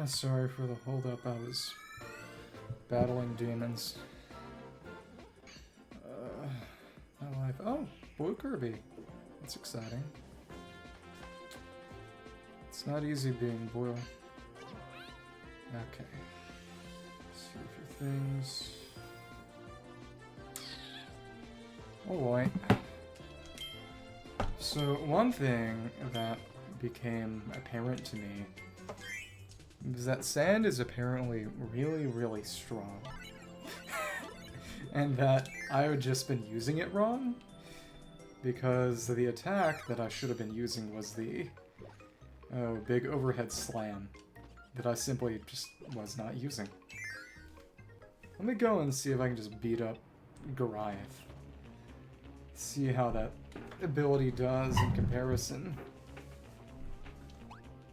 Sorry for the hold-up, I was battling demons. My life. Oh, blue Kirby. That's exciting. It's not easy being blue. Okay. See a few things. Oh boy. So one thing that became apparent to me is that sand is apparently really, really strong. And that I had just been using it wrong, because the attack that I should have been using was the big overhead slam that I simply just was not using. Let me go and see if I can just beat up Goriath. See how that ability does in comparison.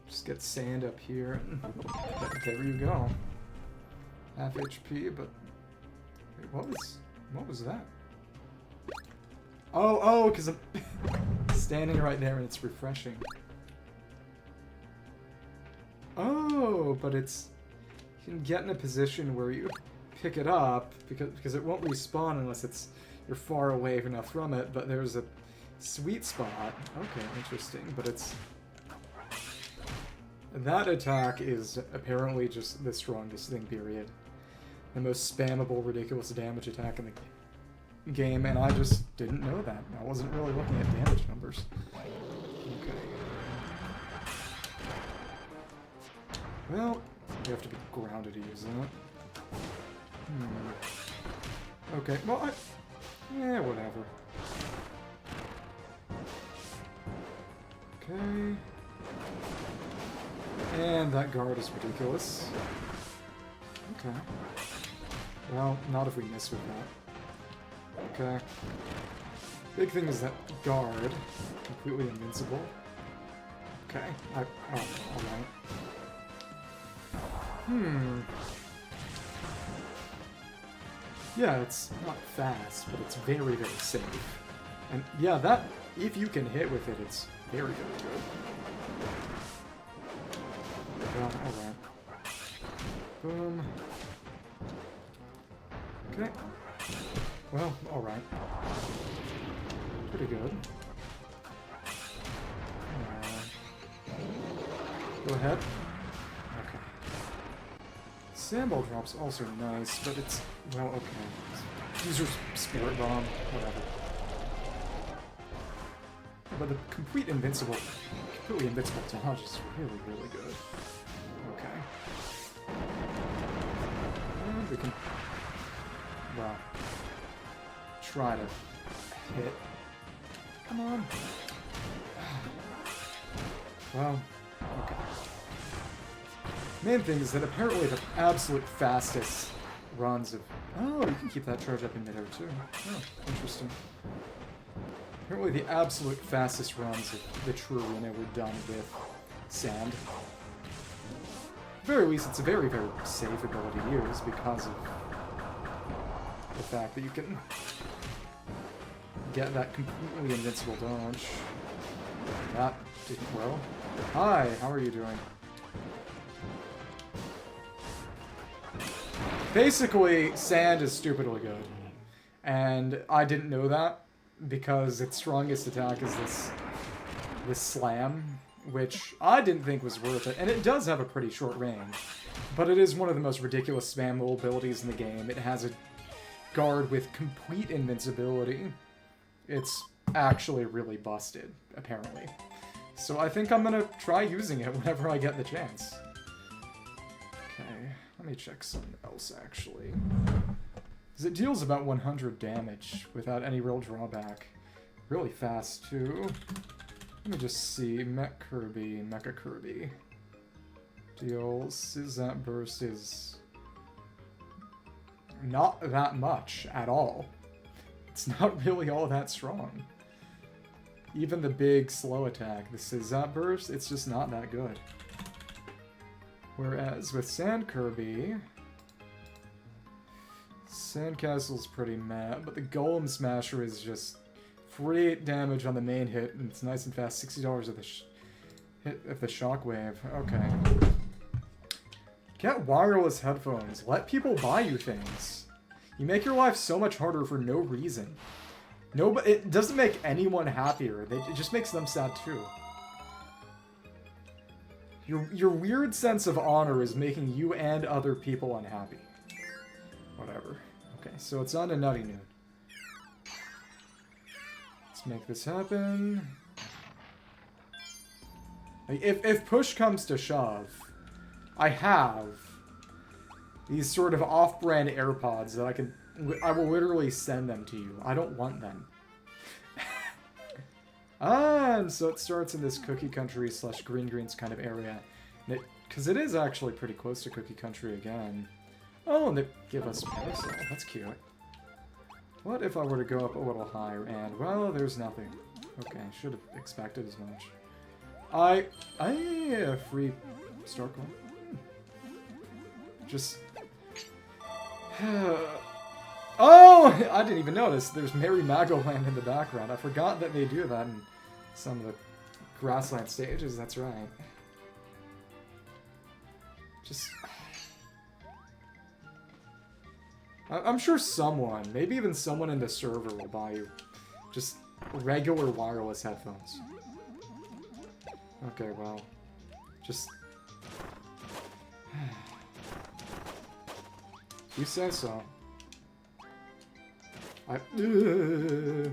Just get sand up here, and there you go. Half HP, but wait, what was that? Oh, because I'm standing right there and it's refreshing. Oh, but it's you can get in a position where you pick it up because it won't respawn unless you're far away enough from it. But there's a sweet spot. Okay, interesting. But it's that attack is apparently just the strongest thing. Period. The most spammable, ridiculous damage attack in the game, and I just didn't know that. I wasn't really looking at damage numbers. Okay. Well, you have to be grounded to use that. Okay, well, yeah, whatever. Okay. And that guard is ridiculous. Okay. Well, not if we miss with that. Okay. Big thing is that guard, completely invincible. Okay. Alright. Yeah, it's not fast, but it's very, very safe. And yeah, that, if you can hit with it, it's very, very good. Well, alright. Boom. Okay. Well, alright. Pretty good. Go ahead. Okay. Sandball drop's also nice, but it's, well, okay. Use your spirit bomb, whatever. But the completely invincible dodge is really, really good. Okay. And we can, well, try to hit. Come on. Well, okay. Main thing is that apparently the absolute fastest runs of... Oh, you can keep that charge up in midair too. Oh, interesting. Apparently the absolute fastest runs of the true arena were done with sand. At the very least, it's a very, very safe ability to use because of the fact that you can get that completely invincible dodge. That didn't well. Hi, how are you doing? Basically, sand is stupidly good. And I didn't know that because its strongest attack is this slam, which I didn't think was worth it. And it does have a pretty short range, but it is one of the most ridiculous spammable abilities in the game. It has a guard with complete invincibility. It's actually really busted, apparently. So I think I'm gonna try using it whenever I get the chance. Okay, let me check something else, actually. Because it deals about 100 damage without any real drawback. Really fast, too. Let me just see. Mecha Kirby. Deals... That burst is... not that much at all. It's not really all that strong. Even the big slow attack, the Scizap burst, it's just not that good. Whereas with Sand Kirby, Sandcastle's pretty mad, but the Golem Smasher is just 48 damage on the main hit, and it's nice and fast, $60 at the hit of the shockwave. Okay. Get wireless headphones. Let people buy you things. You make your life so much harder for no reason. It doesn't make anyone happier. It just makes them sad too. Your weird sense of honor is making you and other people unhappy. Whatever. Okay, so it's on to Nutty Noon. Let's make this happen. If push comes to shove, I have these sort of off-brand AirPods that I will literally send them to you. I don't want them. And so it starts in this Cookie Country / Green Greens kind of area. Because it is actually pretty close to Cookie Country again. Oh, and they give us Parasol. That's cute. What if I were to go up a little higher and, well, there's nothing. Okay, should have expected as much. Free star coin. Just... Oh! I didn't even notice. There's Merry Magoland in the background. I forgot that they do that in some of the grassland stages. That's right. Just... I'm sure someone, maybe even someone in the server will buy you just regular wireless headphones. Okay, well, just... You say so. It's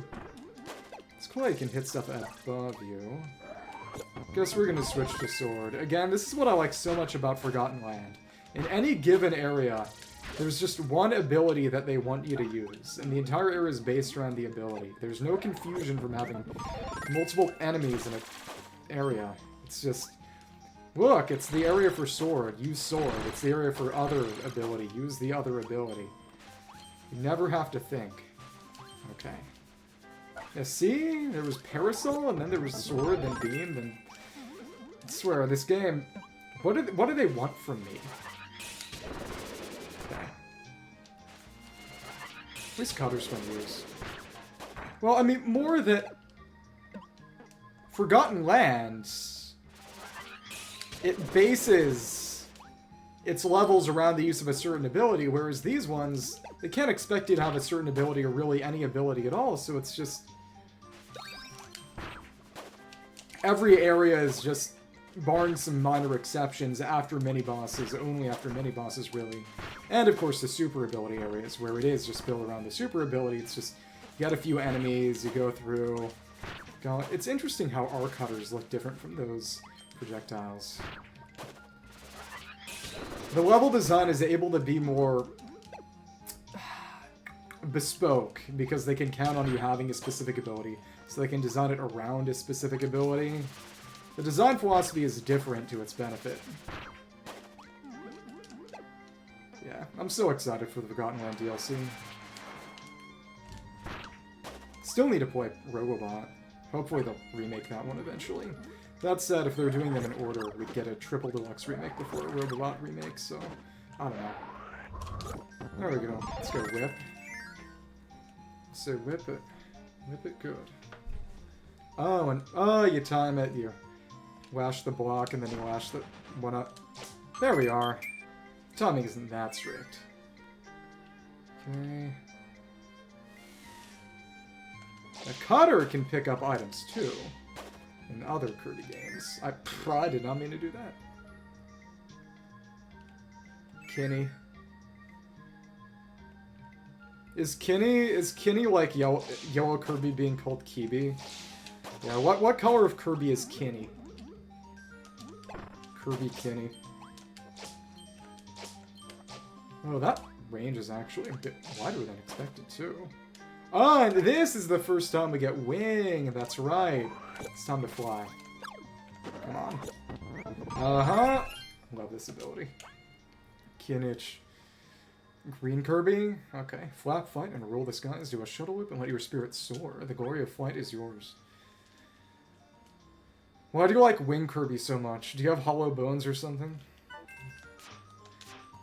cool you can hit stuff above you. Guess we're gonna switch to sword. Again, this is what I like so much about Forgotten Land. In any given area, there's just one ability that they want you to use, and the entire area is based around the ability. There's no confusion from having multiple enemies in an area. It's just, look, it's the area for sword, use sword. It's the area for other ability, use the other ability. You never have to think. Okay. Yeah, see? There was Parasol, and then there was Sword, then Beam, then... I swear, this game... What do they want from me? Okay. At least Cutter's fun to use. Well, I mean, more that... Forgotten Lands... It bases its levels around the use of a certain ability, whereas these ones, they can't expect you to have a certain ability or really any ability at all, so it's just... Every area is just, barring some minor exceptions, after mini-bosses, only after mini-bosses, really. And, of course, the super ability areas, where it is just built around the super ability. It's just, you got a few enemies, you go through... It's interesting how our cutters look different from those projectiles. The level design is able to be more bespoke, because they can count on you having a specific ability, so they can design it around a specific ability. The design philosophy is different to its benefit. Yeah, I'm so excited for the Forgotten Land DLC. Still need to play Robobot. Hopefully they'll remake that one eventually. That said, if they're doing them in order, we'd get a triple deluxe remake before a Robobot remake, so... I don't know. There we go. Let's go whip. So whip it. Whip it good. Oh, and... Oh, you time it. You lash the block, and then you lash the one up. There we are. Timing isn't that strict. Okay. The cutter can pick up items, too. In other Kirby games. I probably did not mean to do that. Kenny. Is Kenny like yellow Kirby being called Kibi? Yeah, what color of Kirby is Kenny? Kirby Kenny. Oh, that range is actually a bit wider than expected, too. Oh, and this is the first time we get wing. That's right. It's time to fly. Come on. Uh-huh. Love this ability. Kinich. Green Kirby? Okay. Flap, fight, and roll the skies. Do a shuttle whip and let your spirit soar. The glory of flight is yours. Why do you like Wing Kirby so much? Do you have hollow bones or something?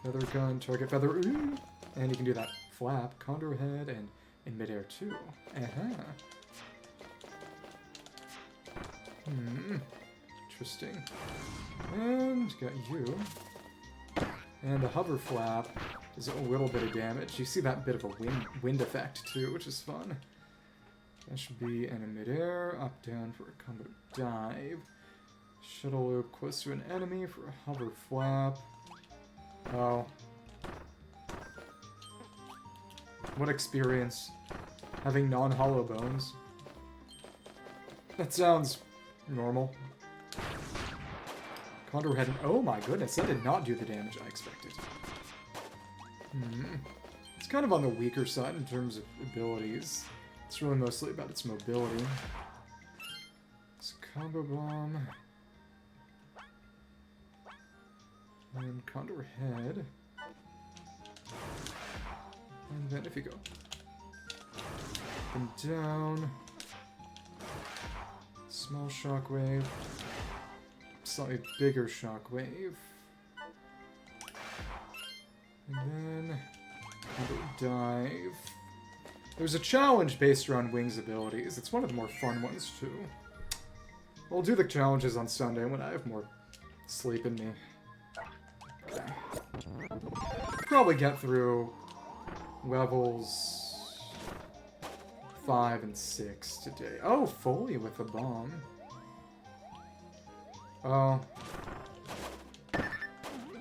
Feather gun, target feather. Ooh. And you can do that. Flap, condor head, and in midair too. Uh-huh. Interesting. And got you. And the hover flap does a little bit of damage. You see that bit of a wind effect too, which is fun. That should be in midair, up down for a combo dive. Shuttle loop close to an enemy for a hover flap. Oh. What experience. Having non-hollow bones. That sounds normal. Condor had an... Oh my goodness, that did not do the damage I expected. It's kind of on the weaker side in terms of abilities. It's really mostly about its mobility. It's combo bomb. And Condor head. And then if you go up and down, small shockwave, slightly bigger shockwave, and then Condor dive. There's a challenge based around Wing's abilities. It's one of the more fun ones too. I'll do the challenges on Sunday when I have more sleep in me. Okay. Probably get through levels 5 and 6 today. Oh, Foley with the bomb. Oh.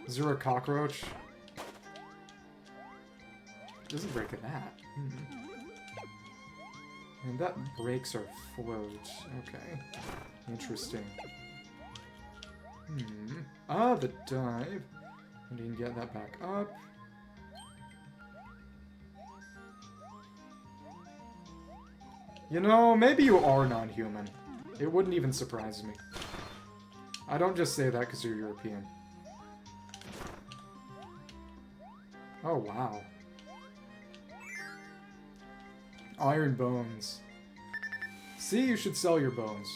Is there a cockroach? Doesn't break a that. And that breaks our float. Okay. Interesting. Ah, the dive. And you can get that back up. You know, maybe you are non-human. It wouldn't even surprise me. I don't just say that because you're European. Oh, wow. Iron bones. See, you should sell your bones.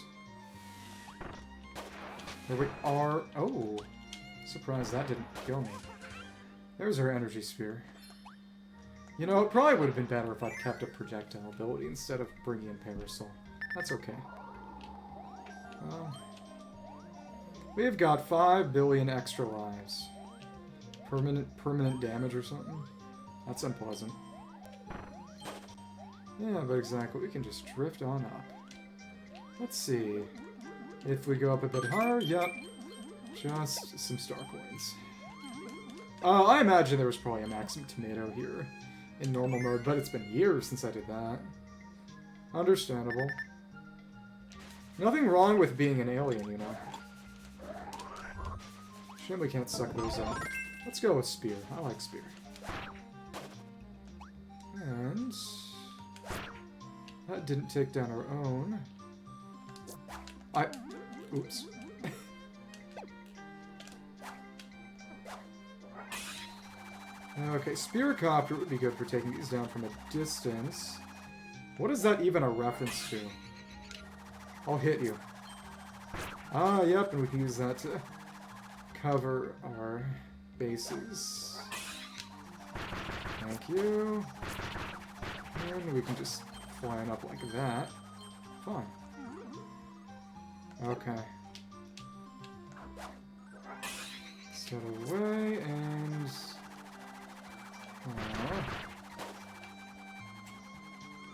There we are. Oh. Surprised that didn't kill me. There's our energy sphere. You know, it probably would have been better if I'd kept a projectile ability instead of bringing in Parasol. That's okay. We've got 5 billion extra lives. Permanent damage or something? That's unpleasant. Yeah, but exactly. We can just drift on up. Let's see. If we go up a bit higher, yep. Just some star coins. I imagine there was probably a maximum tomato here in normal mode, but it's been years since I did that. Understandable. Nothing wrong with being an alien, you know. Shame we can't suck those up. Let's go with spear. I like spear. And that didn't take down our own. Oops. Okay, Spearcopter would be good for taking these down from a distance. What is that even a reference to? I'll hit you. Ah, yep, and we can use that to cover our bases. Thank you. And we can just fly it up like that. Fine. Okay. Set away and...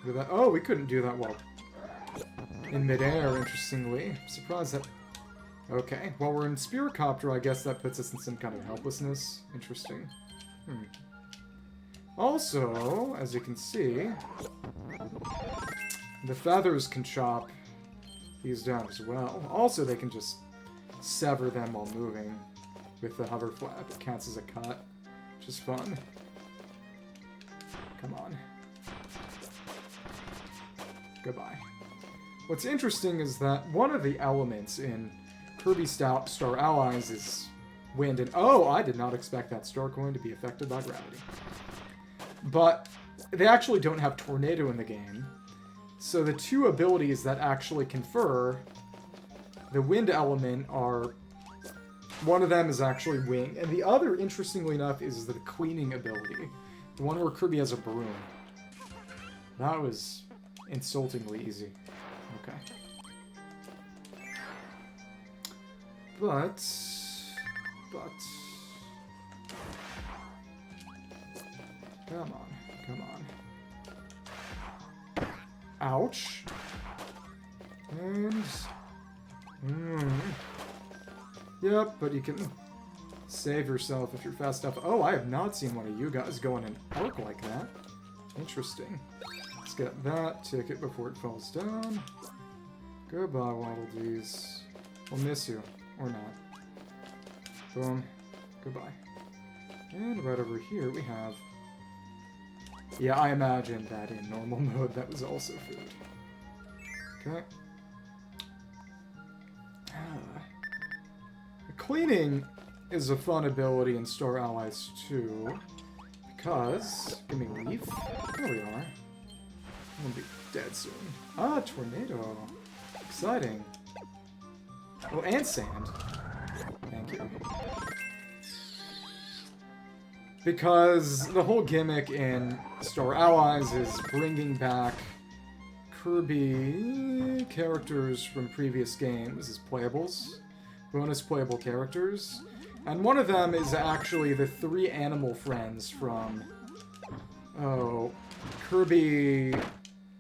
Look at that. Oh, we couldn't do that well. In midair, interestingly. Surprised that... Okay. While we're in Spearcopter, I guess that puts us in some kind of helplessness. Interesting. Also, as you can see, the feathers can chop these down as well. Also, they can just sever them while moving with the hover flap. It counts as a cut, which is fun. Come on. Goodbye. What's interesting is that one of the elements in Kirby Star Allies is wind, and oh, I did not expect that star coin to be affected by gravity. But they actually don't have Tornado in the game, so the two abilities that actually confer the wind element are... One of them is actually wing, and the other, interestingly enough, is the cleaning ability. The one where Kirby has a broom. That was insultingly easy. Okay. But... Come on. Come on. Ouch. And... Yep, but you can save yourself if you're fast enough. Oh, I have not seen one of you guys go in an arc like that. Interesting. Let's get that ticket before it falls down. Goodbye, Waddle Dees. We'll miss you. Or not. Boom. Goodbye. And right over here we have... Yeah, I imagine that in normal mode that was also food. Okay. Cleaning is a fun ability in Star Allies too, because... Give me a leaf. There we are. I'm gonna be dead soon. Ah, tornado. Exciting. Oh, and sand. Thank you. Because the whole gimmick in Star Allies is bringing back Kirby characters from previous games as playables. Bonus playable characters. And one of them is actually the 3 animal friends from... Oh, Kirby...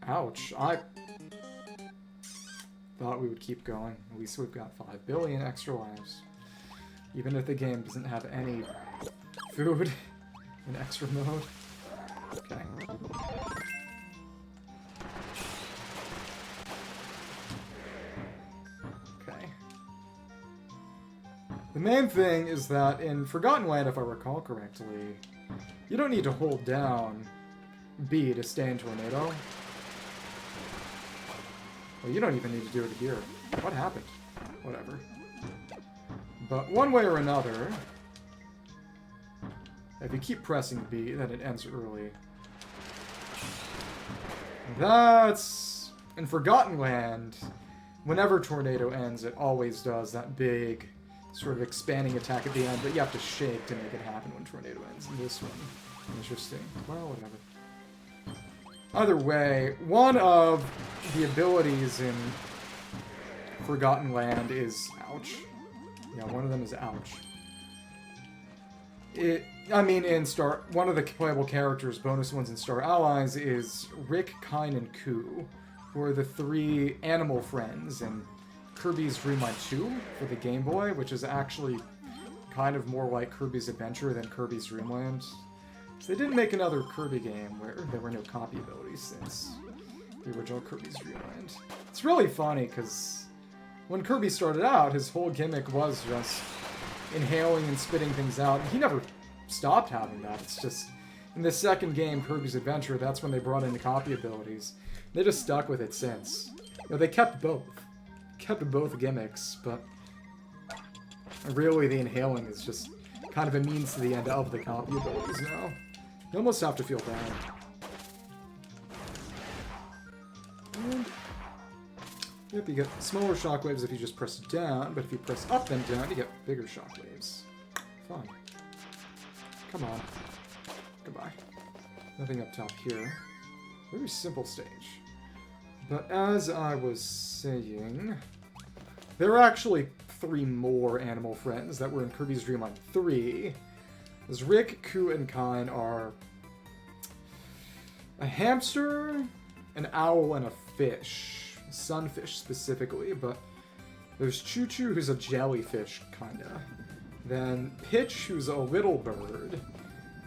Ouch. I thought we would keep going. At least we've got 5 billion extra lives. Even if the game doesn't have any food in extra mode. Okay. Okay. The main thing is that in Forgotten Land, if I recall correctly, you don't need to hold down B to stay in Tornado. Well, you don't even need to do it here. What happened? Whatever. But one way or another, if you keep pressing B, then it ends early. That's... In Forgotten Land, whenever Tornado ends, it always does that big sort of expanding attack at the end, but you have to shake to make it happen when Tornado ends. And this one, interesting. Well, whatever. Either way, one of the abilities in Forgotten Land is... Ouch. Yeah, one of them is ouch. One of the playable characters, bonus ones in Star Allies, is Rick, Kine, and Ku, who are the 3 animal friends in Kirby's Dream Land 2 for the Game Boy, which is actually kind of more like Kirby's Adventure than Kirby's Dream Land. So they didn't make another Kirby game where there were no copy abilities since the original Kirby's Dream Land. It's really funny, because when Kirby started out, his whole gimmick was just inhaling and spitting things out. He never stopped having that. It's just, in the second game, Kirby's Adventure, that's when they brought in the copy abilities. They just stuck with it since. You know, they kept both. Kept both gimmicks, but really the inhaling is just kind of a means to the end of the copy abilities now. You almost have to feel bad. And, yep, you get smaller shockwaves if you just press down, but if you press up and down, you get bigger shockwaves. Fun. Come on. Goodbye. Nothing up top here. Very simple stage. But as I was saying, there are actually 3 more animal friends that were in Kirby's Dream Land 3. As Rick, Ku, and Kine are a hamster, an owl, and a fish. Sunfish specifically, but there's Choo Choo, who's a jellyfish, kinda. Then Pitch, who's a little bird.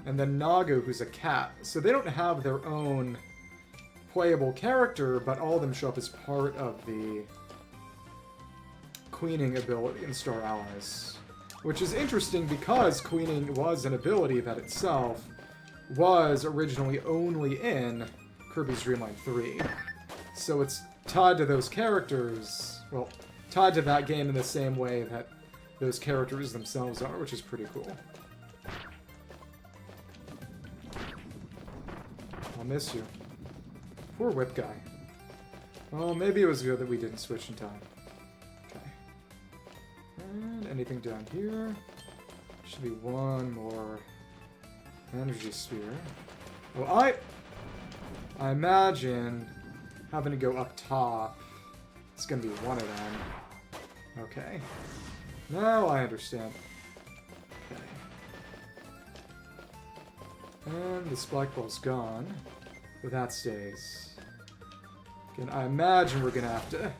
And then Nago, who's a cat. So they don't have their own playable character, but all of them show up as part of the queening ability in Star Allies. Which is interesting because queening was an ability that itself was originally only in Kirby's Dream Land 3. So it's tied to those characters, well, tied to that game in the same way that those characters themselves are, which is pretty cool. I'll miss you. Poor whip guy. Well, maybe it was good that we didn't switch in time. Okay. And anything down here? Should be one more energy sphere. Well, I imagine having to go up top, it's going to be one of them. Okay. Now I understand. Okay. And the spike ball's gone. But that stays. Again, I imagine we're gonna have to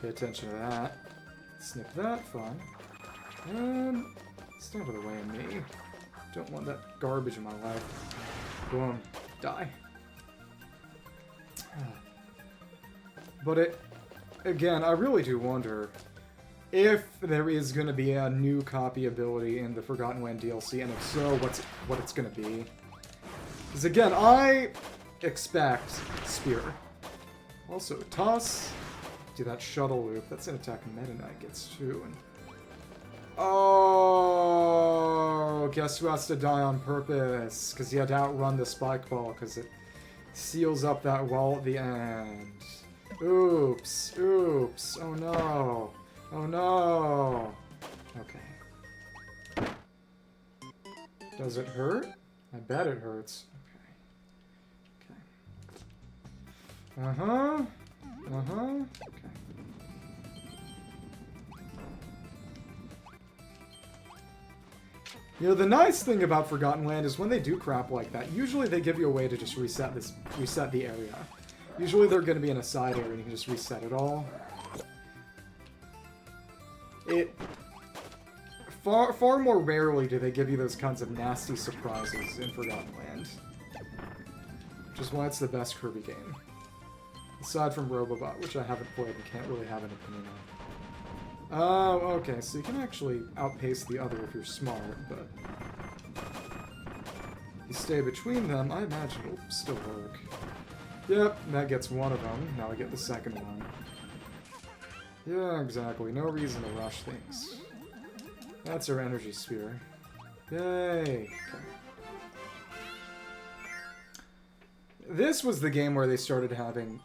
pay attention to that. Snip that, fun. And stay out of the way of me. Don't want that garbage in my life. Boom. Die. But again, I really do wonder if there is going to be a new copy ability in the Forgotten Land DLC, and if so, what it's going to be. Because again, I expect Spear. Also, Toss. Do that shuttle loop. That's an attack Meta Knight gets too. And oh, guess who has to die on purpose? Because he had to outrun the spike ball because it seals up that wall at the end. Oops. Oops. Oh no. Oh no. Okay. Does it hurt? I bet it hurts. Okay. Okay. Uh-huh. Uh-huh. Okay. You know, the nice thing about Forgotten Land is when they do crap like that, usually they give you a way to just reset the area. Usually they're going to be in a side area and you can just reset it all. Far more rarely do they give you those kinds of nasty surprises in Forgotten Land. Which is why it's the best Kirby game. Aside from Robobot, which I haven't played and can't really have an opinion on. Oh, okay, so you can actually outpace the other if you're smart, but you stay between them, I imagine it'll still work. Yep, that gets one of them. Now I get the second one. Yeah, exactly. No reason to rush things. That's our energy sphere. Yay! Okay. This was the game where they started having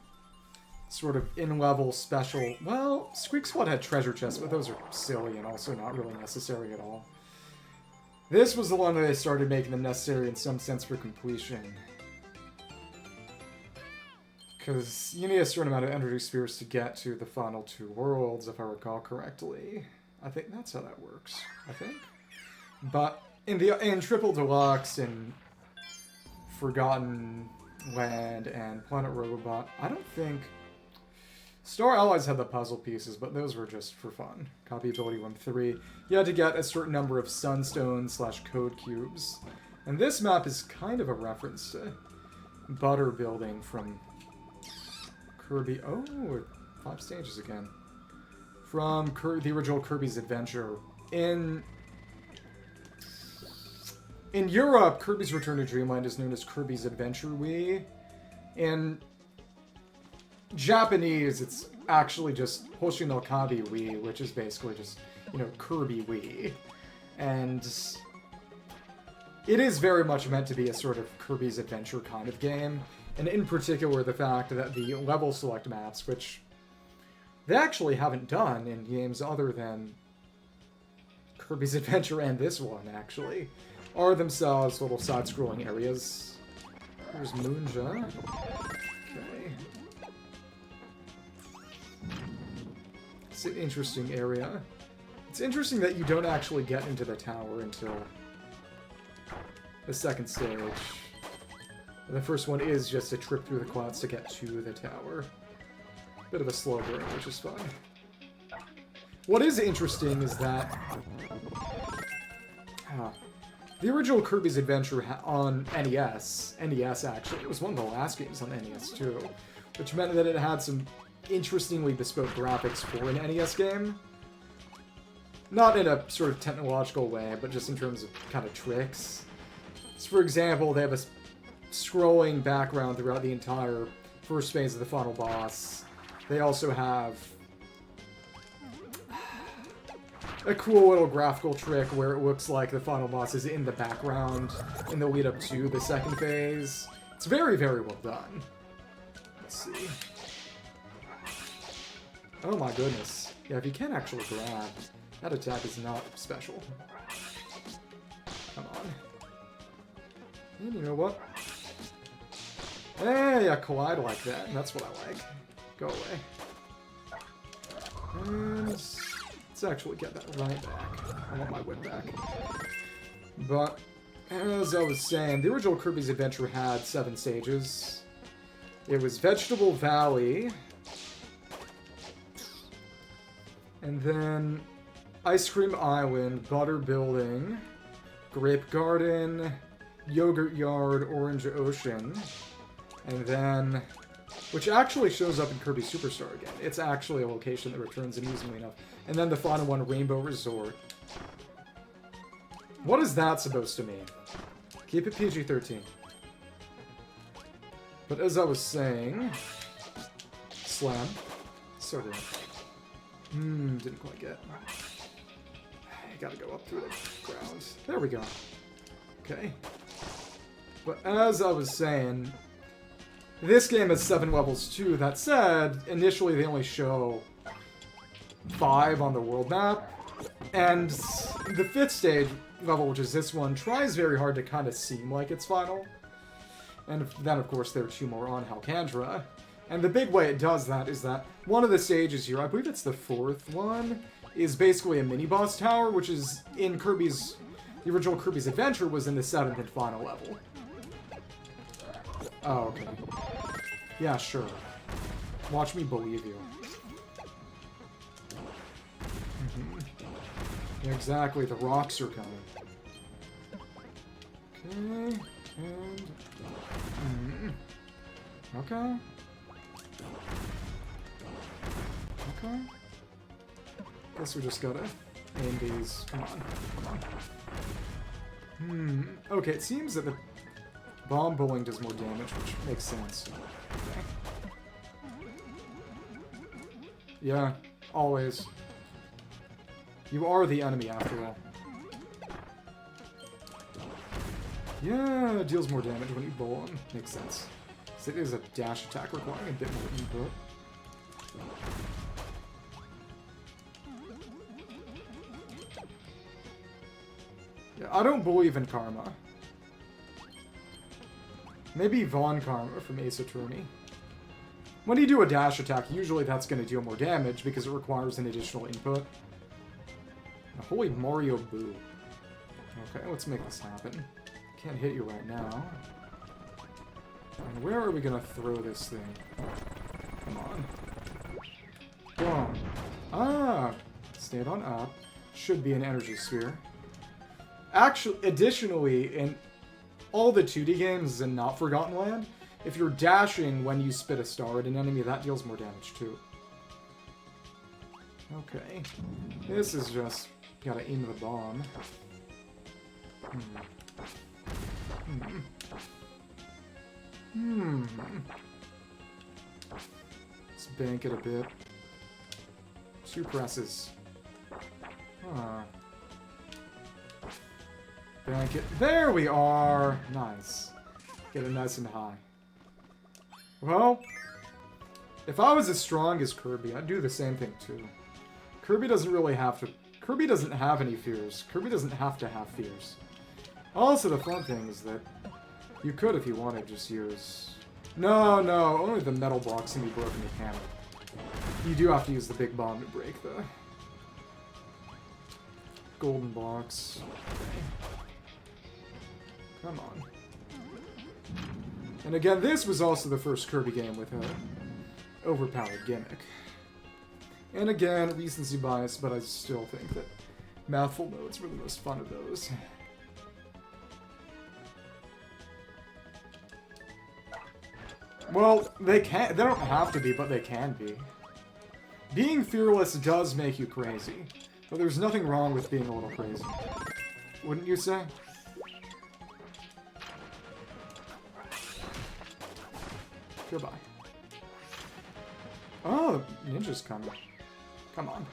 sort of in-level special... Well, Squeak Squad had treasure chests, but those are silly and also not really necessary at all. This was the one where they started making them necessary in some sense for completion. Because you need a certain amount of energy spheres to get to the final two worlds, if I recall correctly. I think that's how that works, I think. But in Triple Deluxe and Forgotten Land and Planet Robobot, I don't think... Star Allies had the puzzle pieces, but those were just for fun. Copy ability 1-3. You had to get a certain number of sunstone/code cubes. And this map is kind of a reference to Butter Building from Kirby. Oh, 5 stages again. From the original Kirby's Adventure. In Europe, Kirby's Return to Dreamland is known as Kirby's Adventure Wii. In Japanese, it's actually just Hoshin no Kabi Wii, which is basically just, you know, Kirby Wii. And it is very much meant to be a sort of Kirby's Adventure kind of game. And in particular, the fact that the level select maps, which they actually haven't done in games other than Kirby's Adventure and this one, actually, are themselves little side-scrolling areas. Here's Moonja. Okay. It's an interesting area. It's interesting that you don't actually get into the tower until the second stage. And the first one is just a trip through the clouds to get to the tower. Bit of a slow burn, which is fun. What is interesting is that the original Kirby's Adventure on NES actually, it was one of the last games on NES too, which meant that it had some interestingly bespoke graphics for an NES game. Not in a sort of technological way, but just in terms of kind of tricks. So for example, they have a scrolling background throughout the entire first phase of the final boss. They also have a cool little graphical trick where it looks like the final boss is in the background in the lead up to the second phase. It's very, very well done. Let's see. Oh my goodness. Yeah, if you can't actually grab, that attack is not special. Come on. And you know what? Hey, I collide like that, and that's what I like. Go away. And let's actually get that right back. I want my whip back. But as I was saying, the original Kirby's Adventure had 7 stages. It was Vegetable Valley, and then Ice Cream Island, Butter Building, Grape Garden, Yogurt Yard, Orange Ocean, and then, which actually shows up in Kirby Superstar again. It's actually a location that returns amusingly enough. And then the final one, Rainbow Resort. What is that supposed to mean? Keep it PG-13. But as I was saying... Slam. So good. Didn't quite get. You gotta go up through the ground. There we go. Okay. But as I was saying... This game has 7 levels too. That said, initially they only show 5 on the world map. And the 5th stage level, which is this one, tries very hard to kind of seem like it's final. And then, of course, there are 2 more on Halcandra. And the big way it does that is that one of the stages here, I believe it's the 4th one, is basically a mini-boss tower, which is in Kirby's... The original Kirby's Adventure was in the 7th and final level. Oh, okay. Yeah, sure. Watch me believe you. Yeah, exactly, the rocks are coming. Okay, and... Okay. Okay. Guess we just gotta aim these. Come on, come on. Okay, it seems that the bomb bowling does more damage, which makes sense. Okay. Yeah, always. You are the enemy, after all. Yeah, it deals more damage when you bowl them. Makes sense. So it is a dash attack requiring a bit more input. Yeah, I don't believe in karma. Maybe Von Karma from Ace Attorney. When you do a dash attack, usually that's going to deal more damage because it requires an additional input. Holy Mario Boo. Okay, let's make this happen. Can't hit you right now. And where are we gonna throw this thing? Come on. Boom. Ah! Stand on up. Should be an energy sphere. Actually, additionally, in all the 2D games in Not Forgotten Land, if you're dashing when you spit a star at an enemy, that deals more damage too. Okay. This is just... Gotta aim the bomb. Let's bank it a bit. 2 presses. Bank it. There we are! Nice. Get it nice and high. Well, if I was as strong as Kirby, I'd do the same thing too. Kirby doesn't really have to... Kirby doesn't have any fears. Kirby doesn't have to have fears. Also, the fun thing is that you could, if you wanted, just use... No, only the metal blocks can be broken with hammer. You do have to use the big bomb to break the golden blocks. Okay. Come on. And again, this was also the first Kirby game with an overpowered gimmick. And again, recency bias, but I still think that mouthful modes were the most fun of those. Well, they don't have to be, but they can be. Being fearless does make you crazy, but there's nothing wrong with being a little crazy. Wouldn't you say? Goodbye. Oh, the ninja's coming. Come on.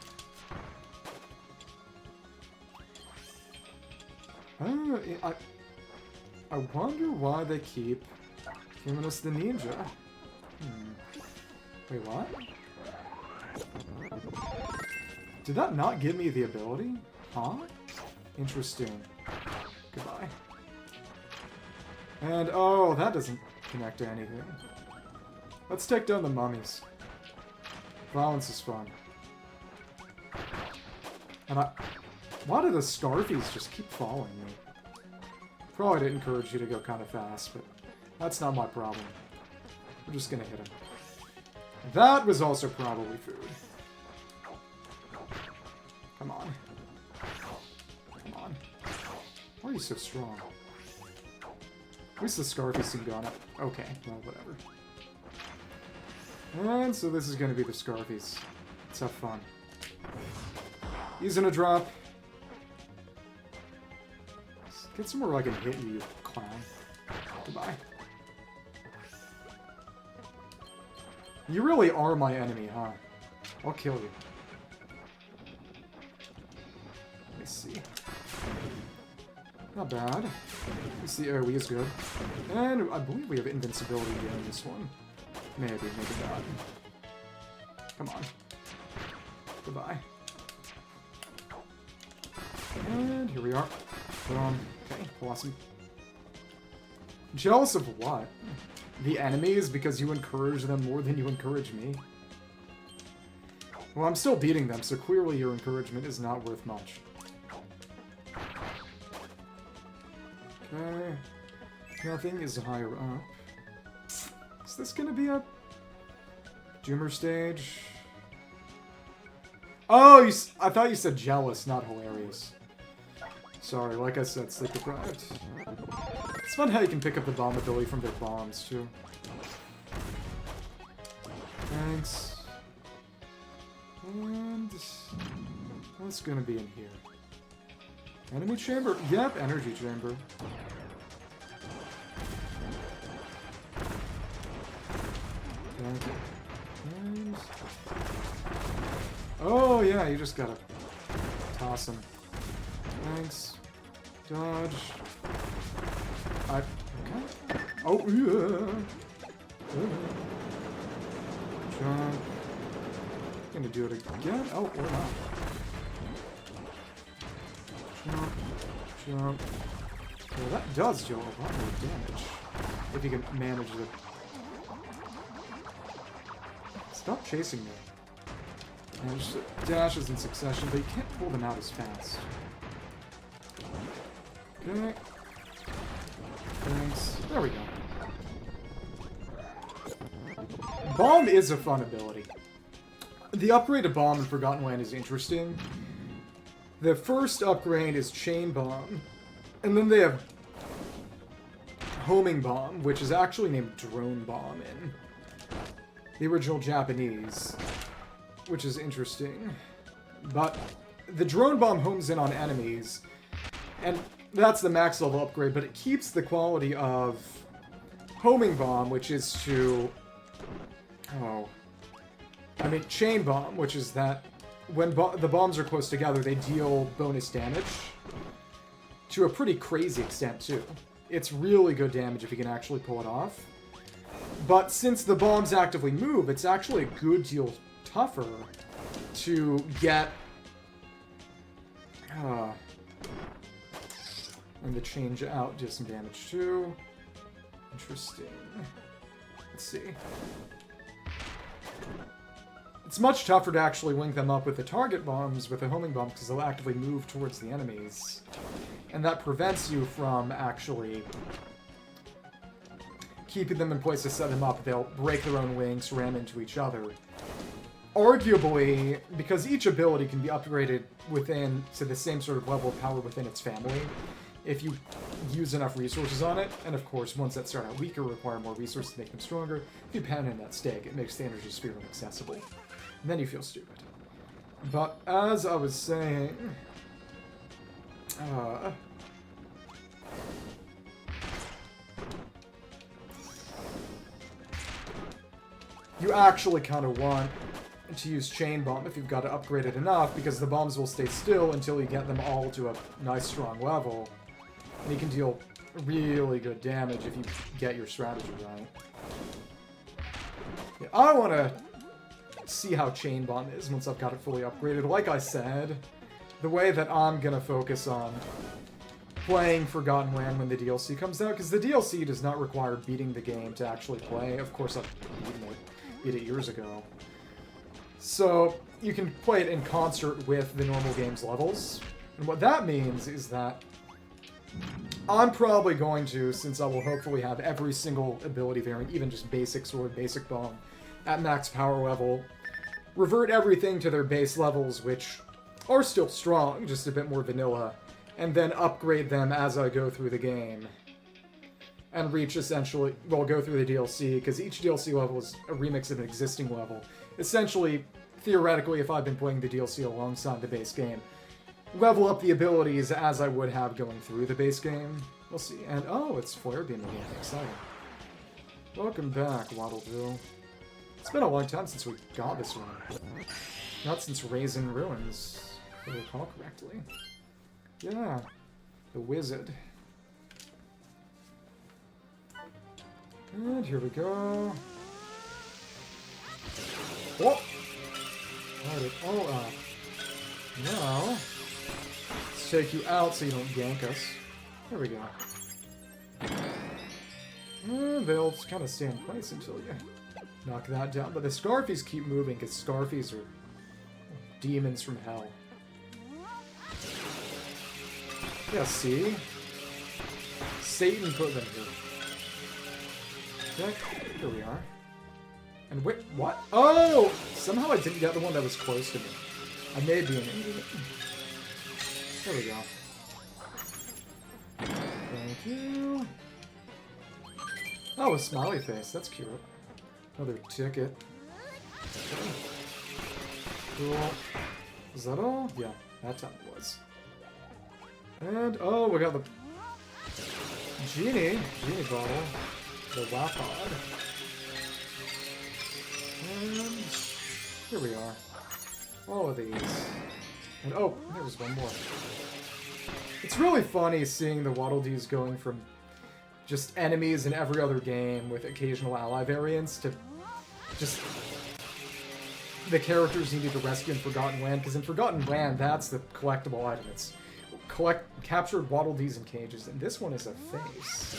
I wonder why they keep giving us the ninja. Wait, what? Did that not give me the ability? Huh? Interesting. Goodbye. And, oh, that doesn't connect to anything. Let's take down the mummies. Violence is fun. And why do the Scarfies just keep following me? Probably didn't encourage you to go kind of fast, but that's not my problem. We're just gonna hit him. That was also probably food. Come on. Come on. Why are you so strong? At least the Scarfy seemed gone up. Okay, well, whatever. And so this is going to be the Scarfies. Let's have fun. Using a drop. Get somewhere where I can hit you, you clown. Goodbye. You really are my enemy, huh? I'll kill you. Let me see. Not bad. At least the AoE is good. And I believe we have invincibility here in this one. Maybe not. Come on. Goodbye. And here we are. Okay, awesome. Jealous of what? The enemies because you encourage them more than you encourage me? Well, I'm still beating them, so clearly your encouragement is not worth much. Okay. Nothing is higher up. Is this gonna be a Doomer stage? Oh, I thought you said jealous, not hilarious. Sorry, like I said, sleep deprived. It's fun how you can pick up the bomb ability from their bombs, too. Thanks. And what's gonna be in here? Enemy chamber? Yep, energy chamber. And... oh yeah, you just gotta toss him. Thanks. Dodge. Okay. Oh, yeah. Jump. Gonna do it again. Oh, or not. Jump. Jump. Well, that does deal a lot more damage. If you can manage it. Stop chasing me. And just dashes in succession, but you can't pull them out as fast. Okay. Thanks. There we go. Bomb is a fun ability. The upgrade to Bomb in Forgotten Land is interesting. The first upgrade is Chain Bomb, and then they have Homing Bomb, which is actually named Drone Bomb in the original Japanese, which is interesting. But the Drone Bomb homes in on enemies, and that's the max level upgrade, but it keeps the quality of Homing Bomb, which is to... Chain Bomb, which is that when the bombs are close together, they deal bonus damage to a pretty crazy extent, too. It's really good damage if you can actually pull it off. But since the bombs actively move, it's actually a good deal tougher to get... and the change out does some damage, too. Interesting. Let's see. It's much tougher to actually link them up with the target bombs with the homing bomb because they'll actively move towards the enemies. And that prevents you from actually keeping them in place to set them up. They'll break their own wings, ram into each other. Arguably, because each ability can be upgraded to the same sort of level of power within its family, if you use enough resources on it, and of course, ones that start out weaker require more resources to make them stronger. If you pan in that stake, it makes the energy sphere inaccessible. And then you feel stupid. But as I was saying... you actually kind of want to use Chain Bomb if you've got to upgrade it enough, because the bombs will stay still until you get them all to a nice strong level. And you can deal really good damage if you get your strategy right. Yeah, I want to see how Chain Bomb is once I've got it fully upgraded. Like I said, the way that I'm going to focus on playing Forgotten Land when the DLC comes out, because the DLC does not require beating the game to actually play. Of course, I've beat it years ago. So, you can play it in concert with the normal game's levels. And what that means is that I'm probably going to, since I will hopefully have every single ability variant, even just basic sword, basic bomb, at max power level, revert everything to their base levels, which are still strong, just a bit more vanilla, and then upgrade them as I go through the game. And reach essentially, well, go through the DLC, because each DLC level is a remix of an existing level. Essentially, theoretically, if I've been playing the DLC alongside the base game, level up the abilities as I would have going through the base game. We'll see. And, oh, it's Flare Beam again. Exciting. Welcome back, Waddle Doo. It's been a long time since we got this one. Not since Raisin Ruins, if I recall correctly. Yeah, the wizard. And here we go. Oh! Now, let's take you out so you don't gank us. There we go. And they'll just kind of stay in place until you knock that down. But the Scarfies keep moving because Scarfies are demons from hell. Yeah, see? Satan put them here. Here we are. And wait, what? Oh! Somehow I didn't get the one that was close to me. I may be an idiot. There we go. Thank you. Oh, a smiley face. That's cute. Another ticket. Okay. Cool. Is that all? Yeah, that time it was. And, oh, we got the Genie bottle. The Wapod. And here we are. All of these. And oh, there was one more. It's really funny seeing the Waddle Dees going from just enemies in every other game with occasional ally variants to just the characters needed to rescue in Forgotten Land, because in Forgotten Land, that's the collectible item. It's captured Waddle Dees in cages, and this one is a face.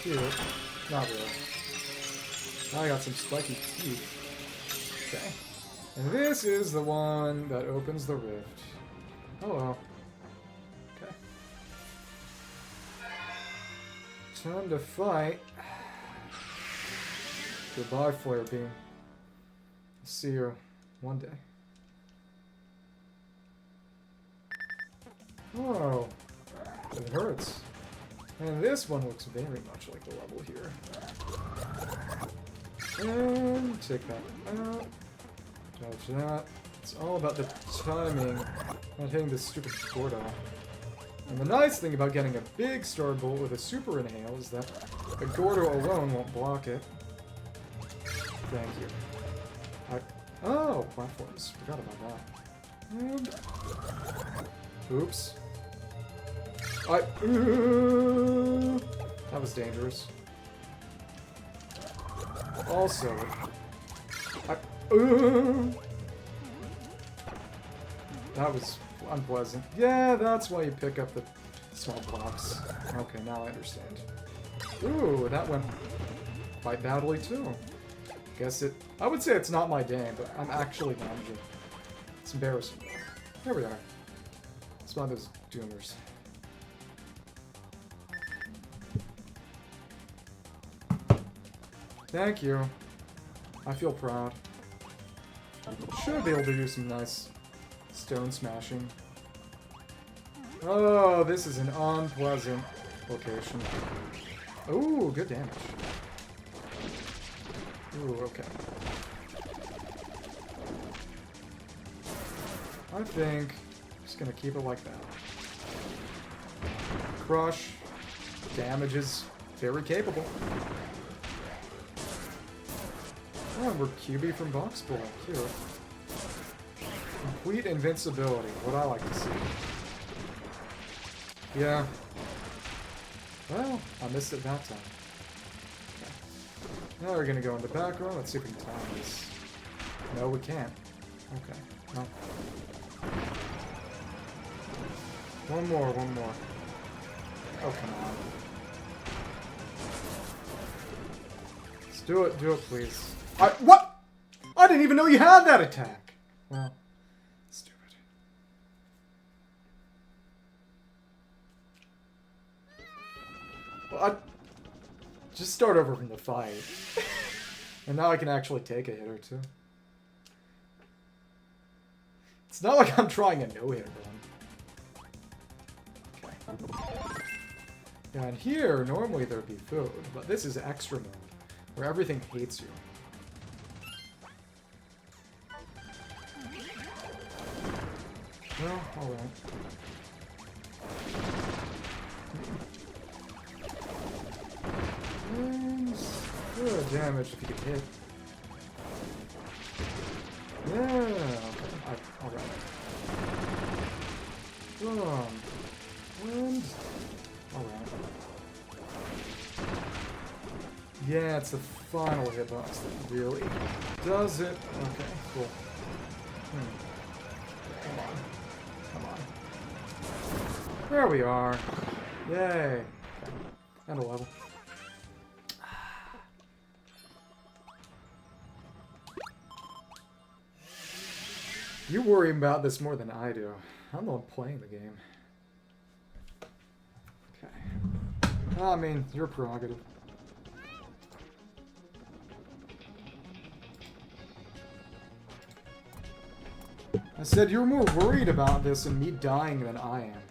Cute. Not really. Now I got some spiky teeth. Okay. And this is the one that opens the rift. Hello. Okay. Time to fight. Goodbye, Flare Beam. I'll see you one day. Oh. It hurts. And this one looks very much like the level here. And take that out. Dodge that. It's all about the timing, not hitting this stupid Gordo. And the nice thing about getting a big star bolt with a super inhale is that the Gordo alone won't block it. Thank you. Oh, platforms. Forgot about that. And... oops. That was dangerous. Also, that was unpleasant. Yeah, that's why you pick up the small blocks. Okay, now I understand. Ooh, that went quite badly too. Guess it... I would say it's not my day, but I'm actually managing. It's embarrassing. There we are. Spawn those doomers. Thank you. I feel proud. Should be able to do some nice stone smashing. Oh, this is an unpleasant location. Ooh, good damage. Ooh, okay. I think I'm just gonna keep it like that. Crush. Damage is very capable. Oh, we're QB from Box Boy. Cute. Complete invincibility. What I like to see. Yeah. Well, I missed it that time. Okay. Now we're gonna go in the back row. Let's see if we can time this. No, we can't. Okay. No. One more. Oh, come on. Let's do it, please. What? I didn't even know you had that attack. Well, stupid. Well, just start over from the fight. And now I can actually take a hit or two. It's not like I'm trying a no-hit run. Okay. Yeah, and here, normally there'd be food, but this is extra mode, where everything hates you. Well, alright. And good damage if you can hit. Yeah, okay. Alright. And alright. Yeah, it's the final hitbox that really does it. Okay, cool. Come on. Come on. There we are. Yay. Okay. And a level. You worry about this more than I do. I'm the one playing the game. Okay. I mean, your prerogative. I said you're more worried about this and me dying than I am.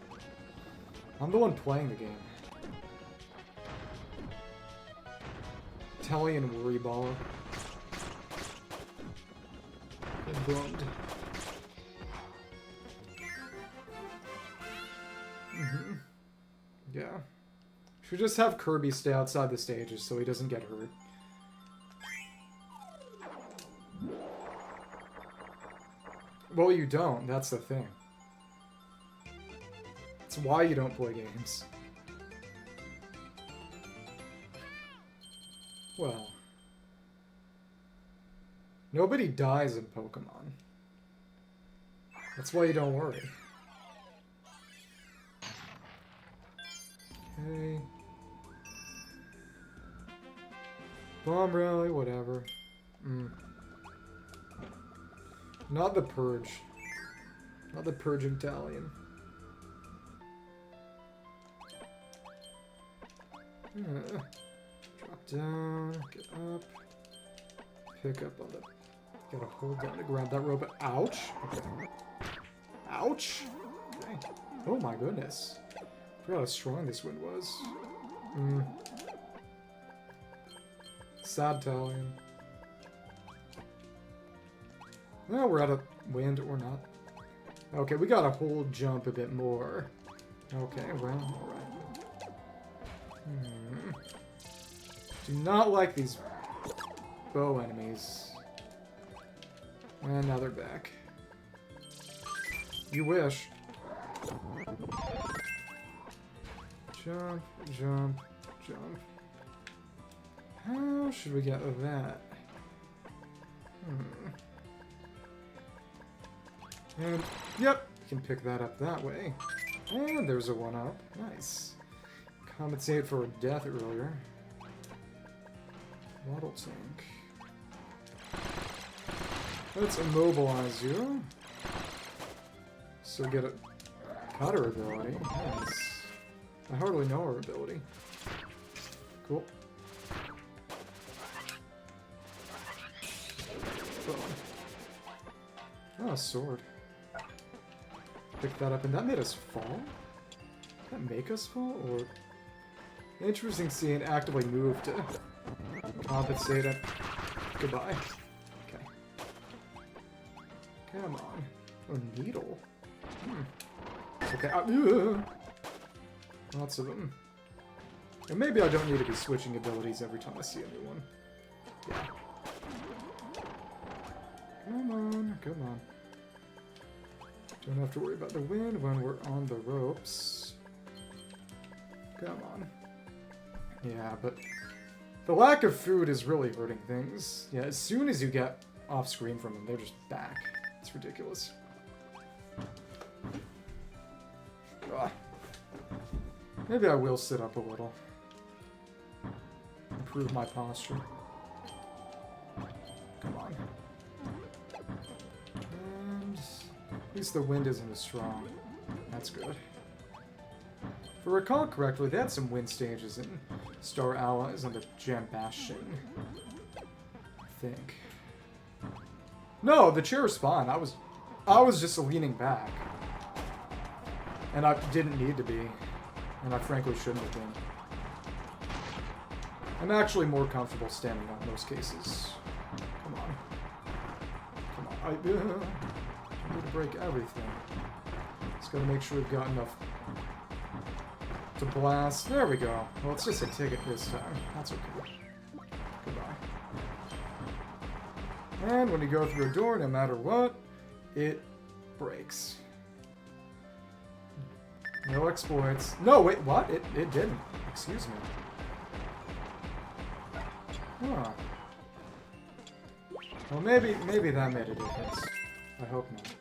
I'm the one playing the game. Italian worry baller. Get bummed. Yeah. Should just have Kirby stay outside the stages so he doesn't get hurt. Well, you don't. That's the thing. It's why you don't play games. Well. Nobody dies in Pokemon. That's why you don't worry. Okay. Bomb rally, whatever. Not the Purge. Not the Purging Italian. Drop down, get up. Pick up on the... Gotta hold down to grab that robot. Ouch! Okay. Ouch! Okay. Oh my goodness. I forgot how strong this wind was. Sad Italian. Well, we're out of wind or not. Okay, we gotta hold jump a bit more. Okay, well, alright. Do not like these bow enemies. And now they're back. You wish. Jump, jump, jump. How should we get that? And, yep, you can pick that up that way. And there's a one-up. Nice. Compensate for a death earlier. Waddle tank. Let's immobilize you. So get a cutter ability. Nice. I hardly know her ability. Cool. Oh, a sword. Pick that up, and that made us fall? Did that make us fall? Or... Interesting seeing it actively move to compensate it. Goodbye. Okay. Come on. A needle. Okay. Lots of them. And maybe I don't need to be switching abilities every time I see a new one. Yeah. Come on, come on. Don't have to worry about the wind when we're on the ropes. Come on. Yeah, but the lack of food is really hurting things. Yeah, as soon as you get off screen from them, they're just back. It's ridiculous. Ugh. Maybe I will sit up a little. Improve my posture. Come on. And at least the wind isn't as strong. That's good. If I recall correctly, they had some win stages in Star Allies on the Jam Bastion. I think. No, the chair is fine. I was just leaning back. And I didn't need to be. And I frankly shouldn't have been. I'm actually more comfortable standing up in most cases. Come on. Come on. I need to break everything. Just gotta make sure we've got enough to blast. There we go. Well, it's just a ticket this time. That's okay. Goodbye. And when you go through a door, no matter what, it breaks. No exploits. No, wait, what? It didn't. Excuse me. Huh. Well, maybe that made a difference. I hope not.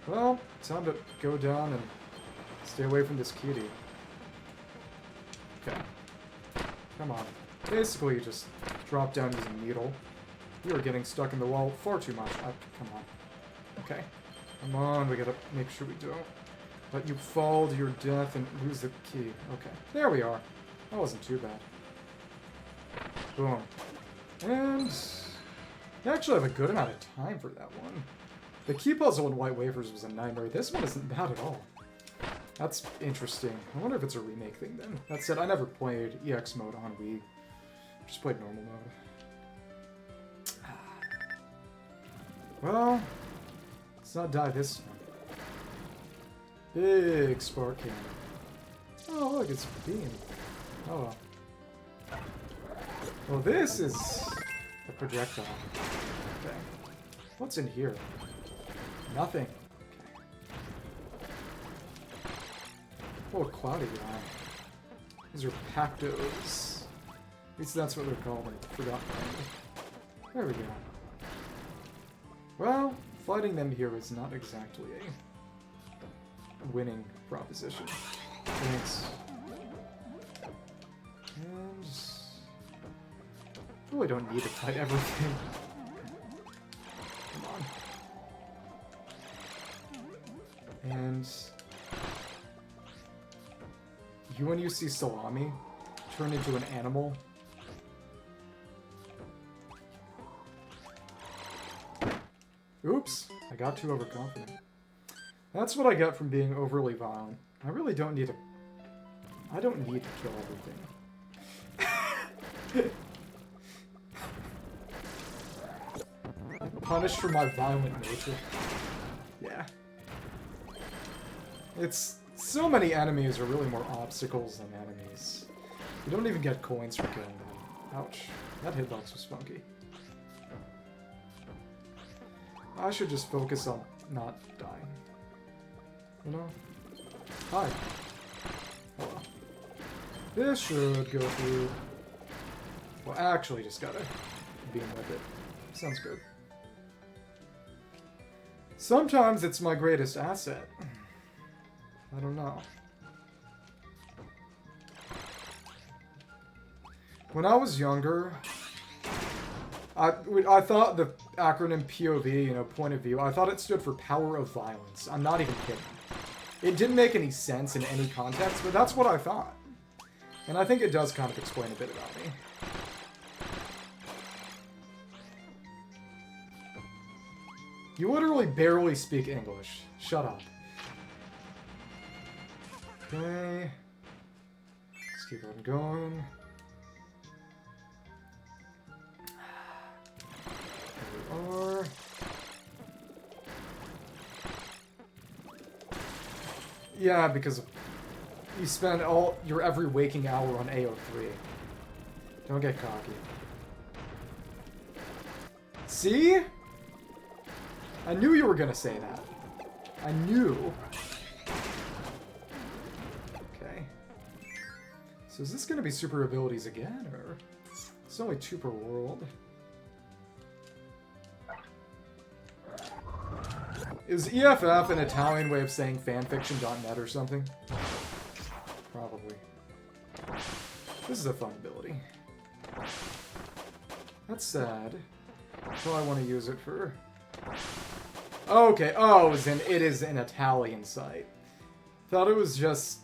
Well, time to go down and stay away from this kitty. Okay. Come on. Basically, you just drop down using needle. You are getting stuck in the wall far too much. Come on. Okay. Come on, we gotta make sure we don't let you fall to your death and lose the key. Okay. There we are. That wasn't too bad. Boom. And I actually have a good amount of time for that one. The key puzzle in White Wafers was a nightmare. This one isn't bad at all. That's interesting. I wonder if it's a remake thing then. That said, I never played EX mode on Wii. Just played normal mode. Well, let's not die this time. Big spark cannon. Oh, look, it's a beam. Oh well. Well, this is a projectile. Okay. What's in here? Nothing. Okay. Oh, a cloudy guy. These are Pactos. At least that's what they're called. I forgot. There we go. Well, fighting them here is not exactly a winning proposition. Thanks. And really don't need to fight everything. Come on. And when you see Salami turn into an animal, oops, I got too overconfident. That's what I got from being overly violent. I really don't need to... I don't need to kill everything. Punished for my violent nature. Yeah. It's... So many enemies are really more obstacles than enemies. You don't even get coins for killing them. Ouch. That hitbox was funky. I should just focus on not dying. You know? Hi. Hello. This should go through... Well, actually, just gotta beam with it. Sounds good. Sometimes it's my greatest asset. I don't know. When I was younger, I thought the acronym POV, you know, point of view, I thought it stood for power of violence. I'm not even kidding. It didn't make any sense in any context, but that's what I thought. And I think it does kind of explain a bit about me. You literally barely speak English. Shut up. Okay. Let's keep on going. Here we are. Yeah, because you spend all your every waking hour on AO3. Don't get cocky. See? I knew you were gonna say that. I knew. Okay. So is this gonna be super abilities again, or... It's only 2 per world. Is EFF an Italian way of saying fanfiction.net or something? Probably. This is a fun ability. That's sad. So I want to use it for... Okay, oh, it is an Italian site. Thought it was just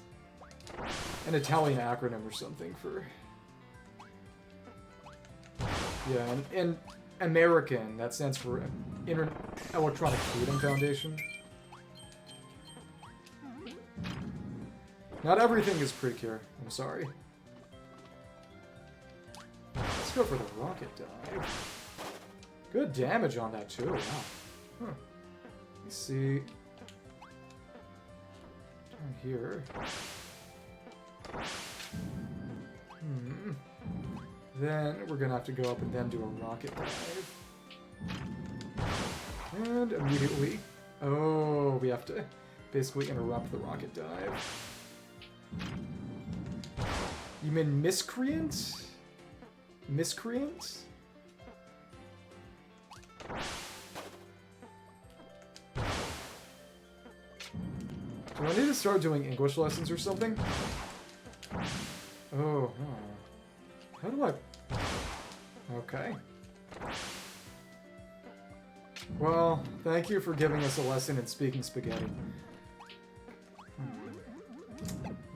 an Italian acronym or something for... Yeah, and American, that stands for Electronic Freedom Foundation. Not everything is precure, I'm sorry. Let's go for the rocket dive. Good damage on that too, wow. Huh. Let me see. Down here. Then we're gonna have to go up and then do a rocket dive. And immediately... Oh, we have to basically interrupt the rocket dive. You mean miscreant? Miscreant? Do I need to start doing English lessons or something? Oh, huh. How do I... Okay. Well, thank you for giving us a lesson in speaking spaghetti.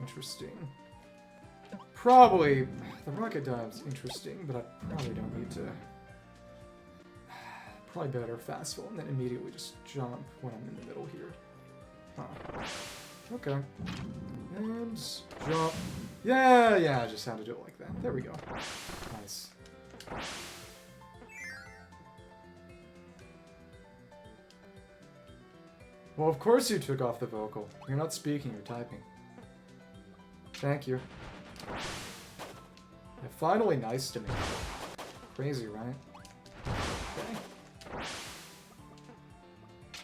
Interesting. Probably... The rocket dive's interesting, but I probably don't need to... Probably better fast fall and then immediately just jump when I'm in the middle here. Huh. Okay. And jump. Yeah, I just had to do it like that. There we go. Nice. Well, of course you took off the vocal. You're not speaking, you're typing. Thank you. Yeah, finally nice to me. Crazy, right? Okay.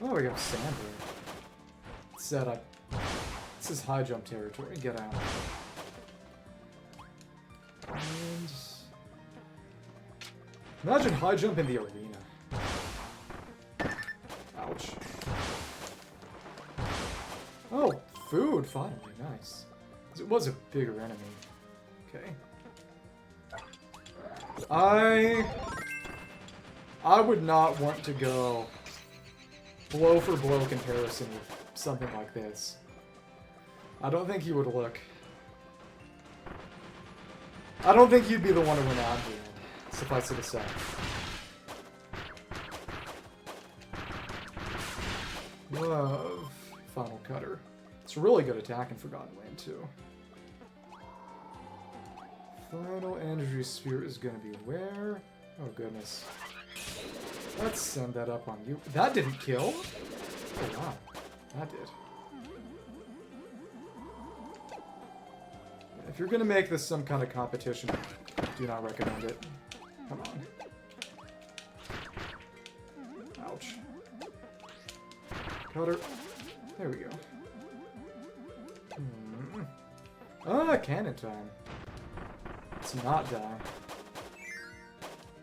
Oh, we got sand here. Said I... This is high jump territory. Get out. And... Imagine high jump in the arena. Ouch. Oh, food, finally. Nice. It was a bigger enemy. Okay. I would not want to go blow for blow comparison with something like this. I don't think you would look... I don't think you'd be the one to win out here, suffice it to say. Love Final Cutter. It's a really good attack in Forgotten Land, too. Final Energy Sphere is gonna be where? Oh, goodness. Let's send that up on you. That didn't kill? Oh, wow. That did. If you're gonna make this some kind of competition, do not recommend it. Come on. Ouch. Cutter. There we go. Ah, cannon time. Let's not die.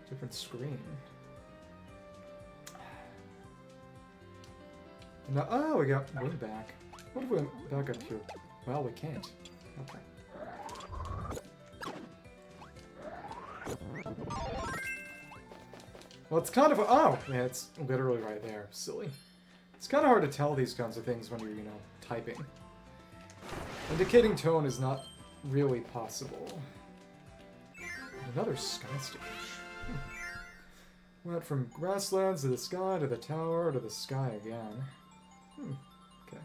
Different screen. No, oh, we got wing back. What if we went back up here? Well, we can't. Okay. Well, it's kind of... Oh! Yeah, it's literally right there. Silly. It's kind of hard to tell these kinds of things when you're, you know, typing. Indicating tone is not really possible. Another sky stage. Went from grasslands to the sky, to the tower, to the sky again. Okay.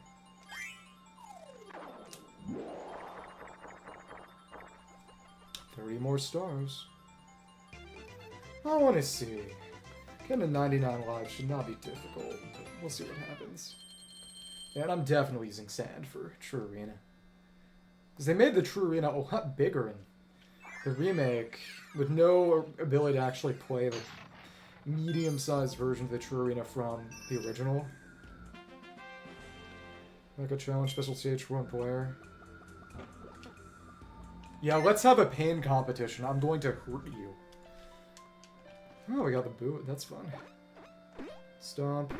30 more stars. I want to see. Getting to 99 lives should not be difficult, but we'll see what happens. And I'm definitely using sand for True Arena. Because they made the True Arena a lot bigger in the remake, with no ability to actually play the medium-sized version of the True Arena from the original. Mecha Challenge, Special Stage 1 player. Yeah, let's have a pain competition. I'm going to hurt you. Oh, we got the boot. That's fun. Stomp.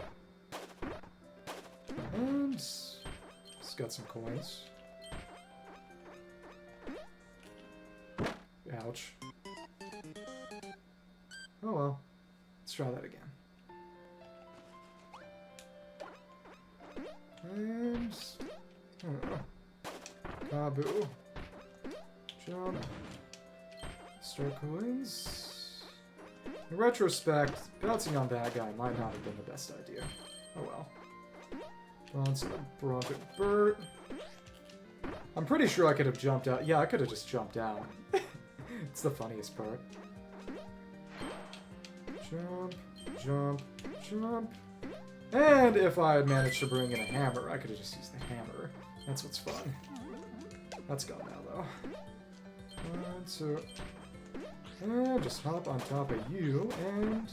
And... It's got some coins. Ouch. Oh well. Let's try that again. And... Babu. Jump. Star coins. In retrospect, bouncing on that guy might not have been the best idea. Oh well. Bounce on a Bronco Burt. I'm pretty sure I could have jumped out. Yeah, I could have just jumped out. It's the funniest part. Jump, jump, jump. And if I had managed to bring in a hammer, I could have just used the hammer. That's what's fun. That's gone now, though. 1, 2... And just hop on top of you, and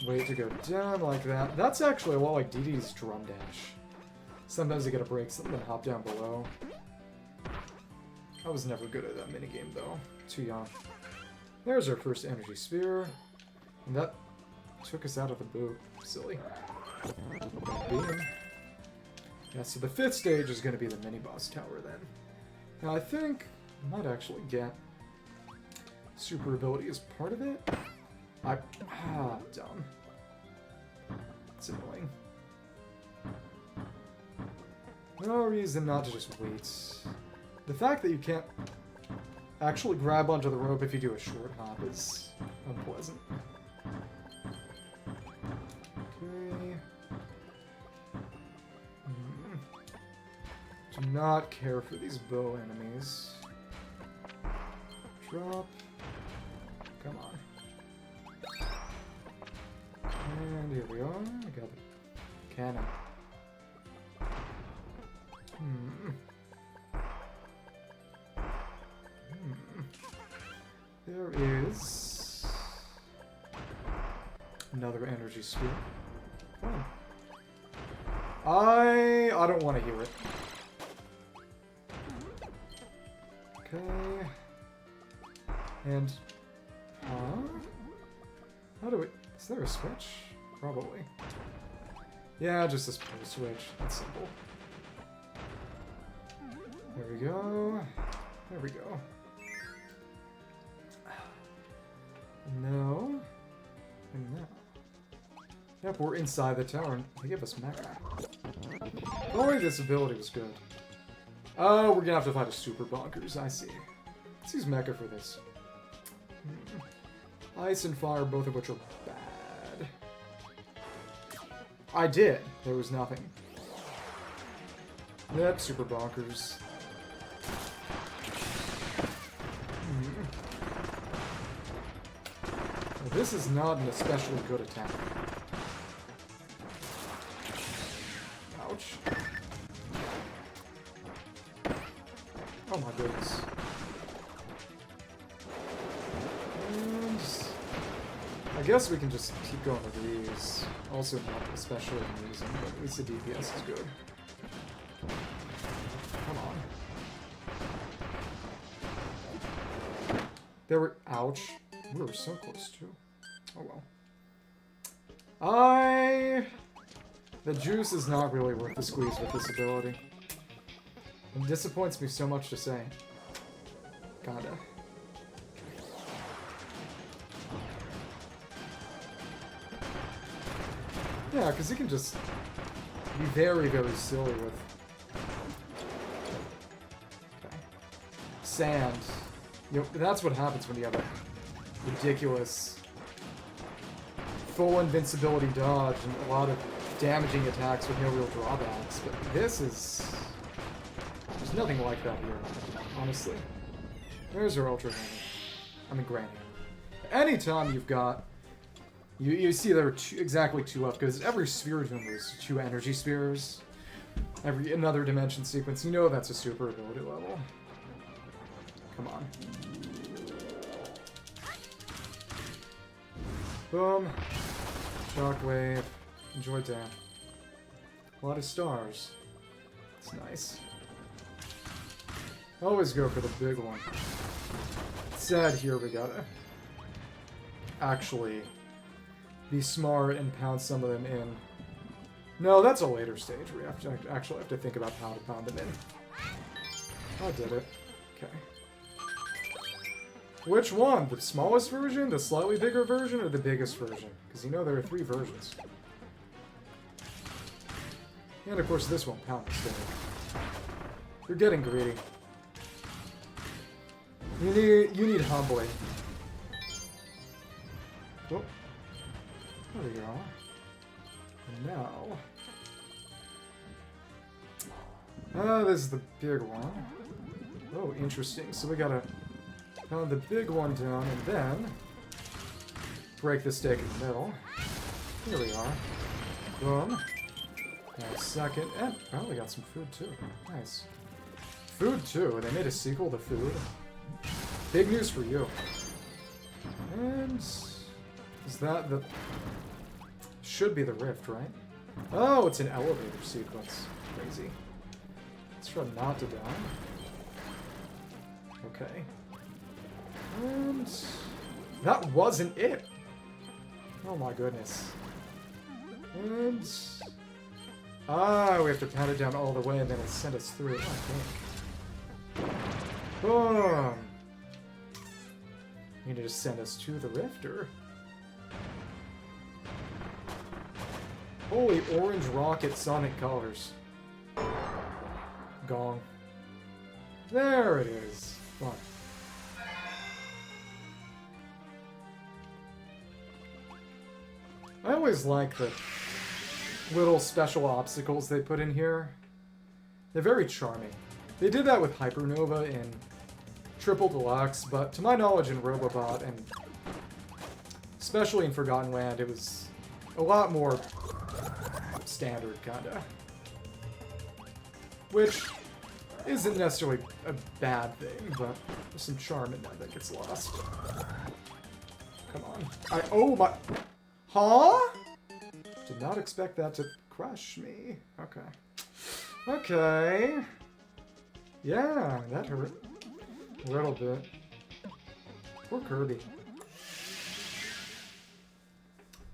wait to go down like that. That's actually a lot like Dedede's drum dash. Sometimes you gotta break something and hop down below. I was never good at that minigame, though. Too young. There's our first energy sphere. And that took us out of the boot. Silly. Beam. Yeah, so the 5th stage is gonna be the mini-boss tower, then. Now, I think I might actually get super ability as part of it. Dumb. It's annoying. No reason not to just wait. The fact that you can't actually grab onto the rope if you do a short hop is unpleasant. Okay. Do not care for these bow enemies. Drop. Come on. And here we are. I got the cannon. There is another energy sphere. Oh. I don't want to hear it. Okay. And how do we... Is there a switch? Probably. Yeah, just this pull switch. That's simple. There we go. There we go. No. And no. Yep, we're inside the tower, and they give us Mecha. Only this ability was good. Oh, we're gonna have to fight a super bonkers. I see. Let's use Mecha for this. Ice and fire, both of which are bad. I did. There was nothing. Yep, super bonkers. Well, this is not an especially good attack. Ouch. Oh my goodness. And I guess we can just keep going with these. Also not especially amusing, but at least the DPS is good. Come on. There were... Ouch. We were so close, too. Oh well. The juice is not really worth the squeeze with this ability. It disappoints me so much to say. Kinda. Yeah, because you can just be very, very silly with... Okay. Sand. You know, that's what happens when you have a ridiculous full invincibility dodge and a lot of damaging attacks with no real drawbacks. But this is... There's nothing like that here, honestly. There's our Ultra Hammer. I mean, Grand Hammer. Anytime you've got... You see there are exactly 2 left, because every sphere of them is 2 energy spheres. Another dimension sequence. You know that's a super ability level. Come on. Boom. Shockwave. Enjoy damn. A lot of stars. It's nice. Always go for the big one. Sad here we gotta actually be smart and pound some of them in. No, that's a later stage where you have to actually have to think about how to pound them in. I did it. Okay. Which one? The smallest version, the slightly bigger version, or the biggest version? Because you know there are 3 versions. And of course this won't pound the stage. You're getting greedy. You need humbling. Oh. There we go. Now, this is the big one. Oh, interesting. So we gotta pound the big one down and then break the stake in the middle. Here we are. Boom. Now a second. And oh, we got some food too. Nice. Food too. They made a sequel to Food. Big news for you. And is that the... Should be the rift, right? Oh, it's an elevator sequence. Crazy. Let's try not to die. Okay. And that wasn't it. Oh my goodness. And we have to pat it down all the way and then it sent us through it, I think. Boom. You need to just send us to the rift, or... Holy orange rocket sonic colors. Gong. There it is. Fun. I always like the little special obstacles they put in here. They're very charming. They did that with Hypernova in Triple Deluxe, but to my knowledge in Robobot, and especially in Forgotten Land, it was a lot more standard, kinda. Which isn't necessarily a bad thing, but there's some charm in that gets lost. Come on. Oh my... Huh? Did not expect that to crush me. Okay. Okay. Yeah, that hurt. A little bit. Poor Kirby.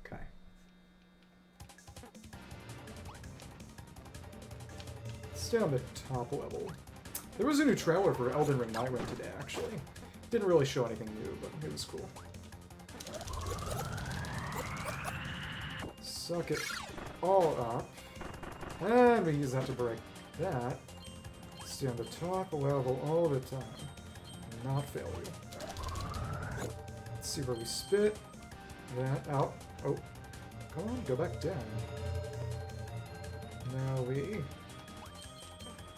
Okay. Stay on the top level. There was a new trailer for Elden Ring Nightrun today, actually. Didn't really show anything new, but it was cool. Suck it all up. And we use that to break that. Stay on the top level all the time. Not fail you. Let's see where we spit that out. Oh, come on, go back down. Now we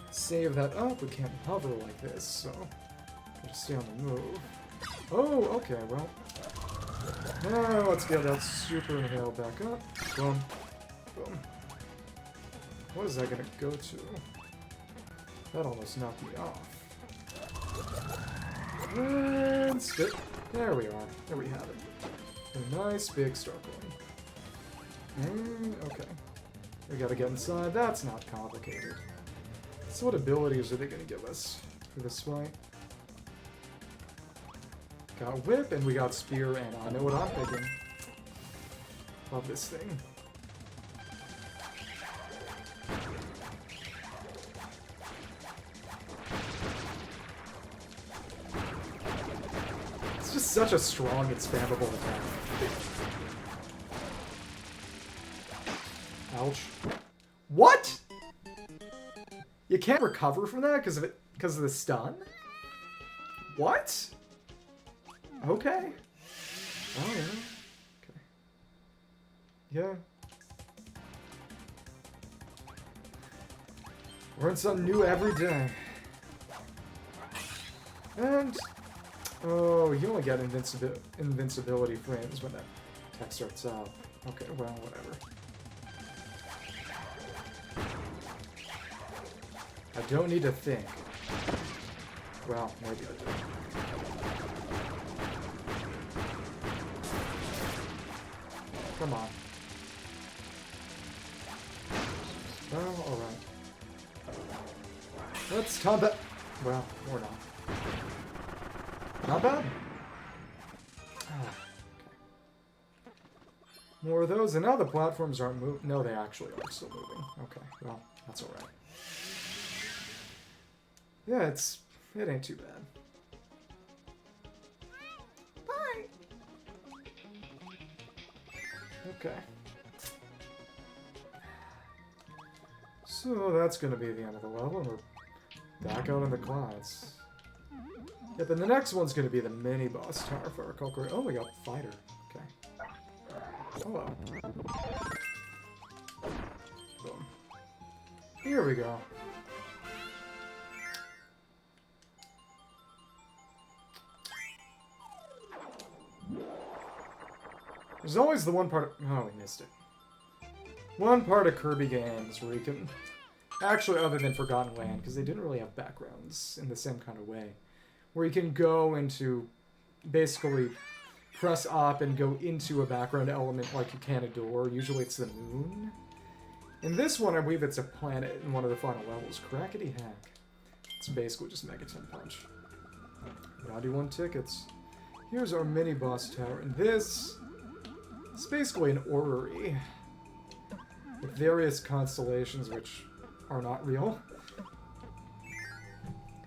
save that up. We can't hover like this, so gotta stay on the move. Oh, okay, well. Now let's get that super inhale back up. Boom. Boom. What is that gonna go to? That almost knocked me off. And spit. There we are. There we have it. A nice big star coin. And, okay. We gotta get inside. That's not complicated. So what abilities are they gonna give us for this fight? Got whip, and we got spear, and I know what I'm thinking. Love this thing. It's just such a strong and spammable attack. Ouch. What? You can't recover from that because of the stun? What? Okay. Oh, yeah. Okay. Yeah. Learn something new every day. And... oh, you only get invincibility frames when that tech starts out. Okay, well, whatever. I don't need to think. Well, maybe I do. Come on. Well, alright. Let's combat. Well, or not. Not bad. Okay. More of those, and now the platforms aren't moving. No, they actually are still moving. Okay, well, that's alright. Yeah, it ain't too bad. Okay. So that's going to be the end of the level, and we're Back out in the clouds. Yep, and the next one's going to be the mini-boss tower for our Kokoro. Oh, we got Fighter. Okay. Hello. Boom. Here we go. There's always the one part of... Oh, we missed it. One part of Kirby games where you can... Actually, other than Forgotten Land, because they didn't really have backgrounds in the same kind of way. Where you can go into... Basically, press up and go into a background element like you can a door. Usually it's the moon. In this one, I believe it's a planet in one of the final levels. Crackety hack. It's basically just Mega 10 Punch. 91 tickets. Here's our mini-boss tower. And this... It's basically an orrery. With various constellations which are not real.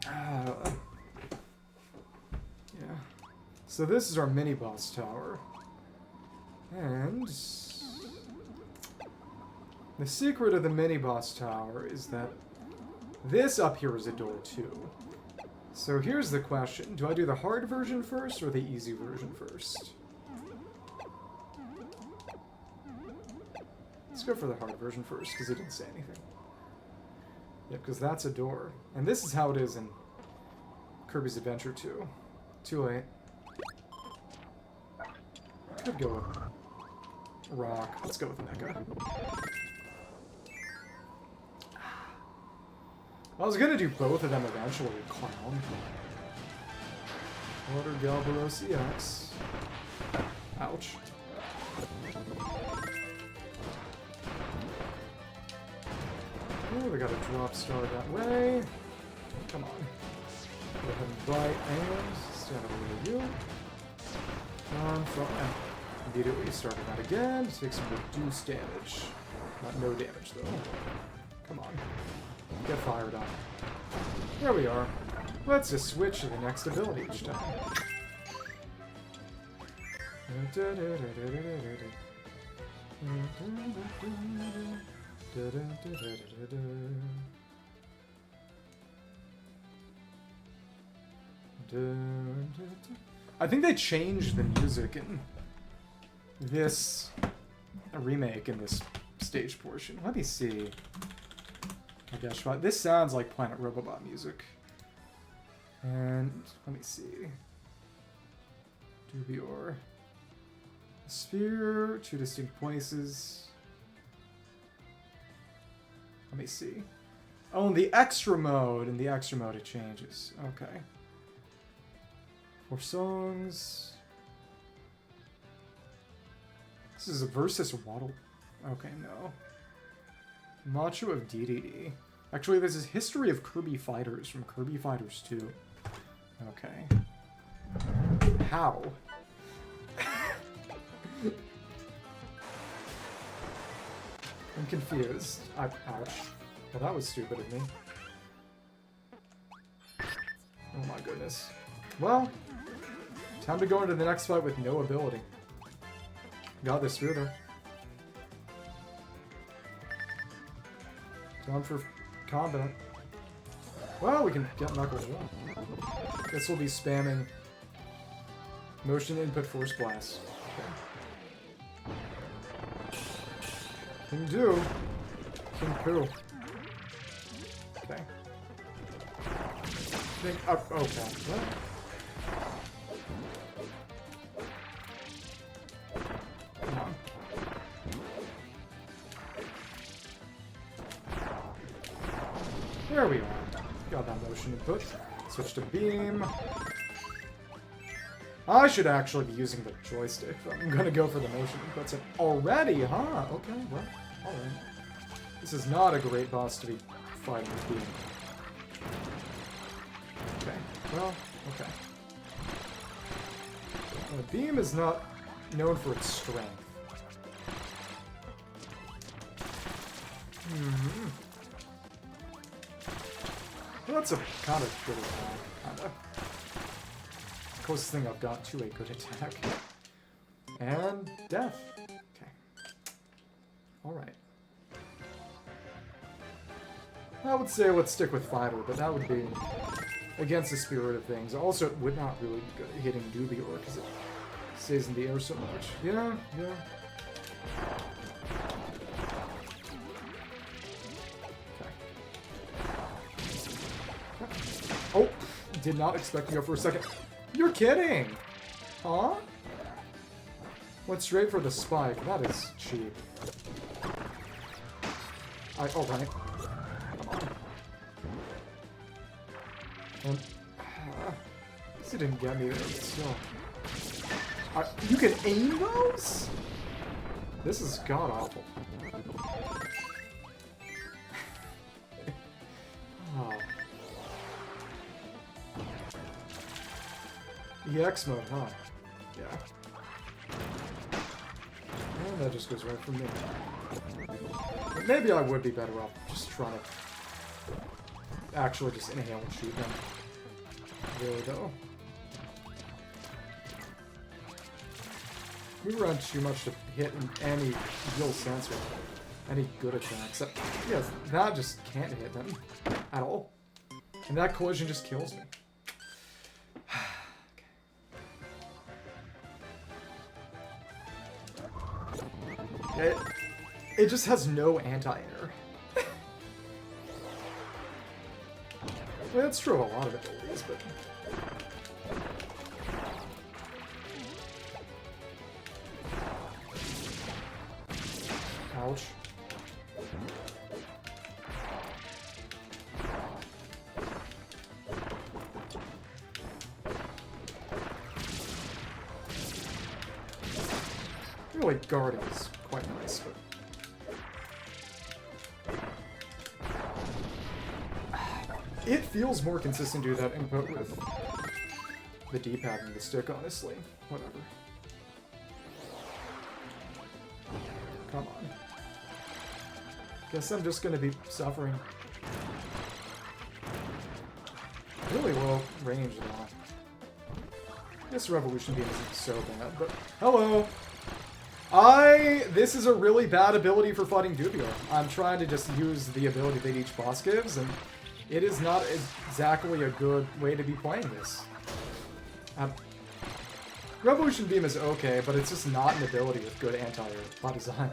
Yeah. So this is our mini-boss tower. And... The secret of the mini-boss tower is that this up here is a door too. So here's the question. Do I do the hard version first or the easy version first? Let's go for the hard version first, because he didn't say anything. Yep, because that's a door. And this is how it is in Kirby's Adventure 2. Too late. Could go with Rock. Let's go with Mecha. I was gonna do both of them eventually, Clown. Order Galbaros EX. Ouch. Oh, we got a drop star that way. Come on. Go ahead and bite and stand over you. Immediately started that again. Take some reduced damage. Not no damage though. Come on. Get fired up. There we are. Let's just switch to the next ability each time. I think they changed the music in this remake in this stage portion. Let me see. I guess this sounds like Planet Robobot music. And let me see. Dubior. Sphere, two distinct places. Let me see. Oh, in the extra mode. In the extra mode it changes. Okay. 4 songs. This is a versus Waddle. Okay, no. Macho of Dedede. Actually, this is History of Kirby Fighters from Kirby Fighters 2. Okay. How? I'm confused. Ouch. Well, that was stupid of me. Oh my goodness. Well, time to go into the next fight with no ability. Got this through though. Down for combat. Well, we can get Knuckles well. Guess we'll be spamming motion input force blast. Okay. King Do. King Poo. Okay. Think up. Okay. What? Come on. There we are. Got that motion input. Switch to beam. I should actually be using the joystick, but I'm gonna go for the motion inputs. Already, huh? Okay, well, alright. This is not a great boss to be fighting with beam. Okay, well, okay. Beam is not known for its strength. Well, that's a kind of good attack, kinda. Closest thing I've got to a good attack. And death. Okay. Alright. I would say let's stick with fighter, but that would be against the spirit of things. Also, it would not really be good at hitting Dubior because it stays in the air so much. Yeah, yeah. Okay. Oh, did not expect to go for a second. You're kidding! Huh? Went straight for the spike. That is cheap. Oh, right. Come on. And, this didn't get me there, but still. You can aim those? This is god-awful. Oh. EX mode, huh? Yeah. And that just goes right from there. But maybe I would be better off just trying to actually just inhale and shoot them. Really, though. We run too much to hit in any real sense with any good attacks. Yes, that just can't hit them at all. And that collision just kills me. It just has no anti-air. Well, that's true of a lot of abilities, but... Ouch. I feel like guarding is quite nice, but... It feels more consistent to do that input with the D-pad and the stick, honestly. Whatever. Come on. Guess I'm just gonna be suffering. Really low range, though. This Revolution Beam isn't so bad, but... Hello! This is a really bad ability for fighting Dubior. I'm trying to just use the ability that each boss gives, and it is not exactly a good way to be playing this. Revolution Beam is okay, but it's just not an ability with good anti-air by design.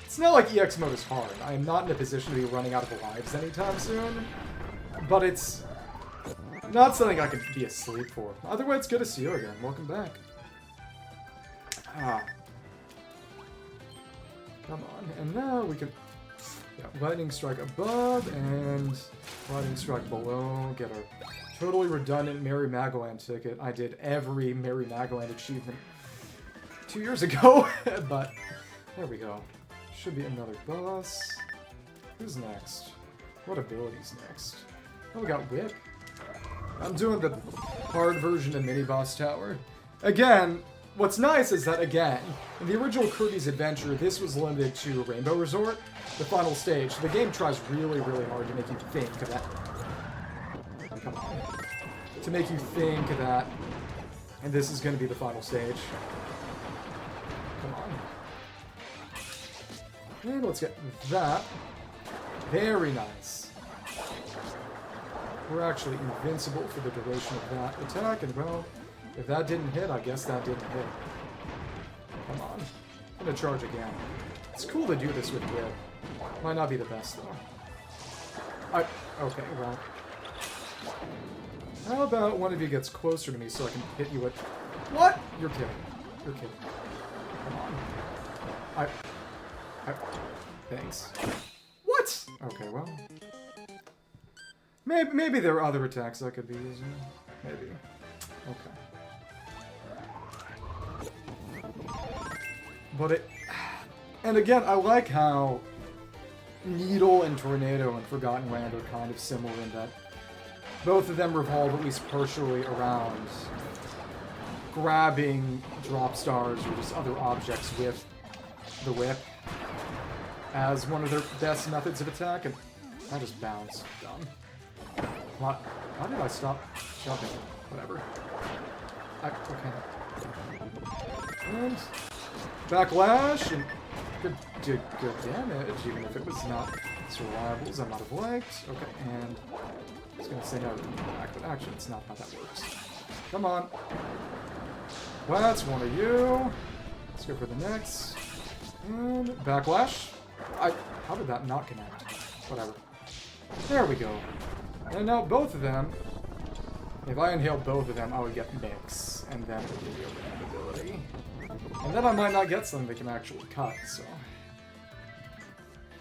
It's not like EX mode is hard. I am not in a position to be running out of lives anytime soon, but it's not something I could be asleep for. Either way, it's good to see you again. Welcome back. Ah. Come on, and now we can... Yeah, Lightning Strike above and Lightning Strike below. Get our totally redundant Mary Magoland ticket. I did every Mary Magoland achievement 2 years ago, but there we go. Should be another boss. Who's next? What ability's next? Oh, we got Whip. I'm doing the hard version of Mini Boss Tower. Again, what's nice is that, again, in the original Kirby's Adventure, this was limited to Rainbow Resort, the final stage. The game tries really, really hard to make you think of that. Come on. To make you think of that. And this is going to be the final stage. Come on. And let's get that. Very nice. We're actually invincible for the duration of that attack, and well, if that didn't hit, I guess that didn't hit. Come on. I'm gonna charge again. It's cool to do this with Whip. Might not be the best, though. Okay, well. How about one of you gets closer to me so I can hit you with... What? You're kidding. You're kidding. Come on. Thanks. What? Okay, well. Maybe there are other attacks I could be using. Maybe. Okay. But it... And again, I like how Needle and Tornado and Forgotten Land are kind of similar in that both of them revolve at least partially around grabbing drop stars or just other objects with the whip as one of their best methods of attack, and I just bounced. Dumb. What? Why did I stop jumping? Whatever. Okay. And backlash, and could do good damage, even if it was not as reliable as I might have liked. Okay, and I was going to say no, back, but actually it's not how that works. Come on. Well, that's one of you. Let's go for the next. And backlash. How did that not connect? Whatever. There we go. And now both of them. If I inhaled both of them, I would get mix, and then it would give me a random ability. And then I might not get something that can actually cut, so...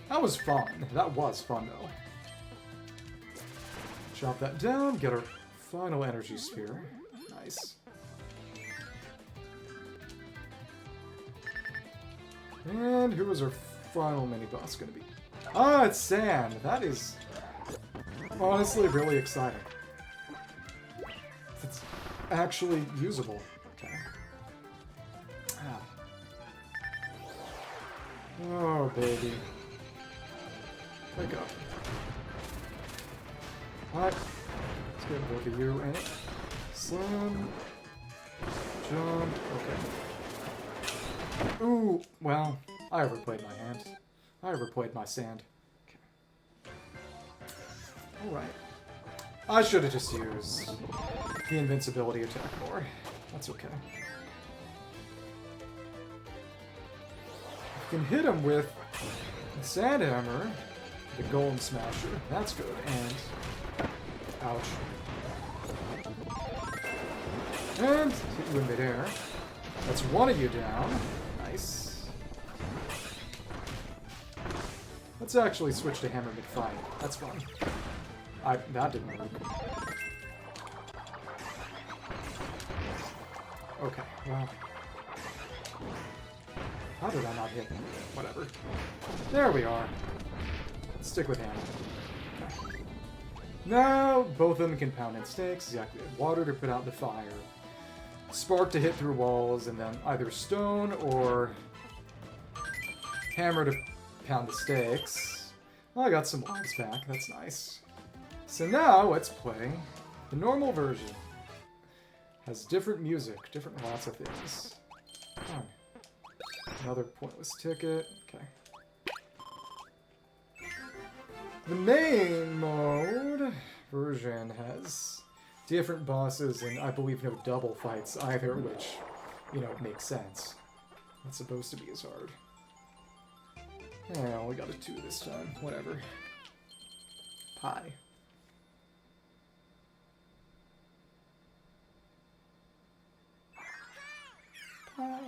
That was fun. That was fun, though. Chop that down, get our final energy sphere. Nice. And who is our final mini-boss going to be? Ah, it's Sand! That is honestly really exciting. It's actually usable. Okay. Ah. Oh, baby. Wake up. Alright. Let's get both of you and slam. Jump. Okay. Ooh, well, I overplayed my hand. I overplayed my sand. Okay. Alright. I should have just used the invincibility attack more. That's okay. You can hit him with the Sand Hammer, the Golem Smasher. That's good. And... ouch. And hit you in midair. That's one of you down. Nice. Let's actually switch to Hammer McFight. That's fun. That didn't work. Okay, well... How did I not hit him? Whatever. There we are. Let's stick with Hammer. Okay. Now, both of them can pound in stakes. Exactly. Water to put out the fire. Spark to hit through walls, and then either stone or hammer to pound the stakes. Well, I got some lives back. That's nice. So now, let's play the normal version. Has different music, different lots of things. Oh. Another pointless ticket. Okay. The main mode version has different bosses and I believe no double fights either, which, you know, makes sense. It's supposed to be as hard. Yeah, I only got a 2 this time. Whatever. Pie. Pie.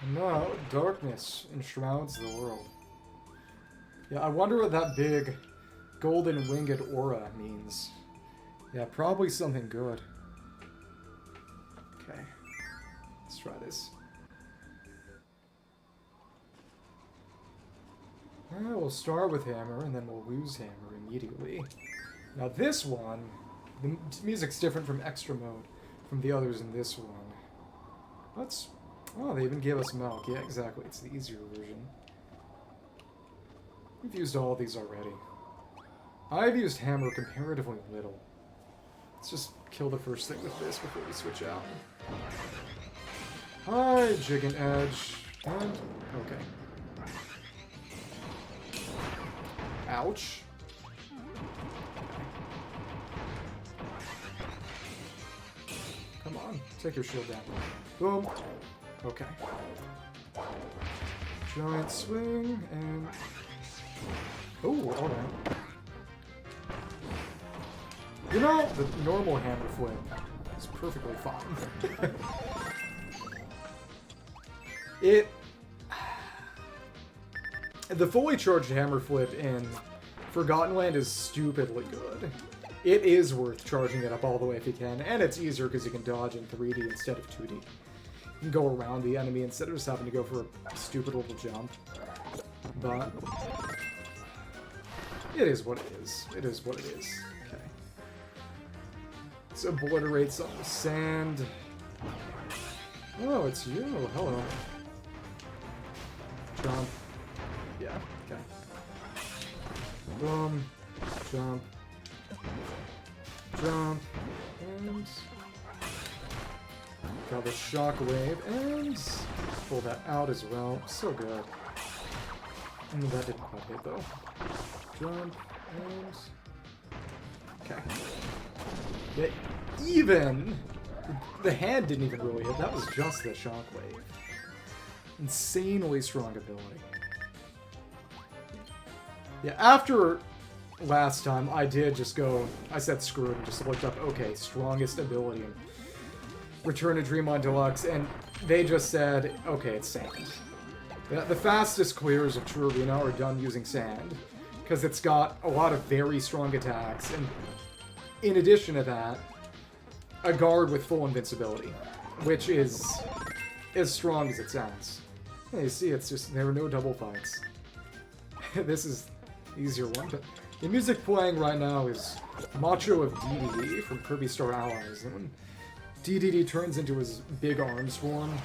And now, darkness enshrouds the world. Yeah, I wonder what that big golden winged aura means. Yeah, probably something good. Okay. Let's try this. Well, we'll start with Hammer, and then we'll lose Hammer immediately. Now this one, the music's different from Extra Mode, from the others in this one. Let's... Oh, they even gave us milk. Yeah, exactly. It's the easier version. We've used all of these already. I've used Hammer comparatively little. Let's just kill the first thing with this before we switch out. Hi, Jig and Edge. And... okay. Ouch. Come on, take your shield down. Boom. Okay. Giant swing, and... oh, alright. You know, the normal hammer flip is perfectly fine. The fully charged hammer flip in Forgotten Land is stupidly good. It is worth charging it up all the way if you can, and it's easier because you can dodge in 3D instead of 2D. You can go around the enemy instead of just having to go for a stupid little jump. But it is what it is. It is what it is. Okay. Let's obliterate some sand. Oh, it's you. Hello. Jump. Yeah, okay. Boom. Jump. Jump. And... Got the shockwave and pull that out as well. So good. And that didn't quite hit though. Jump and okay. Yeah, even the hand didn't even really hit. That was just the shockwave. Insanely strong ability. Yeah, after last time, I did just go, I said screw it and just looked up, okay, strongest ability in Return to Dreamland Deluxe, and they just said, okay, it's sand. The fastest clears of True Arena are done using sand, because it's got a lot of very strong attacks, and in addition to that, a guard with full invincibility, which is as strong as it sounds. Yeah, you see, it's just, there are no double fights. This is easier one, but the music playing right now is Macho of Dedede from Kirby Star Allies, and when Dedede turns into his big arms form,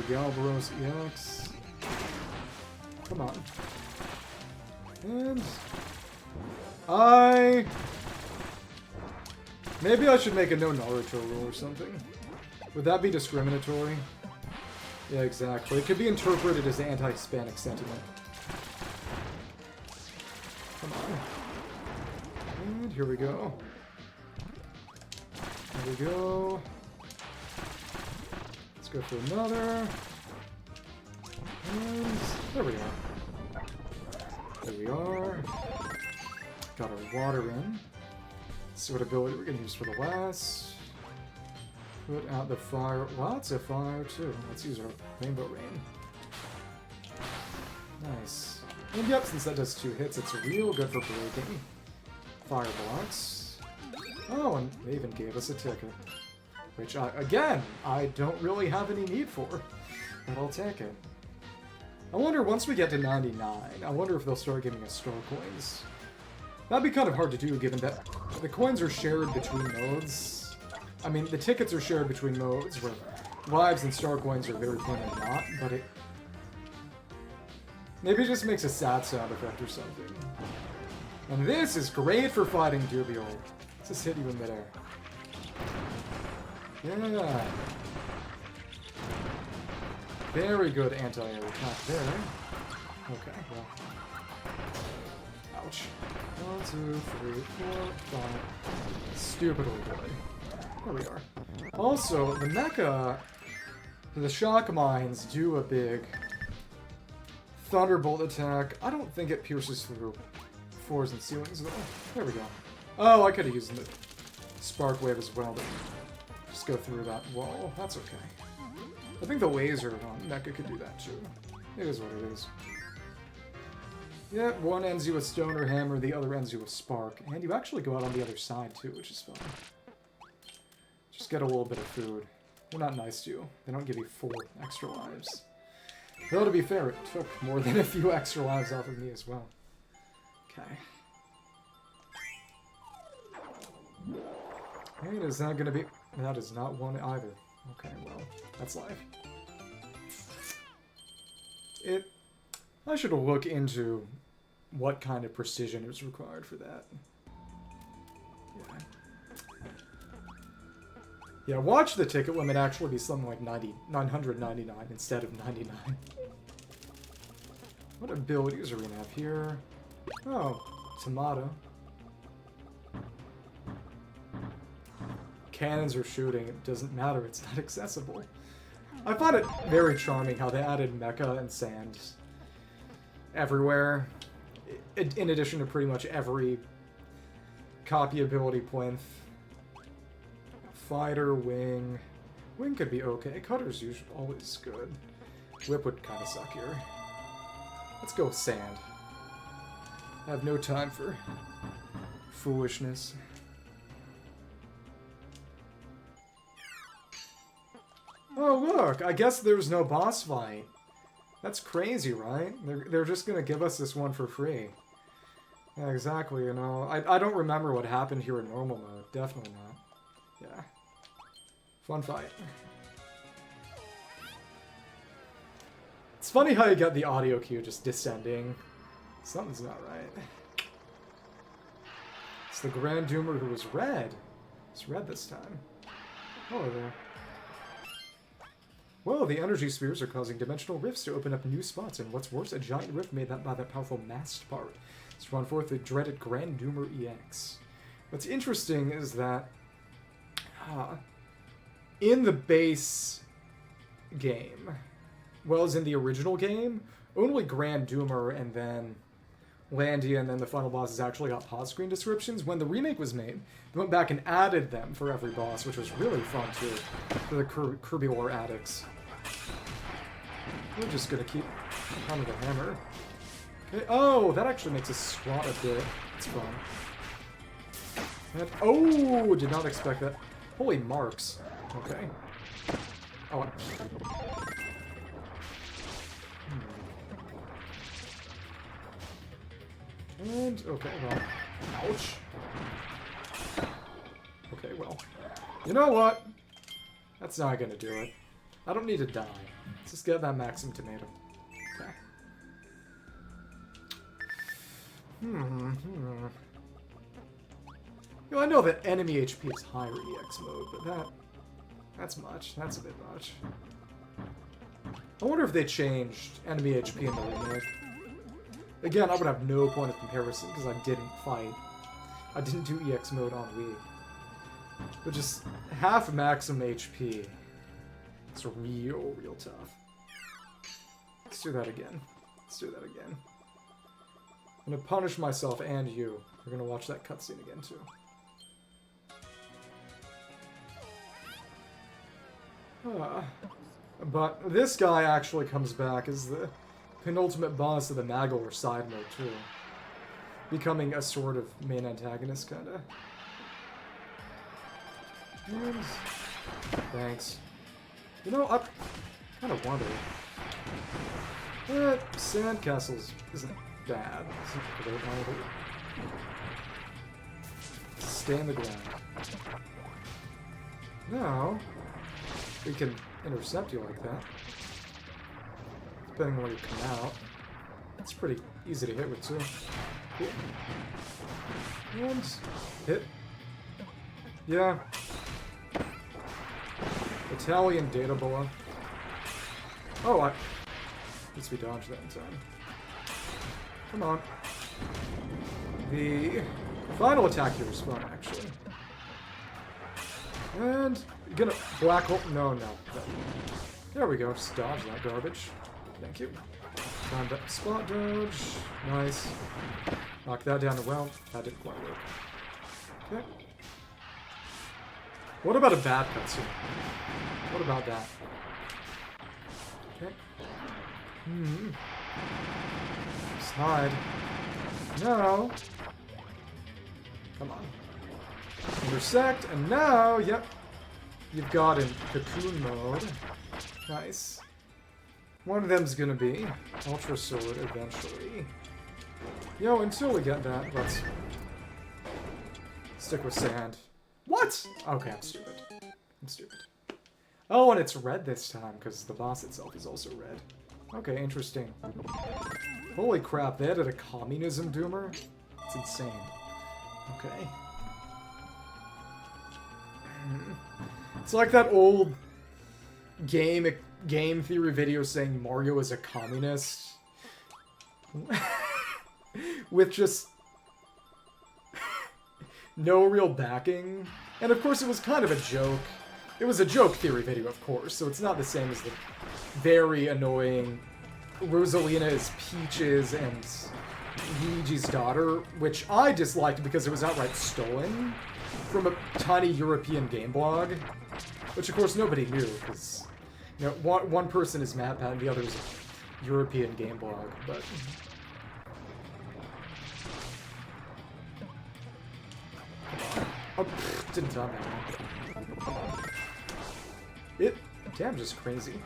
Galbaros EX, come on, and maybe I should make a no Naruto rule or something. Would that be discriminatory? Yeah, exactly. It could be interpreted as anti-Hispanic sentiment. Come on. And here we go. Here we go. Let's go for another. And there we are. There we are. Got our water in. Let's see what ability we're going to use for the last. Put out the fire. Lots of fire, too. Let's use our Rainbow Rain. Nice. And yep, since that does 2 hits, it's real good for breaking fire blocks. Oh, and they even gave us a ticket. Which, again, I don't really have any need for. But I'll take it. I wonder, once we get to 99, I wonder if they'll start giving us star coins. That'd be kind of hard to do, given that the coins are shared between modes. I mean, the tickets are shared between modes, where lives and star coins are very plainly not, but it... maybe it just makes a sad sound effect or something. And this is great for fighting Dubiel. Let's just hit you in midair. Yeah. Very good anti-air attack there. Okay, well... ouch. 1, 2, 3, 4, 5. Stupidly good. There we are. Also, the Mecha, the shock mines do a big thunderbolt attack. I don't think it pierces through floors and ceilings though. There we go. Oh, I could have used the spark wave as well, but just go through that wall. That's okay. I think the laser on Mecha could do that too. It is what it is. Yeah, one ends you with Stoner Hammer, the other ends you with Spark. And you actually go out on the other side too, which is fun. Just get a little bit of food. They're not nice to you. They don't give you 4 extra lives. Though, to be fair, it took more than a few extra lives off of me as well. Okay. And is that gonna be... that is not one either. Okay, well, that's life. I should look into what kind of precision is required for that. Yeah. Yeah, watch the ticket limit actually be something like 999 instead of 99. What abilities are we gonna have here? Oh, tomato. Cannons are shooting, it doesn't matter, it's not accessible. I find it very charming how they added Mecha and sand everywhere, in addition to pretty much every copy ability plinth. Fighter, wing. Wing could be okay. Cutter's usually always good. Whip would kind of suck here. Let's go with sand. I have no time for foolishness. Oh look, I guess there's no boss fight. That's crazy, right? They're just gonna give us this one for free. Yeah, exactly, you know. I don't remember what happened here in normal mode. Definitely not. Yeah. Fun fight. It's funny how you get the audio cue just descending. Something's not right. It's the Grand Doomer who was red. It's red this time. Hello there. Well, the energy spheres are causing dimensional rifts to open up new spots, and what's worse, a giant rift made by that powerful mast part. It's drawn forth the dreaded Grand Doomer EX. What's interesting is that in the base game, well as in the original game, only Grand Doomer and then Landia and then the final bosses actually got pause screen descriptions. When the remake was made, they went back and added them for every boss, which was really fun too, for the Kirby lore addicts. We're just gonna keep pounding the hammer. Okay. Oh, that actually makes us squat a bit. It's fun. And, oh, did not expect that. Holy marks. Okay. Oh. And, okay, well. Ouch. Okay, well. You know what? That's not gonna do it. I don't need to die. Let's just get that Maxim tomato. Okay. You know, I know that enemy HP is higher EX mode, but that's much. That's a bit much. I wonder if they changed enemy HP in the remake. Again, I would have no point of comparison because I didn't fight. I didn't do EX mode on Wii. But just half Maxim HP. It's real tough. Let's do that again. Let's do that again. I'm gonna punish myself and you. We're gonna watch that cutscene again too. But this guy actually comes back as the penultimate boss of the Magor side mode too. Becoming a sort of main antagonist kinda. And thanks. You know, I kind of wonder. Sandcastles isn't bad. It's not great either. Stay in the ground. Now, we can intercept you like that. Depending on where you come out. It's pretty easy to hit with too. Cool. And hit. Yeah. Italian data boa. Oh, at least we dodged that in time. Come on. The final attack here is fun, actually. And gonna black hole. No. There we go. Just dodge that garbage. Thank you. Time to spot dodge. Nice. Knock that down as well. That didn't quite work. Okay. What about a bad cutscene? What about that? Okay. Slide. No. Come on. Intersect, and now, yep. You've got in cocoon mode. Nice. One of them's gonna be Ultra Sword eventually. Yo, until we get that, let's stick with sand. What? Okay, I'm stupid. Oh, and it's red this time, because the boss itself is also red. Okay, interesting. Holy crap, they added a communism doomer? It's insane. Okay. It's like that old game theory video saying Mario is a communist. With just no real backing. And of course it was kind of a joke. It was a joke theory video, of course, so it's not the same as the very annoying Rosalina is Peaches and Luigi's daughter, which I disliked because it was outright stolen from a tiny European game blog, which of course nobody knew, because you know, one person is MatPat and the other is a European game blog, but... Oh, didn't tell me. Come on. It damages crazy.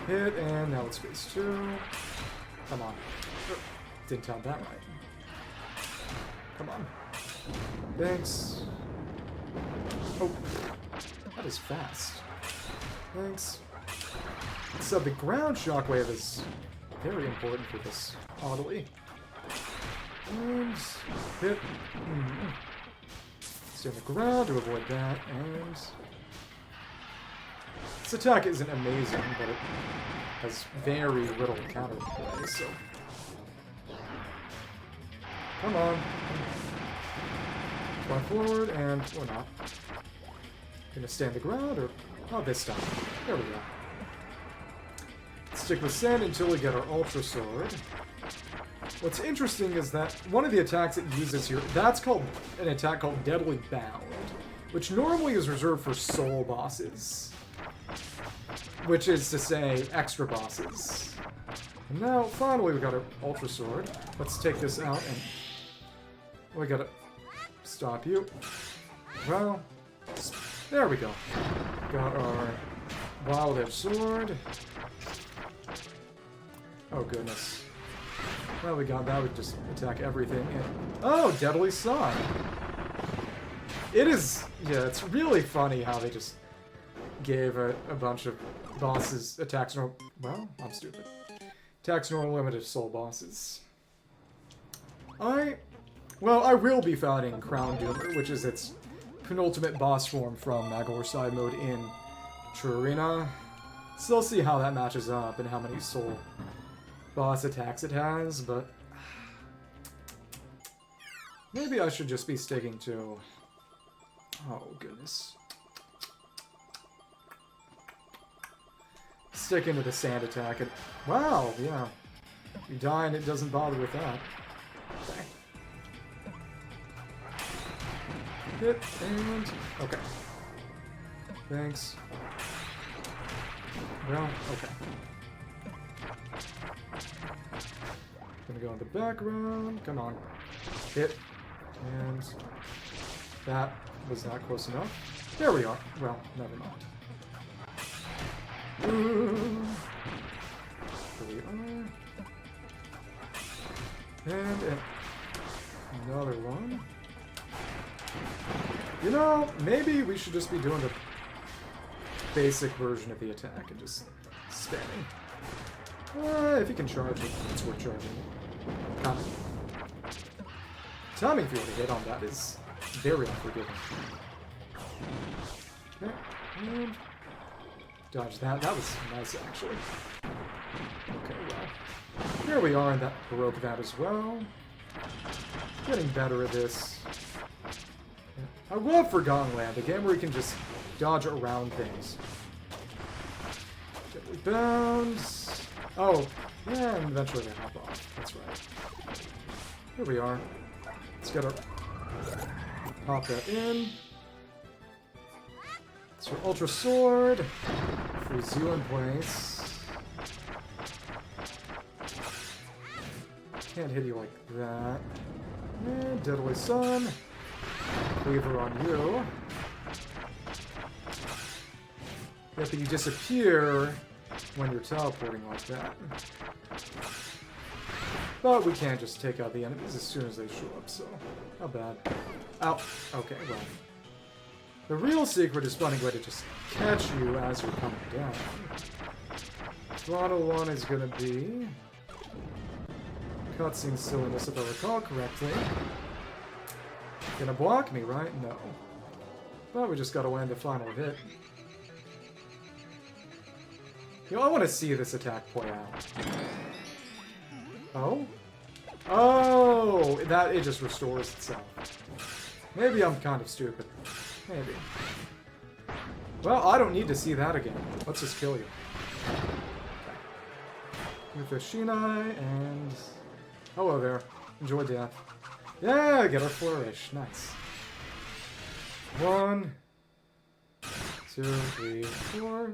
Hit, and now it's phase 2. Come on. Didn't tell that right. Come on. Thanks. Oh, that is fast. Thanks. So the ground shockwave is very important for this, oddly. And hit. Stay on the ground to avoid that, and... This attack isn't amazing, but it has very little counterplay, so... Come on. Fly forward, and or not. Gonna stay on the ground, or... Oh, this time. There we go. Stick with Sand until we get our Ultra Sword. What's interesting is that one of the attacks it uses here, that's called an attack called Deadly Bound, which normally is reserved for soul bosses. Which is to say, extra bosses. And now, finally, we got our Ultra Sword. Let's take this out and... We gotta stop you. Well, there we go. Got our Wild Edge Sword. Oh, goodness. Well, we got that. We just attack everything. And... Oh, Deadly Sign. It is... Yeah, it's really funny how they just gave a bunch of bosses attacks normal... Well, I'm stupid. Attacks normal limited soul bosses. Well, I will be fighting Crown Doomer, which is its penultimate boss form from Magor side mode in True Arena. So I'll see how that matches up and how many soul boss attacks it has, but maybe I should just be sticking to... Oh, goodness. Sticking to the sand attack. And... Wow, yeah. You die and it doesn't bother with that. Okay. Hit, and... Okay. Thanks. Well, okay. Gonna go in the background. Come on. Hit. And... That was not close enough. There we are. Well, never mind. Here we are. And another one. You know, maybe we should just be doing the basic version of the attack and just spamming. If you can charge it, it's worth charging it. Timing. Timing, if you want to hit on that, is very unforgiving. Okay, and dodge that. That was nice, actually. Okay, well, here we are, and that broke that as well. Getting better at this. I love Forgotten Land, a game where you can just dodge around things. Deadly Bounds. Oh, yeah, and eventually they hop off. That's right. Here we are. Let's get our... Pop that in. So Ultra Sword. Freeze you in place. Can't hit you like that. And Deadly Sun. Cleaver on you. Yeah, but you disappear when you're teleporting like that. But we can't just take out the enemies as soon as they show up, so not bad. Ow. Okay, well. The real secret is finding a way to just catch you as you're coming down. Throttle 1 is gonna be... Cutscene silliness, if I recall correctly. Gonna block me, right? No. But we just gotta land the final hit. You know, I want to see this attack play out. Oh? Oh! That, it just restores itself. Maybe I'm kind of stupid. Maybe. Well, I don't need to see that again. Let's just kill you. With the Shinai, and... Hello there. Enjoy death. Yeah, get our flourish. Nice. 1, 2, 3, 4.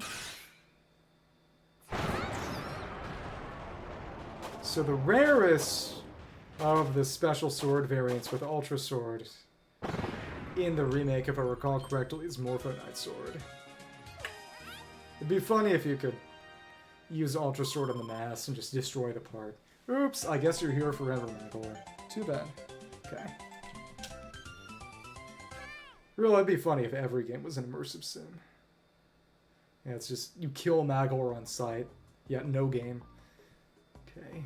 So the rarest of the special sword variants with Ultra Sword in the remake, if I recall correctly, is Morpho Knight Sword. It'd be funny if you could use Ultra Sword on the mass and just destroy the part. Oops, I guess you're here forever, Magor. Too bad. Okay. Really, it'd be funny if every game was an immersive sim. Yeah, it's just, you kill Magor on sight, yet no game. Okay.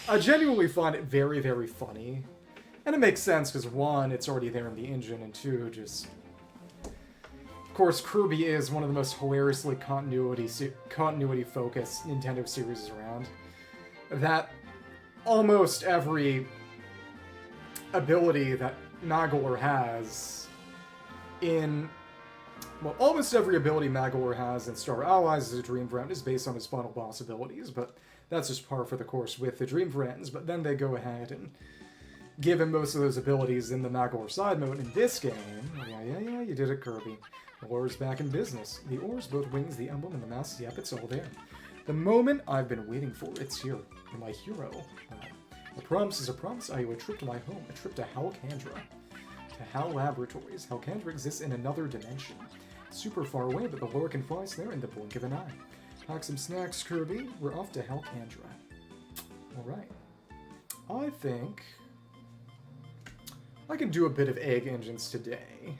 I genuinely find it very, very funny. And it makes sense, because one, it's already there in the engine, and two, just... Of course, Kirby is one of the most hilariously continuity-focused Nintendo series around. That almost every ability that Magolor has in... Well, almost every ability Magolor has in Star Allies as a Dream Friend is based on his final boss abilities, but that's just par for the course with the Dream Friends. But then they go ahead and give him most of those abilities in the Magolor side mode. In this game, yeah, you did it, Kirby. The ore's back in business. The ore's both wings, the emblem, and the mouse. Yep, it's all there. The moment I've been waiting for, it's here. You're my hero. A promise is a promise. I owe a trip to my home, a trip to Halcandra. To Hal Laboratories. Halcandra exists in another dimension. Super far away, but the lore can fly there in the blink of an eye. Pack some snacks, Kirby. We're off to Halcandra. Alright. I think I can do a bit of egg engines today.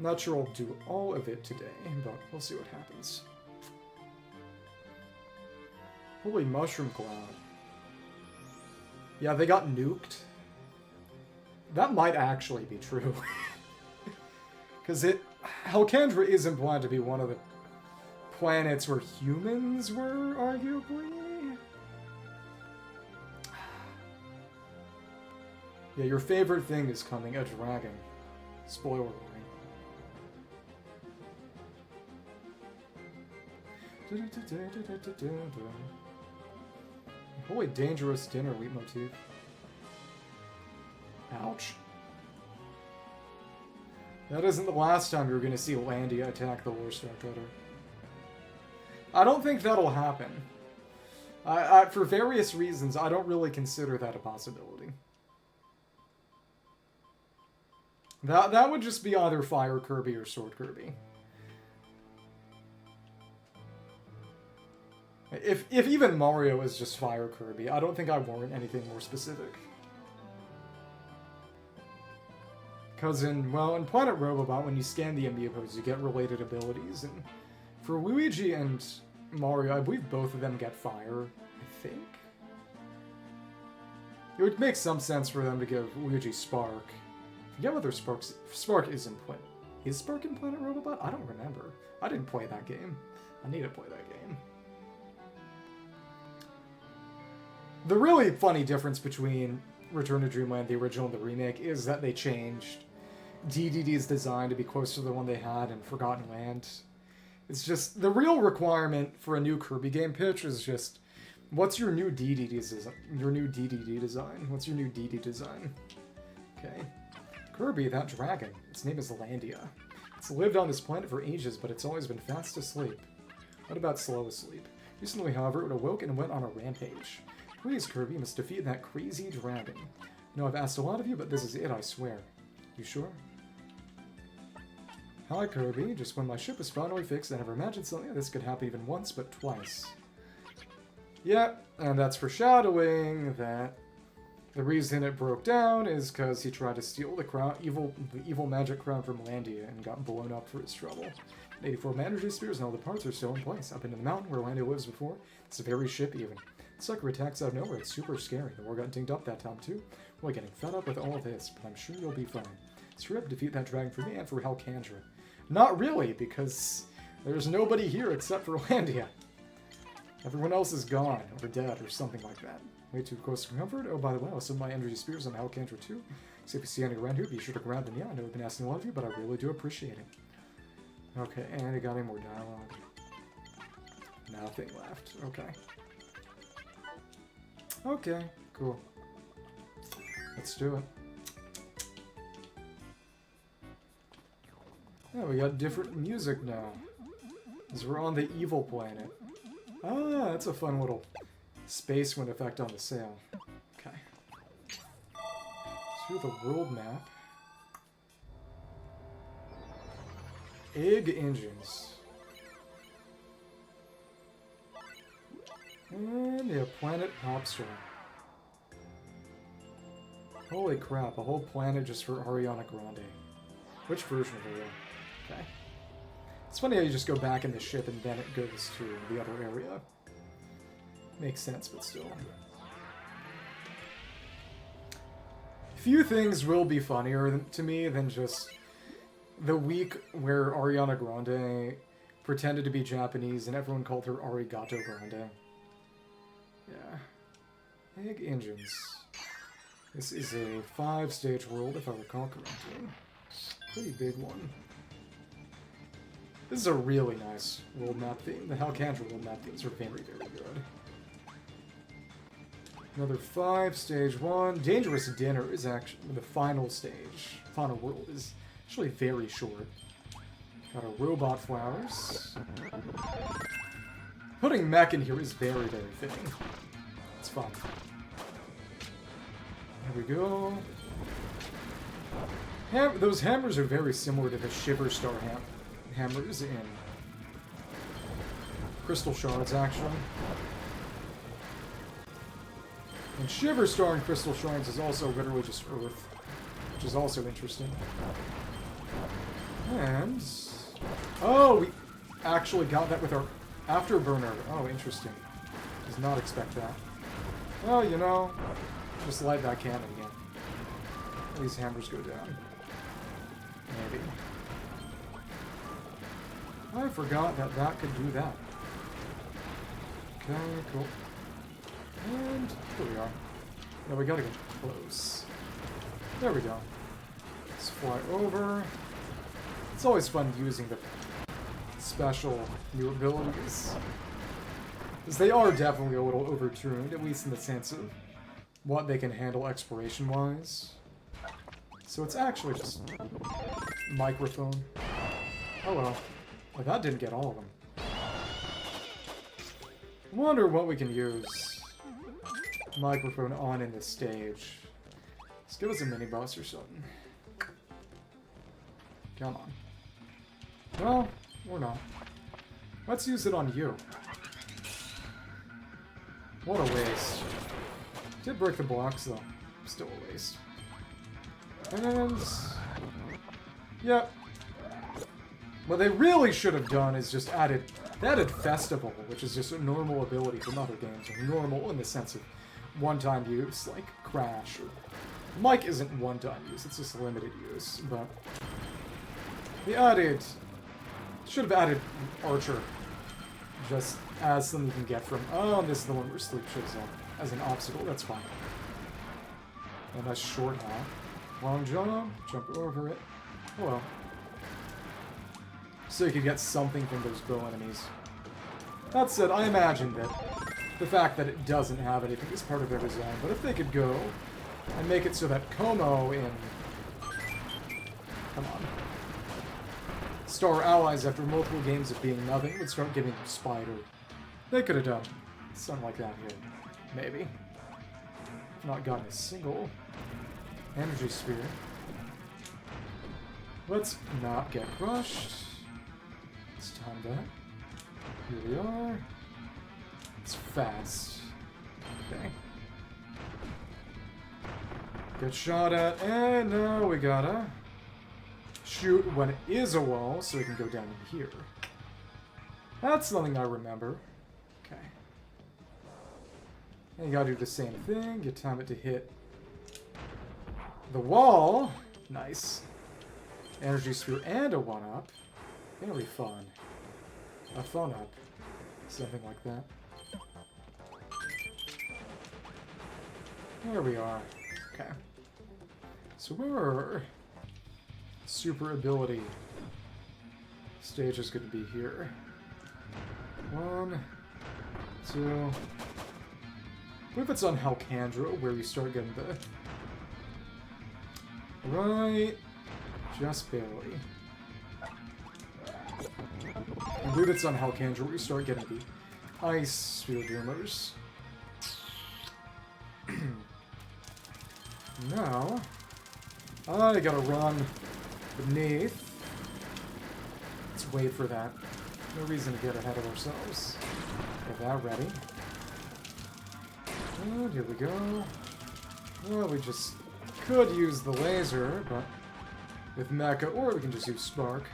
Not sure I'll do all of it today, but we'll see what happens. Holy mushroom cloud. Yeah, they got nuked. That might actually be true. Because Halcandra is implied to be one of the planets where humans were, arguably. Yeah, your favorite thing is coming, a dragon. Spoiler warning. Holy dangerous dinner leitmotif. Ouch. That isn't the last time you're going to see Landia attack the War Star Cutter. I don't think that'll happen. For various reasons, I don't really consider that a possibility. That would just be either Fire Kirby or Sword Kirby. If even Mario is just Fire Kirby, I don't think I warrant anything more specific. Because in Planet Robobot, when you scan the amiibos, you get related abilities, and for Luigi and Mario, I believe both of them get fire, I think? It would make some sense for them to give Luigi Spark. I forget whether Spark is in Planet... Is Spark in Planet Robobot? I don't remember. I didn't play that game. I need to play that game. The really funny difference between Return to Dreamland, the original, and the remake is that they changed Dedede's design to be closer to the one they had in Forgotten Land. It's just, the real requirement for a new Kirby game pitch is just, what's your new Dedede design? What's your new Dedede design? Okay. Kirby, that dragon. Its name is Landia. It's lived on this planet for ages, but it's always been fast asleep. What about slow asleep? Recently, however, it awoke and went on a rampage. Please, Kirby, you must defeat that crazy dragon. I know I've asked a lot of you, but this is it, I swear. You sure? Hi, Kirby. Just when my ship was finally fixed, I never imagined something like this could happen even once, but twice. Yeah, and that's foreshadowing that the reason it broke down is because he tried to steal the crown, the evil magic crown from Landia and got blown up for his trouble. 84 energy spheres and all the parts are still in place. Up into the mountain where Landia lives before, it's the very ship even. The sucker attacks out of nowhere, it's super scary. The war got dinged up that time too. We're getting fed up with all of this, but I'm sure you'll be fine. Strip, defeat that dragon for me and for Halcandra. Not really, because there's nobody here except for Landia. Everyone else is gone, or dead, or something like that. Way too close to comfort? Oh, by the way, I'll send my energy spears on Halcandra too. So if you see any around here, be sure to grab them. Yeah, I know I've been asking a lot of you, but I really do appreciate it. Okay, and I got any more dialogue? Nothing left. Okay. Okay, cool. Let's do it. Yeah, we got different music now. Because we're on the evil planet. Ah, that's a fun little space wind effect on the sail. Okay. Let's do the world map. Egg engines. And yeah, planet Popstar. Holy crap, a whole planet just for Ariana Grande. Which version of her? Okay. It's funny how you just go back in the ship and then it goes to the other area. Makes sense, but still. Few things will be funnier to me than just the week where Ariana Grande pretended to be Japanese and everyone called her Arigato Grande. Yeah. Egg engines. This is a 5-stage world, if I recall correctly. Pretty big one. This is a really nice world map theme. The Halcandra world map themes are very, very good. Another 5-stage one. Dangerous Dinner is actually the final stage. Final world is actually very short. Got a robot flowers. Putting mech in here is very, very fitting. It's fun. Here we go. Those hammers are very similar to the Shiver Star hammers in Crystal Shards, actually. And Shiver Star and Crystal Shards is also literally just Earth, which is also interesting. And... oh, we actually got that with our Afterburner. Oh, interesting. Does not expect that. Well, you know, just light that cannon again. These hammers go down. Maybe. I forgot that that could do that. Okay, cool. And here we are. Now we gotta get close. There we go. Let's fly over. It's always fun using the special new abilities. Because they are definitely a little overtuned, at least in the sense of what they can handle exploration-wise. So it's actually just microphone. Oh well. Well, that didn't get all of them. Wonder what we can use microphone on in this stage. Let's give us a mini boss or something. Come on. Well, or not. Let's use it on you. What a waste. Did break the blocks though. Still a waste. And... yep. What they really should have done is just added Festival, which is just a normal ability from other games. Normal in the sense of one-time use, like Crash. Or Mike isn't one-time use, it's just limited use, but they should have added Archer, just as something you can get from, oh, and this is the one where Sleep shows up as an obstacle, that's fine. And that's short hop. Long jump over it. Oh well. So you could get something from those bow enemies. That said, I imagine that the fact that it doesn't have anything is part of their design, but if they could go and make it so that Como in... come on. Star Allies, after multiple games of being nothing, would start giving them Spider. They could have done something like that here. Maybe. Not gotten a single energy sphere. Let's not get crushed. Let's time that. Here we are. It's fast. Okay. Get shot at, and now we gotta shoot when it is a wall, so we can go down in here. That's something I remember. Okay. And you gotta do the same thing. You time it to hit the wall. Nice. Energy sphere and a 1-up. Very fun. A fun-up. Something like that. There we are. Okay. So where are super ability stage is going to be here. 1, 2... what if it's on Halcandra, where you start getting the... right... just barely. I believe it's on Halcandra where you start getting the Ice Sphere Doomers. Now, I gotta run beneath. Let's wait for that. No reason to get ahead of ourselves. Get that ready. And here we go. Well, we just could use the laser, but with Mecha, or we can just use Spark.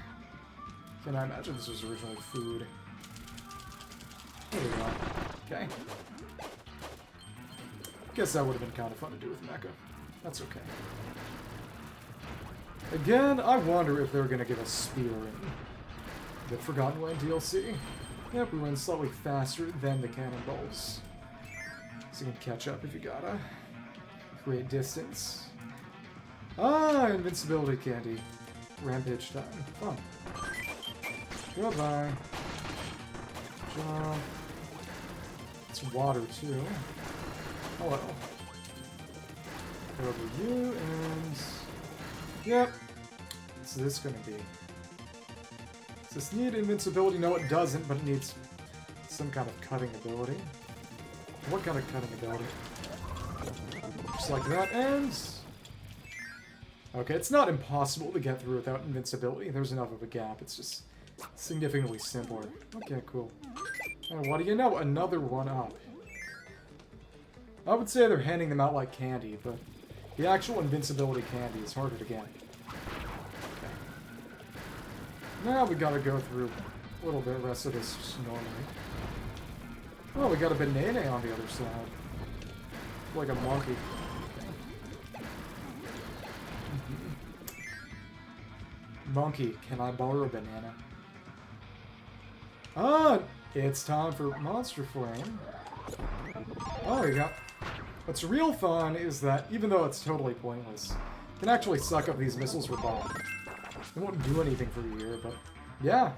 Can I imagine this was originally food? There we go. Okay. Guess that would have been kind of fun to do with Mecha. That's okay. Again, I wonder if they're going to give us spear in the Forgotten Land DLC. Yep, we run slightly faster than the cannonballs. So you can catch up if you gotta. Create distance. Ah, invincibility candy. Rampage time. Fun. Goodbye. Jump. It's water, too. Hello. Go over you, and... Yep. What's this gonna be? Does this need invincibility? No, it doesn't, but it needs some kind of cutting ability. What kind of cutting ability? Just like that, and... Okay, it's not impossible to get through without invincibility. There's enough of a gap. It's just significantly simpler. Okay, cool. And what do you know? Another one up. I would say they're handing them out like candy, but the actual invincibility candy is harder to get. Okay. Now we gotta go through a little bit of the rest of this just normally. Oh, we got a banana on the other side. Like a monkey. Monkey, can I borrow a banana? Ah, it's time for Monster Flame. Oh, you got... What's real fun is that, even though it's totally pointless, you can actually suck up these missiles for bomb. They won't do anything for you here, but yeah,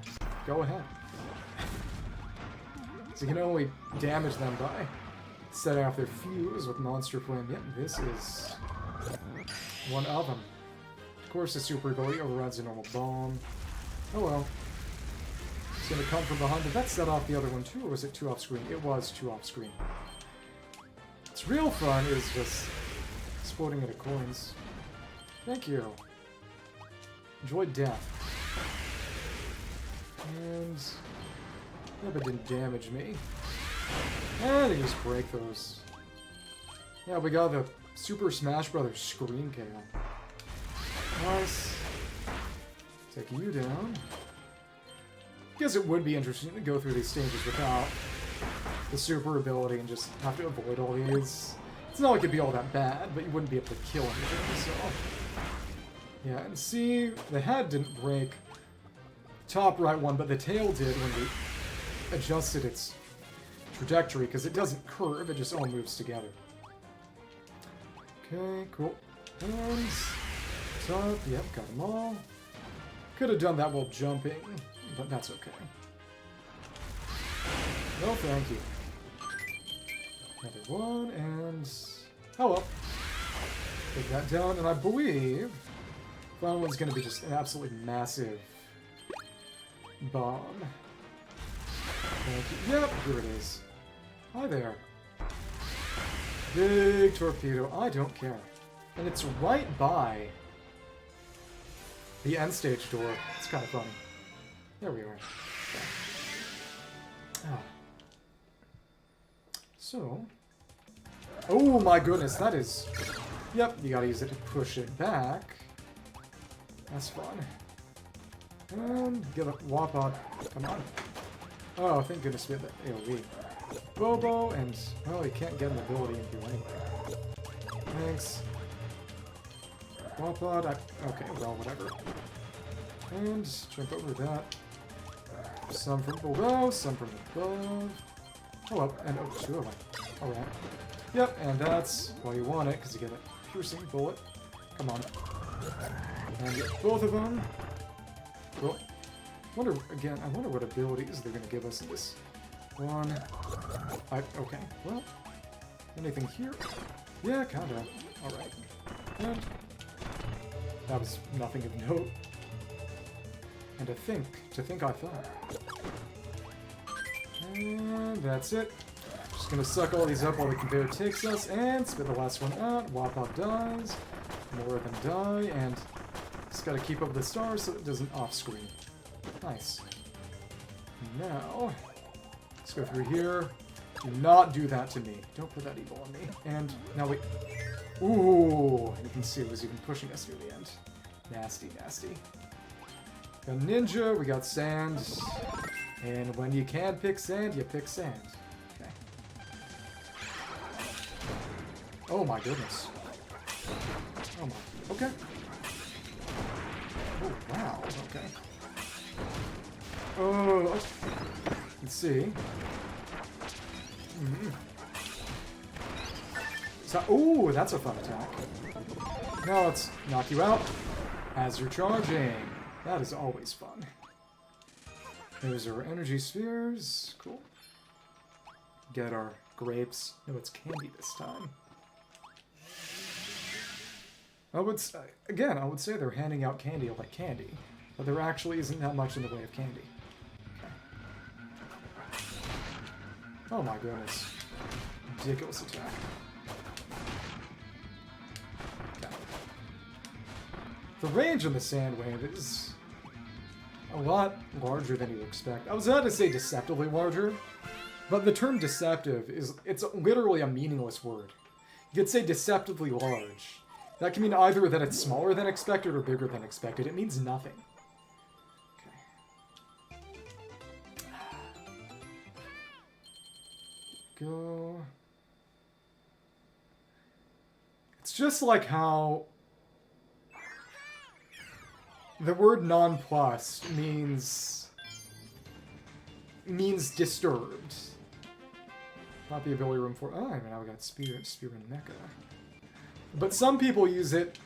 go ahead. So you can only damage them by setting off their fuse with Monster Flame. Yep, this is one of them. Of course, the super ability overruns a normal bomb. Oh well. It's gonna come from behind. Did that set off the other one too, or was it 2 off screen? It was 2 off screen. What's real fun is just exploding into coins. Thank you. Enjoy death. And... yeah, but didn't damage me. And they just break those. Yeah, we got the Super Smash Brothers screen KO. Nice. Take you down. Guess it would be interesting to go through these stages without the super ability and just have to avoid all these. It's not like it'd be all that bad, but you wouldn't be able to kill anything, so... yeah, and see, the head didn't break top right one, but the tail did when we adjusted its trajectory, because it doesn't curve, it just all moves together. Okay, cool. And... top, yep, got them all. Could have done that while jumping, but that's okay. No, thank you. Another one, and... oh well. Take that down, and I believe... final one's gonna be just an absolutely massive... bomb. Thank you. Yep, here it is. Hi there. Big torpedo. I don't care. And it's right by... the end stage door. It's kind of funny. There we are. Okay. Ah. So... oh my goodness, that is... yep, you gotta use it to push it back. That's fun. And get a Wapod. Come on. Oh, thank goodness we have that AoE. Bobo, and... well, you can't get an ability in here anyway. Thanks. Wapod, okay, well, whatever. And jump over that. Some from below, some from above. Oh, well, and oh, 2 of them. Alright. Yep, and that's why you want it, because you get a piercing bullet. Come on. And get both of them. Well, I wonder what abilities they're going to give us in this one. Okay, well, anything here? Yeah, kinda. Alright. And that was nothing of note. And to think I thought. And that's it. Just gonna suck all these up while the conveyor takes us, and spit the last one out. Wapop dies. More of them die, and just gotta keep up the stars so it doesn't off-screen. Nice. Now, let's go through here. Do not do that to me. Don't put that evil on me. And now we... ooh! You can see it was even pushing us near the end. Nasty, nasty. Got ninja, we got sand. And when you can pick sand, you pick sand. Okay. Oh my goodness. Oh my. Okay. Oh, wow. Okay. Oh. Let's see. So, ooh, that's a fun attack. Now let's knock you out as you're charging. That is always fun. Those are energy spheres. Cool. Get our grapes. No, it's candy this time. I would say they're handing out candy like candy, but there actually isn't that much in the way of candy. Okay. Oh my goodness. Ridiculous attack. Okay. The range on the sand wave is a lot larger than you expect. I was about to say deceptively larger, but the term deceptive it's literally a meaningless word. You could say deceptively large. That can mean either that it's smaller than expected or bigger than expected. It means nothing. Okay. Go. It's just like how the word nonplussed means disturbed. Copy ability room 4. Oh, I mean, now we got Spear and Mecha. But some people use it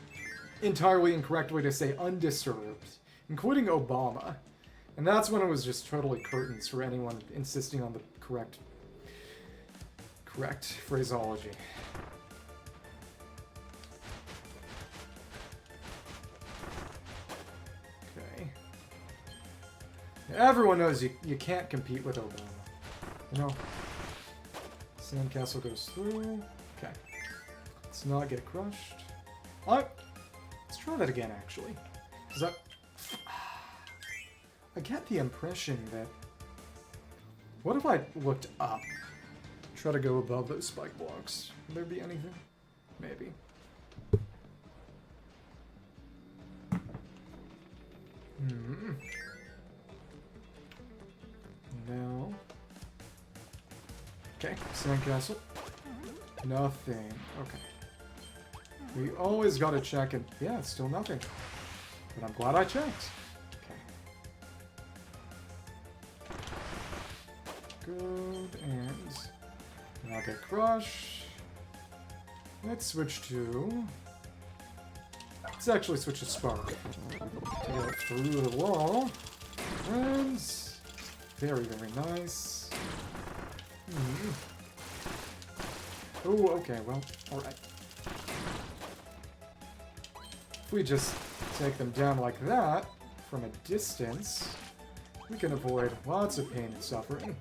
entirely incorrectly to say undisturbed, including Obama. And that's when it was just totally curtains for anyone insisting on the correct phraseology. Okay. Everyone knows you can't compete with Obama. You know? Sandcastle goes through. Okay. Let's not get crushed. Let's try that again, actually. Because I get the impression that... What if I looked up? Try to go above those spike blocks. Would there be anything? Maybe. No. Okay, sandcastle. Nothing. Okay. We always gotta check and... Yeah, it's still nothing. But I'm glad I checked. Okay. Good, and... Now get crush. Let's switch to... Let's actually switch to spark. To get through the wall. And... Very, very nice. Oh, okay, well, alright. If we just take them down like that, from a distance, we can avoid lots of pain and suffering.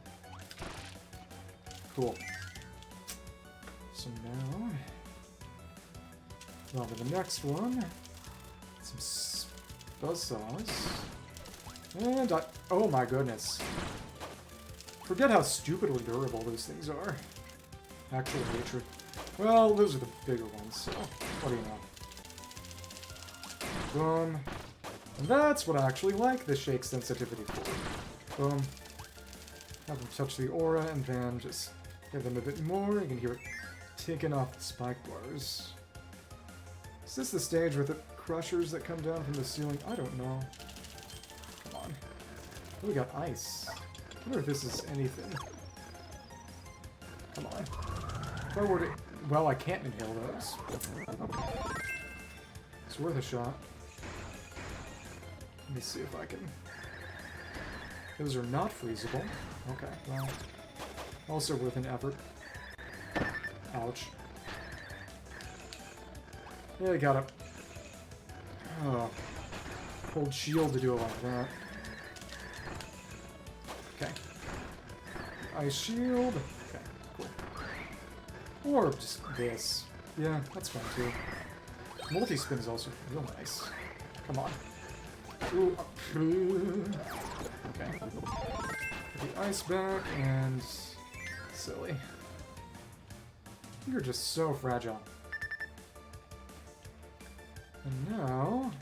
Cool. So now, on to the next one. Some buzzsaws. And oh my goodness. Forget how stupidly durable those things are. Actual hatred. Well, those are the bigger ones, so what do you know? Boom. And that's what I actually like the shake sensitivity for. Boom. Have them touch the aura, and then just give them a bit more. You can hear it ticking off the spike bars. Is this the stage with the crushers that come down from the ceiling? I don't know. Come on. Oh, we got ice. I wonder if this is anything. Come on. If I were to... Well, I can't inhale those. Okay. It's worth a shot. Let me see if I can... Those are not freezable. Okay, well... Also worth an effort. Ouch. Yeah, I got a... Oh. Hold shield to do it like that. Okay. Ice shield. Okay, cool. Or just this. Yeah, that's fine too. Multi-spin is also real nice. Come on. Ooh. Okay. Put the ice back and... Silly. You're just so fragile. And now...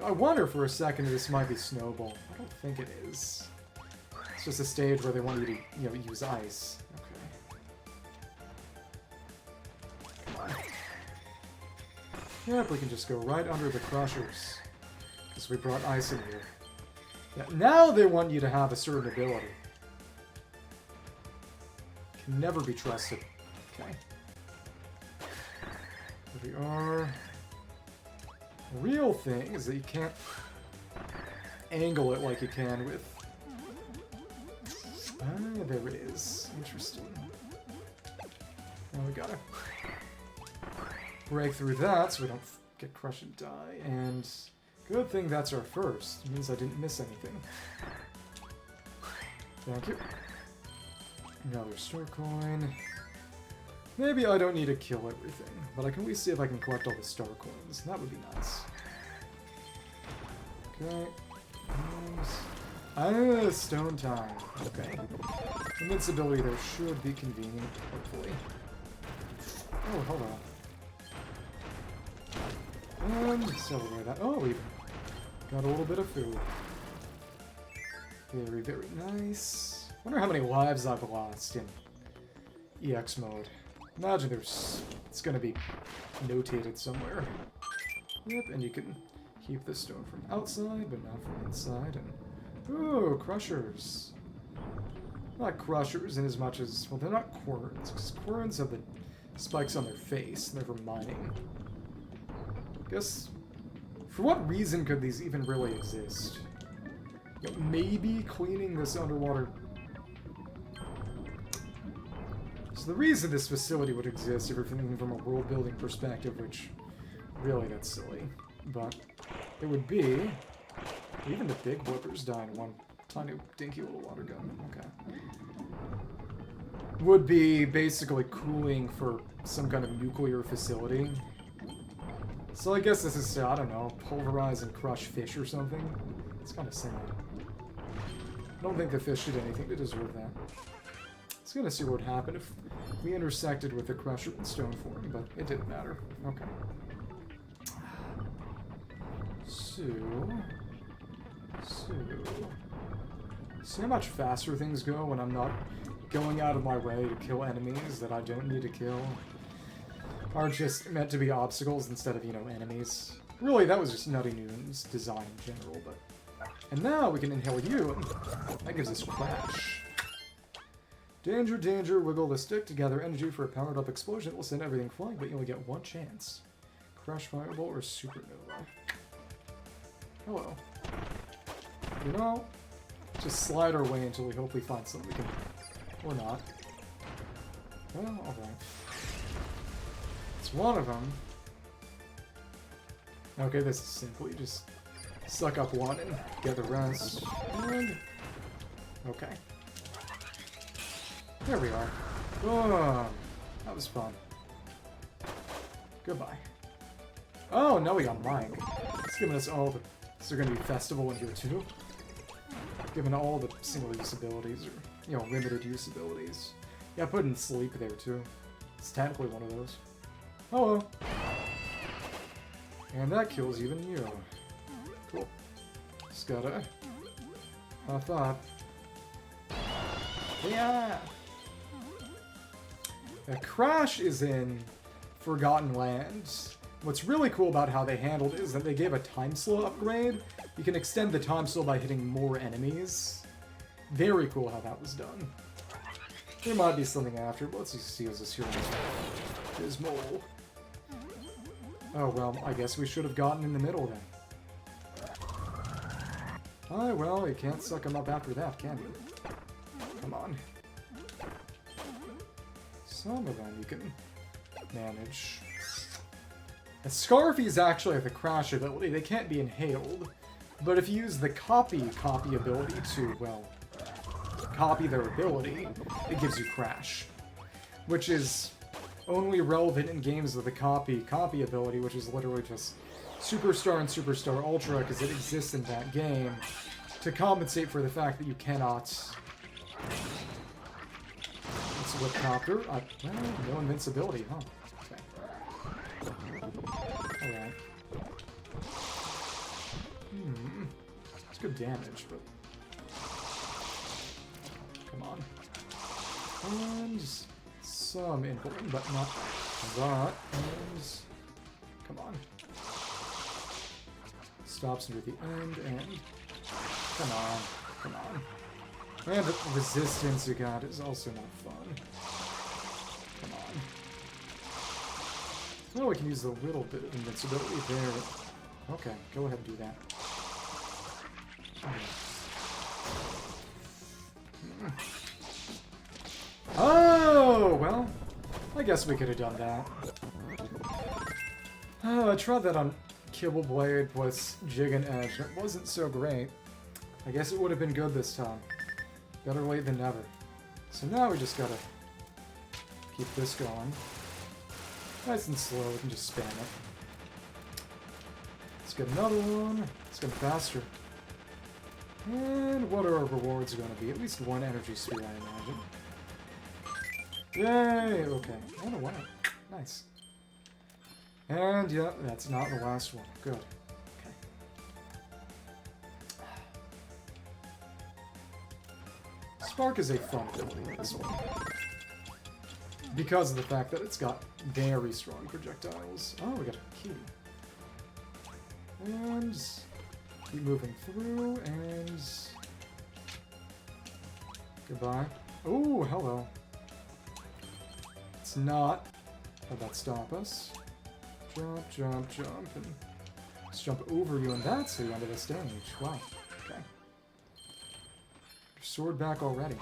I wonder for a second if this might be Snowball. I don't think it is. It's just a stage where they want you to, you know, use ice. Okay. Come on. Yep, we can just go right under the crushers. Because we brought ice in here. Yeah, now they want you to have a certain ability. Can never be trusted. Okay. Here we are. The real thing is that you can't angle it like you can with... Ah, there it is. Interesting. Now we gotta break through that so we don't get crushed and die. And good thing that's our first. It means I didn't miss anything. Thank you. Another star coin. Maybe I don't need to kill everything, but I can at least see if I can collect all the star coins. That would be nice. Okay. Stone time. Okay. Invincibility there should be convenient, hopefully. Oh, hold on. And celebrate that. Oh, we got a little bit of food. Very, very nice. Wonder how many lives I've lost in EX mode. Imagine it's gonna be notated somewhere. Yep, and you can keep the stone from outside, but not from inside. And ooh, crushers. Not crushers in as much as, well, they're not querns, because querns have the spikes on their face, and they're for mining. I guess, for what reason could these even really exist? You know, maybe cleaning this underwater. So the reason this facility would exist, if you're thinking from a world-building perspective, which, really, that's silly, but it would be, even the big whippers die in one tiny, dinky little water gun, okay. Would be basically cooling for some kind of nuclear facility. So I guess this is, I don't know, pulverize and crush fish or something. It's kind of sad. I don't think the fish did anything to deserve that. I was gonna see what would happen if we intersected with the crusher in stone form, but it didn't matter. Okay. So... See how much faster things go when I'm not going out of my way to kill enemies that I don't need to kill? Are just meant to be obstacles instead of, you know, enemies. Really, that was just Nutty Noon's design in general, but... And now we can inhale you, and that gives us crash. Danger, danger, wiggle the stick to gather energy for a powered-up explosion that will send everything flying, but you only get one chance. Crush, fireball, or supernova. Hello. You know, just slide our way until we hopefully find something we can... Or not. Well, alright. It's one of them. Okay, this is simple. You just suck up one and get the rest. And... Okay. There we are. Oh, that was fun. Goodbye. Oh, no, we got Mike. It's giving us all the... Is there going to be festival in here too? Given all the single-use abilities, or, you know, limited use abilities. Yeah, put in sleep there too. It's technically one of those. Hello. And that kills even you. Cool. Just gotta... Huff up. Yeah! Crash is in Forgotten Lands. What's really cool about how they handled it is that they gave a time slow upgrade. You can extend the time slow by hitting more enemies. Very cool how that was done. There might be something after, but let's just see as this here is mole. Oh well, I guess we should have gotten in the middle then. Oh well, you can't suck them up after that, can you? Come on. Some of them you can manage. A Scarfy is actually like the crash ability. They can't be inhaled. But if you use the copy ability to, well, copy their ability, it gives you crash. Which is only relevant in games with the copy ability, which is literally just Superstar and Superstar Ultra, because it exists in that game, to compensate for the fact that you cannot... It's a Whipcopter. Well, no invincibility, huh? Okay. Alright. It's good damage, but... Come on. And some inputting, but not that. And... Come on. Stops near the end, and... Come on. Come on. And the resistance you got is also not fun. Come on. Oh, we can use a little bit of invincibility there. Okay, go ahead and do that. Oh, well, I guess we could have done that. Oh, I tried that on Kibble Blade with Jig and Edge, and it wasn't so great. I guess it would have been good this time. Better late than never. So now we just gotta keep this going. Nice and slow, we can just spam it. Let's get another one. Let's get faster. And what are our rewards going to be? At least one energy sphere, I imagine. Yay! Okay. And a 1-up. Nice. And, yeah, that's not the last one. Good. Okay. Spark is a fun ability, this one. Because of the fact that it's got very strong projectiles. Oh, we got a key. And... keep moving through, and... Goodbye. Oh, hello. It's not. How'd that stop us? Jump, jump, jump, and let's jump over you, and that's the end of the stage. Wow. Okay. Your sword back already.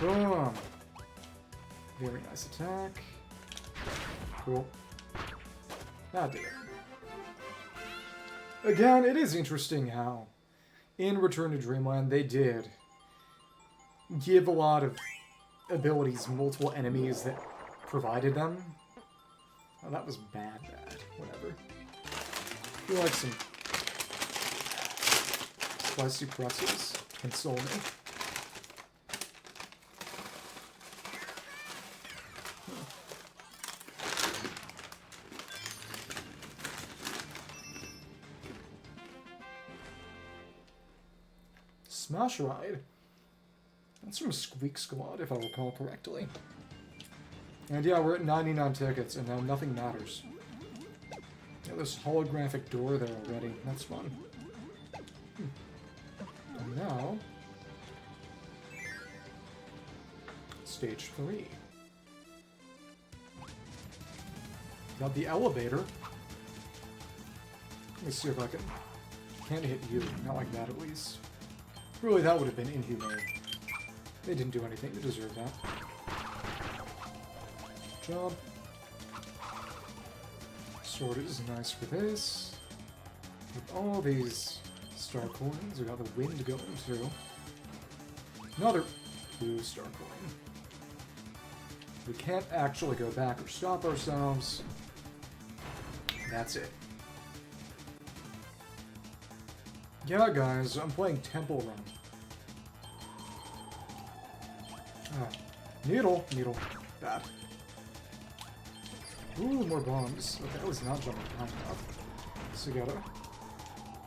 Boom. Very nice attack. Cool. That did it. Again, it is interesting how in Return to Dreamland they did give a lot of abilities multiple enemies that provided them. Oh, that was bad. Whatever. I feel like some spicy pretzels console me. Smash Ride. That's from Squeak Squad, if I recall correctly. And yeah, we're at 99 tickets, and now nothing matters. Yeah, there's a holographic door there already. That's fun. And now... Stage 3. Got the elevator. Let me see if I can... Can't hit you. Not like that, at least. Really, that would have been inhumane. They didn't do anything to deserve that. Jump. Sword is nice for this. With all these star coins, we got the wind going too. Another blue star coin. We can't actually go back or stop ourselves. That's it. Yeah, guys, I'm playing Temple Run. Needle. Bad. Ooh, more bombs. Okay, that was not jumping high enough. So we gotta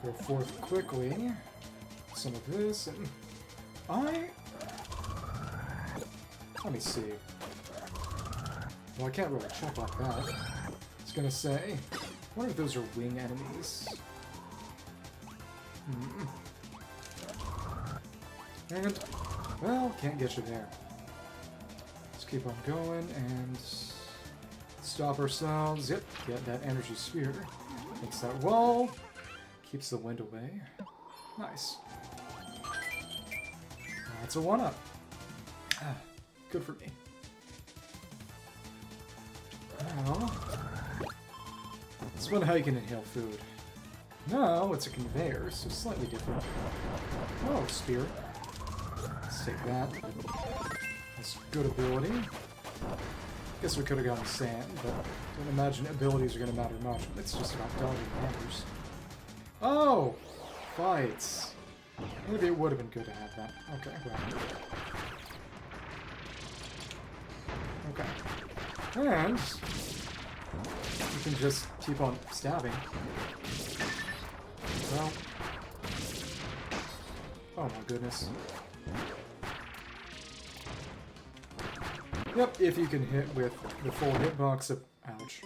go forth quickly. Some of this, and let me see. Well, I can't really check like that. I was gonna say, I wonder if those are wing enemies. And, well, can't get you there. Let's keep on going and stop ourselves. Yep, get that energy sphere. Makes that wall. Keeps the wind away. Nice. That's a 1-up. Good for me. Now, it's fun how you can inhale food. No, it's a conveyor, so slightly different. Oh, spear. Let's take that. That's good ability. Guess we could have gotten sand, but I don't imagine abilities are going to matter much. It's just about dodging hammers. Oh! Fights. Maybe it would have been good to have that. Okay, well. Okay. And you can just keep on stabbing. Well, Oh my goodness. Yep, if you can hit with the full hitbox of... Ouch.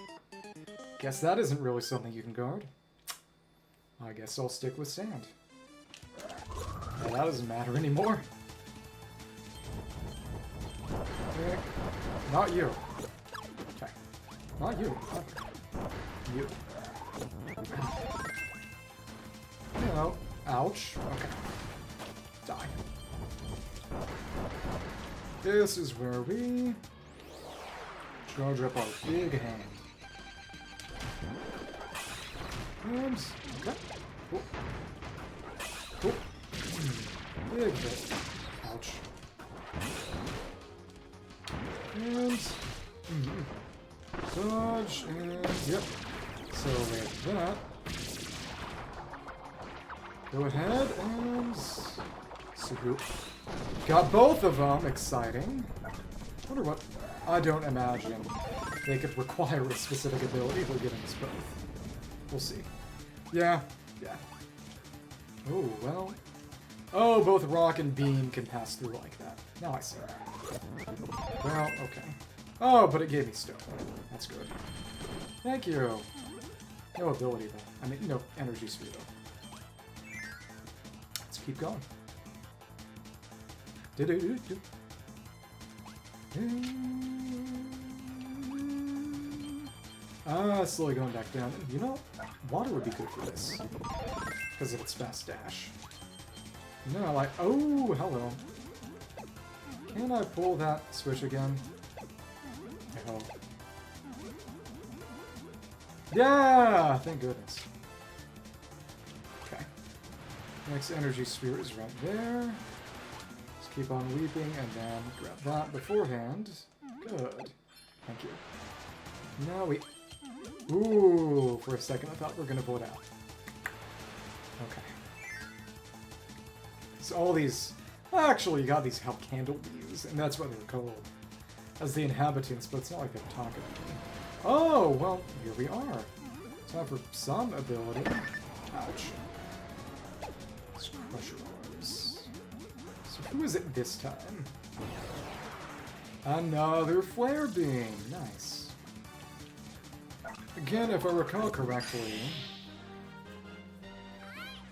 Guess that isn't really something you can guard. I guess I'll stick with sand. Well, that doesn't matter anymore. Okay. Not you. Okay. Not you. Okay. You. No. Ouch. Okay. Die. This is where we charge up our big hand. And, okay. Cool. Cool. Big hit. Ouch. And, dodge, and, yep. So with that, go ahead and swoop. Got both of them. Exciting. Wonder what. I don't imagine they could require a specific ability for giving us both. We'll see. Yeah. Yeah. Oh, well. Oh, both rock and beam can pass through like that. Now I see. Well, okay. Oh, but it gave me stone. That's good. Thank you. No ability, though. I mean, no energy sphere, though. Let's keep going. Slowly going back down. You know, water would be good for this. Because of its fast dash. No, like, oh, hello. Can I pull that switch again? I hope. Yeah! Thank goodness. Okay. Next energy sphere is right there. Let's keep on leaping and then grab that beforehand. Good. Thank you. Now we... Ooh, for a second I thought we were going to vote out. Okay. So all these... Actually, you got these Halcandra views, and that's what they're called. As the inhabitants, but it's not like they're talking to me. Oh, well, here we are. Time for some ability. Ouch. Let's crush yours. So who is it this time? Another flare beam. Nice. Again, if I recall correctly,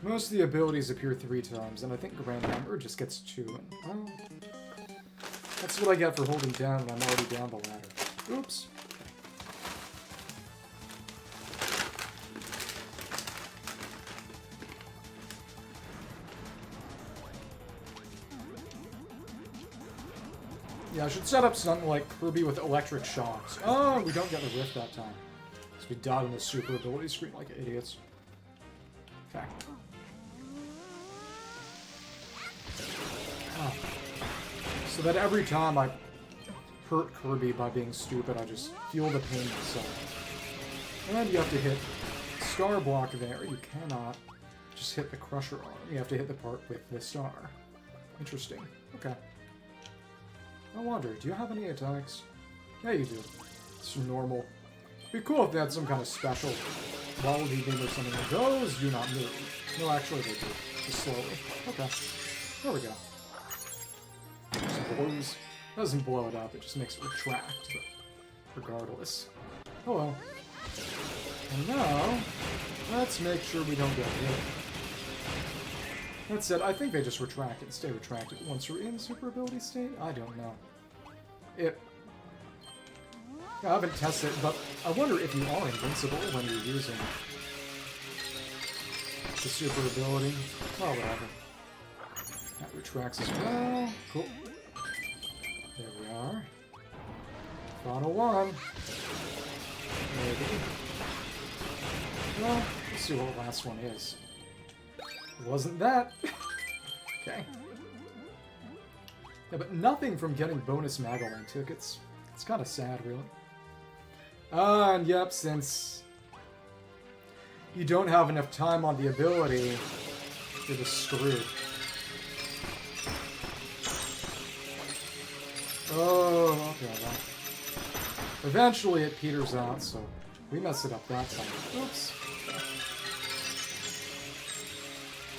most of the abilities appear 3 times, and I think Grand Hammer just gets 2. And, well, that's what I get for holding down when I'm already down the ladder. Oops. Yeah, I should set up something like Kirby with electric shocks. Oh, we don't get the rift that time. So we died on the super ability screen like idiots. Okay. Oh. So that every time I hurt Kirby by being stupid, I just feel the pain myself. And you have to hit star block there. You cannot just hit the crusher arm. You have to hit the part with the star. Interesting. Okay. I wonder, do you have any attacks? Yeah, you do. It's normal. It'd be cool if they had some kind of special quality beam or something. Those do not move. No, actually they do. Just slowly. Okay. There we go. Just blows. Doesn't blow it up, it just makes it retract, but regardless. Oh well. And now, let's make sure we don't get hit. That said, I think they just retract and stay retracted once you're in super ability state? I don't know. I haven't tested it, but I wonder if you are invincible when you're using the super ability. Well, whatever. That retracts as well. Cool. There we are. Final one. Maybe. Well, let's see what the last one is. It wasn't that. Okay. Yeah, but nothing from getting bonus Magolang tickets. It's kind of sad, really. And yep, since you don't have enough time on the ability, you're just screwed. Oh, okay, well. Eventually it peters out, so we messed it up that time. Oops.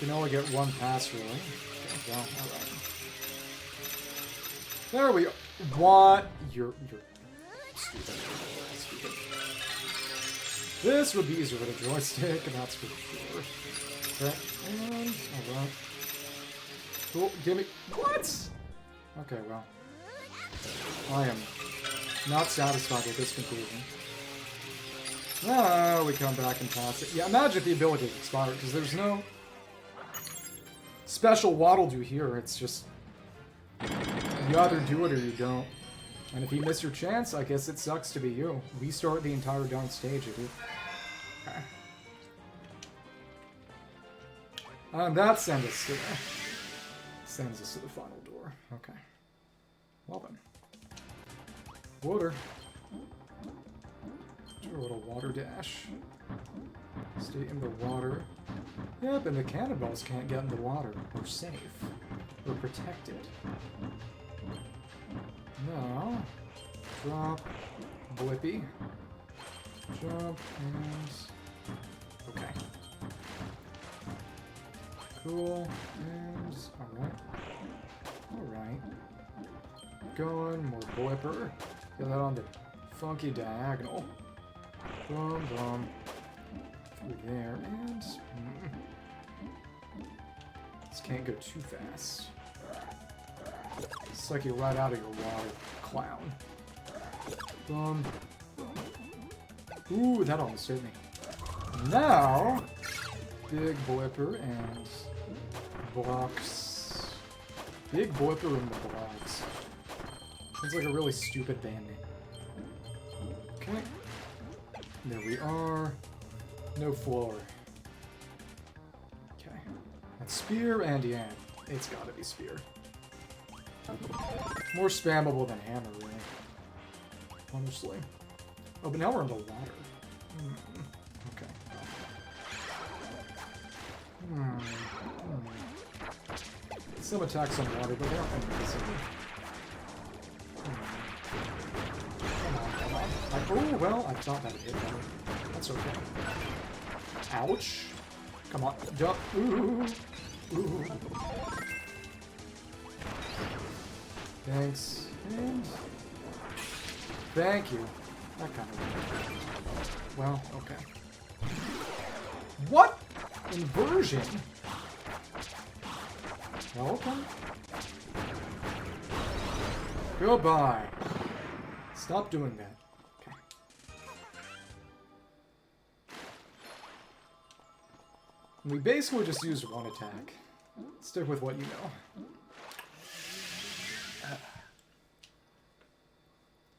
You can only get one pass, really. Well, alright. There we go. What? You're stupid. Stupid. This would be easier with a joystick, and that's for sure. Okay, and alright. Cool, gimme. What? Okay, well. I am not satisfied with this conclusion. Ah, we come back and pass it. Yeah, imagine if the ability is expired, because there's no special waddle do here. It's just you either do it or you don't. And if you miss your chance, I guess it sucks to be you. Restart the entire darn stage if you. Okay. And that sends us to the final door. Okay. Well then. Water. Do a little water dash. Stay in the water. Yep, and the cannonballs can't get in the water. We're safe. We're protected. Now, drop, Blippy. Jump, and... Okay. Cool, and... Alright. Alright. Going, more Blipper. Get that on the funky diagonal. Boom, boom. Through there, and... This can't go too fast. It's like you're right out of your water, clown. Boom. Ooh, that almost hit me. Now, big Blipper and blocks. Big Blipper and the blocks. Sounds like a really stupid band name. Okay. There we are. No floor. Okay. That's spear and yeah, it's gotta be spear. More spammable than hammer, really. Honestly. Oh, but now we're in the water. Okay. Some attacks on water, but they aren't amazing. Come on. Oh, well, I thought that would hit better. That's okay. Ouch. Come on. Duck. Ooh. Ooh. Thanks. And... Thank you. That kind of worked. Well, okay. What? Inversion? Well, okay. Goodbye. Stop doing that. Okay. We basically just used one attack. Stick with what you know.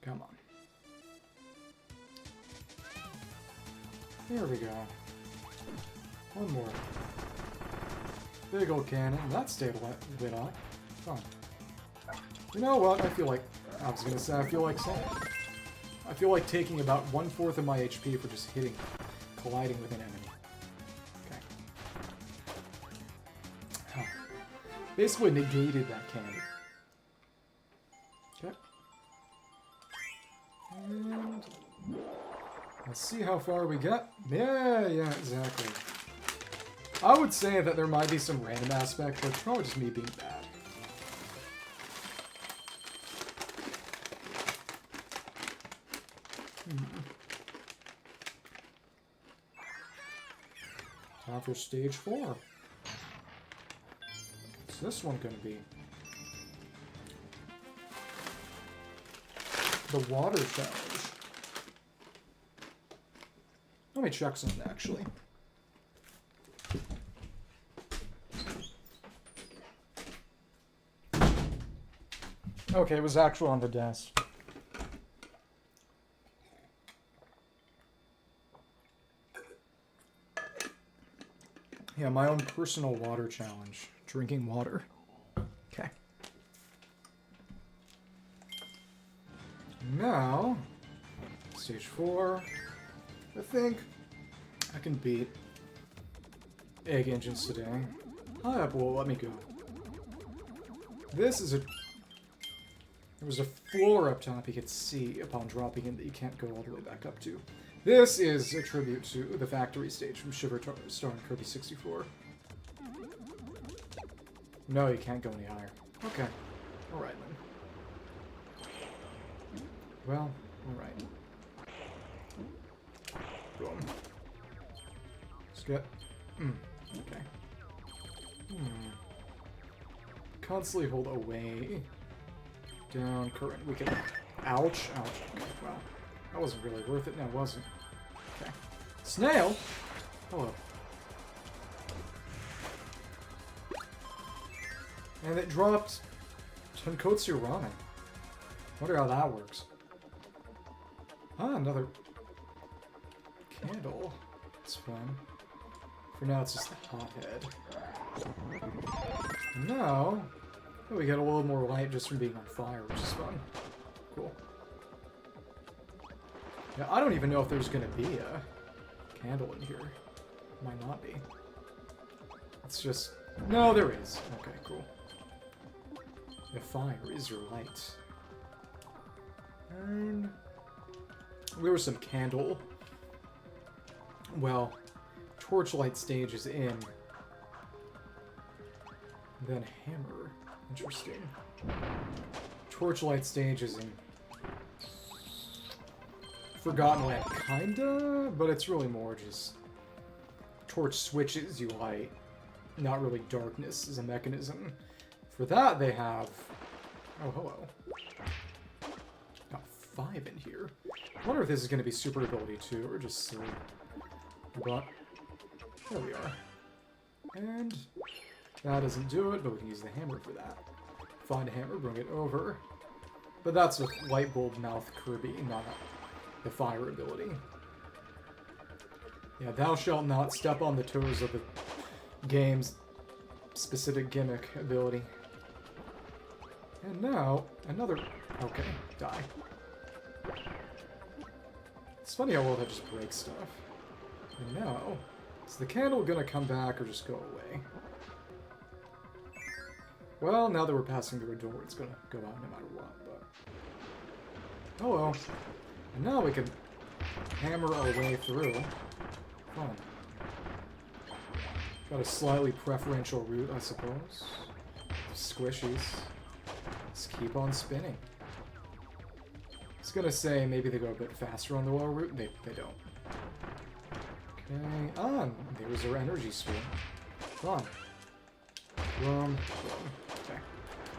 Come on. There we go. One more. Big old cannon. That stayed lit on. Fun. You know what? I feel like... I was gonna say, I feel like saying. I feel like taking about 1/4 of my HP for just colliding with an enemy. Okay. Huh. Basically negated that cannon. Okay. And... Let's see how far we get. Yeah, exactly. I would say that there might be some random aspect, but it's probably just me being bad. Time for stage 4. What's this one gonna be? The water challenge. Let me check something, actually. Okay, it was actually on the desk. Yeah, my own personal water challenge. Drinking water. Okay. Now, stage 4. I think I can beat egg engines today. Hi, well, let me go. This is a... There was a floor up top you could see upon dropping in that you can't go all the way back up to. This is a tribute to the factory stage from Shiver Star and Kirby 64. No, you can't go any higher. Okay. Alright then. Well, alright. Boom. Skip. Okay. Constantly hold away. Down, current. We can... Ouch. Ouch. Okay, well. That wasn't really worth it now, was it? Okay. Snail? Hello. And it dropped Tonkotsu Ramen. Wonder how that works. Ah, another candle. It's fun. For now, it's just the hothead. Now, we get a little more light just from being on fire, which is fun. Cool. Yeah, I don't even know if there's going to be a candle in here. Might not be. It's just... No, there is. Okay, cool. The fire is your light. And... there was some candle. Well, torchlight stage is in. Then hammer. Interesting. Torchlight stage is in Forgotten Land, kinda, but it's really more just torch switches you light, not really darkness as a mechanism. For that, they have... Oh, hello. Got 5 in here. I wonder if this is going to be super ability too, or just silly. But there we are. And that doesn't do it, but we can use the hammer for that. Find a hammer, bring it over. But that's with light bulb mouth Kirby, not the fire ability. Yeah, thou shalt not step on the toes of the game's specific gimmick ability. And now, another... Okay, die. It's funny how well that just breaks stuff. And now, is the candle gonna come back or just go away? Well, now that we're passing through a door, it's gonna go out no matter what, but... Hello. And now we can hammer our way through. Fun. Got a slightly preferential route, I suppose. Squishies. Let's keep on spinning. I was gonna say maybe they go a bit faster on the lower route. They don't. Okay. Ah, there's our energy sphere. Come on.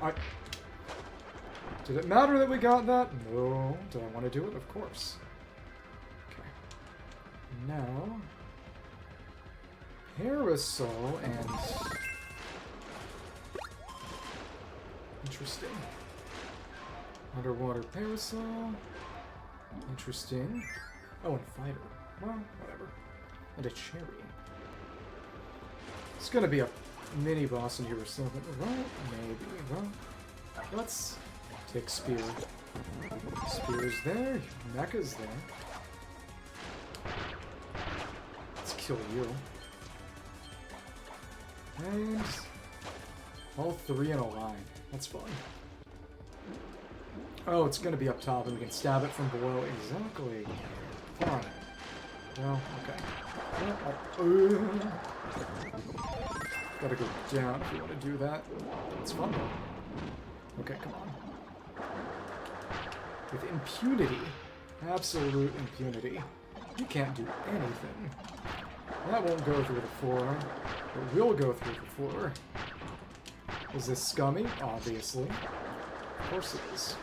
Okay. Did it matter that we got that? No. Did I want to do it? Of course. Okay. Now... Parasol and... Interesting. Underwater parasol. Interesting. Oh, and fighter. Well, whatever. And a cherry. It's gonna be a mini boss in here or something. Right? Maybe. Well, let's take spear. Spear's there. Mecha's there. Let's kill you. And all 3 in a line. That's fun. Oh, it's gonna be up top and we can stab it from below. Exactly. Fun. Well, okay. Gotta go down if you want to do that. It's fun though. Okay, come on. With impunity. Absolute impunity. You can't do anything. That won't go through the floor. It will go through the floor. Is this scummy? Obviously. Of course it is.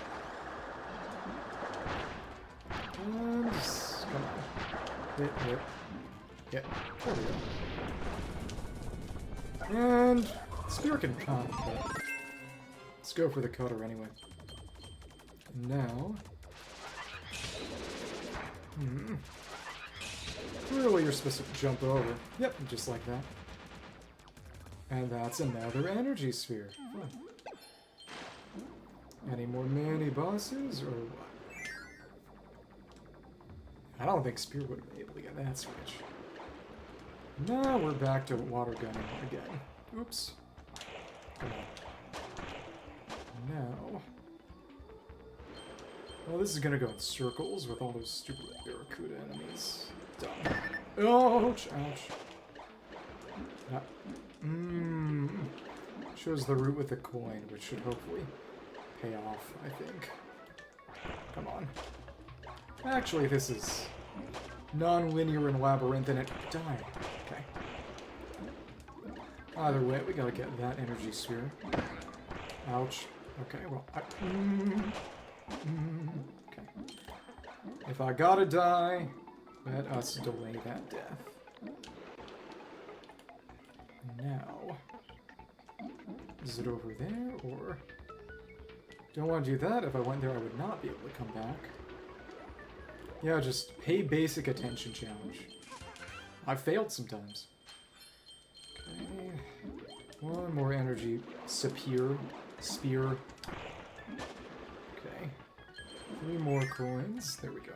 And... come on. Hit. There we go. And... spear can come, but... let's go for the cutter anyway. Now... clearly you're supposed to jump over. Yep, just like that. And that's another energy sphere. Fun. Any more mini bosses, or what? I don't think Spear would have been able to get that switch. Now we're back to water gunning again. Oops. Come on. Now... well, this is gonna go in circles with all those stupid Barracuda enemies. Done. Ouch! Ouch. Shows the route with the coin, which should hopefully pay off, I think. Come on. Actually, this is non-linear and labyrinthine. Die. Okay. Either way, we gotta get that energy sphere. Ouch. Okay, well, okay. If I gotta die, let us delay that death. Now, is it over there, or... Don't want to do that. If I went there, I would not be able to come back. Yeah, just pay basic attention challenge. I've failed sometimes. Okay. One more energy spear. Okay. 3 more coins. There we go.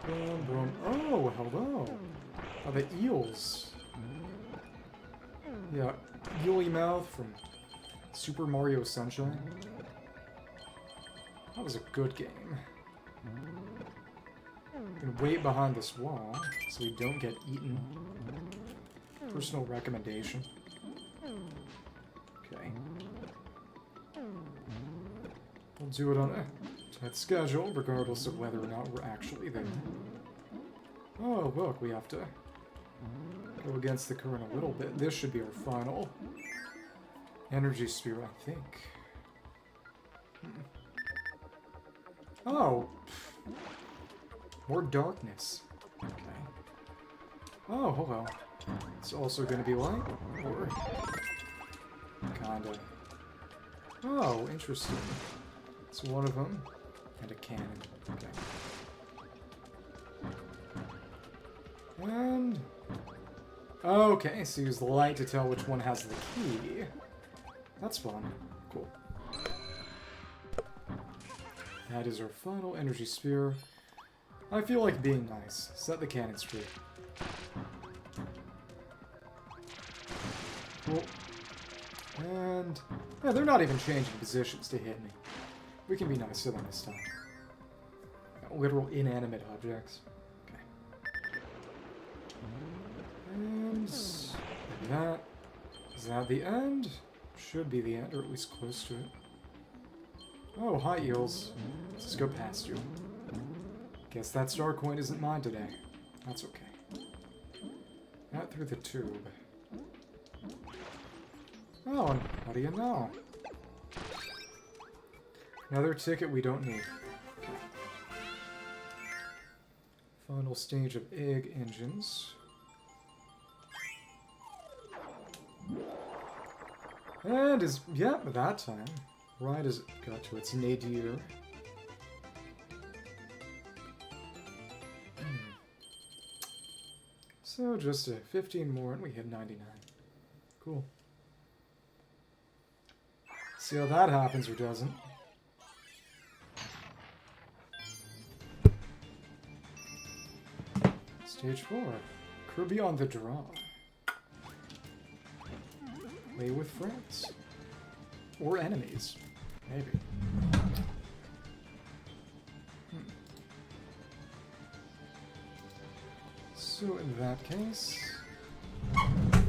Boom, boom. Oh, hello. Oh, the eels. Yeah, eely mouth from Super Mario Sunshine. That was a good game. Can wait behind this wall so we don't get eaten. Personal recommendation. Okay. We'll do it on a tight schedule, regardless of whether or not we're actually there. Oh, look, we have to go against the current a little bit. This should be our final energy sphere, I think. Oh! More darkness. Okay. Oh, hello. It's also going to be light? Or... kinda. Oh, interesting. It's one of them. And a cannon. Okay. And... okay, so use the light to tell which one has the key. That's fun. Cool. That is our final energy sphere. I feel like being nice. Set the cannon straight. Cool. And... yeah, they're not even changing positions to hit me. We can be nicer than this time. Literal inanimate objects. Okay. And... that... is that the end? Should be the end, or at least close to it. Oh, hi, eels. Let's just go past you. Guess that star coin isn't mine today. That's okay. Not through the tube. Oh, and how do you know? Another ticket we don't need. Okay. Final stage of egg engines. And is, yeah, that time. Right as it got to its nadir. So just 15 more and we hit 99. Cool. See how that happens or doesn't. Stage 4. Kirby on the draw. Play with friends. Or enemies. Maybe. So in that case,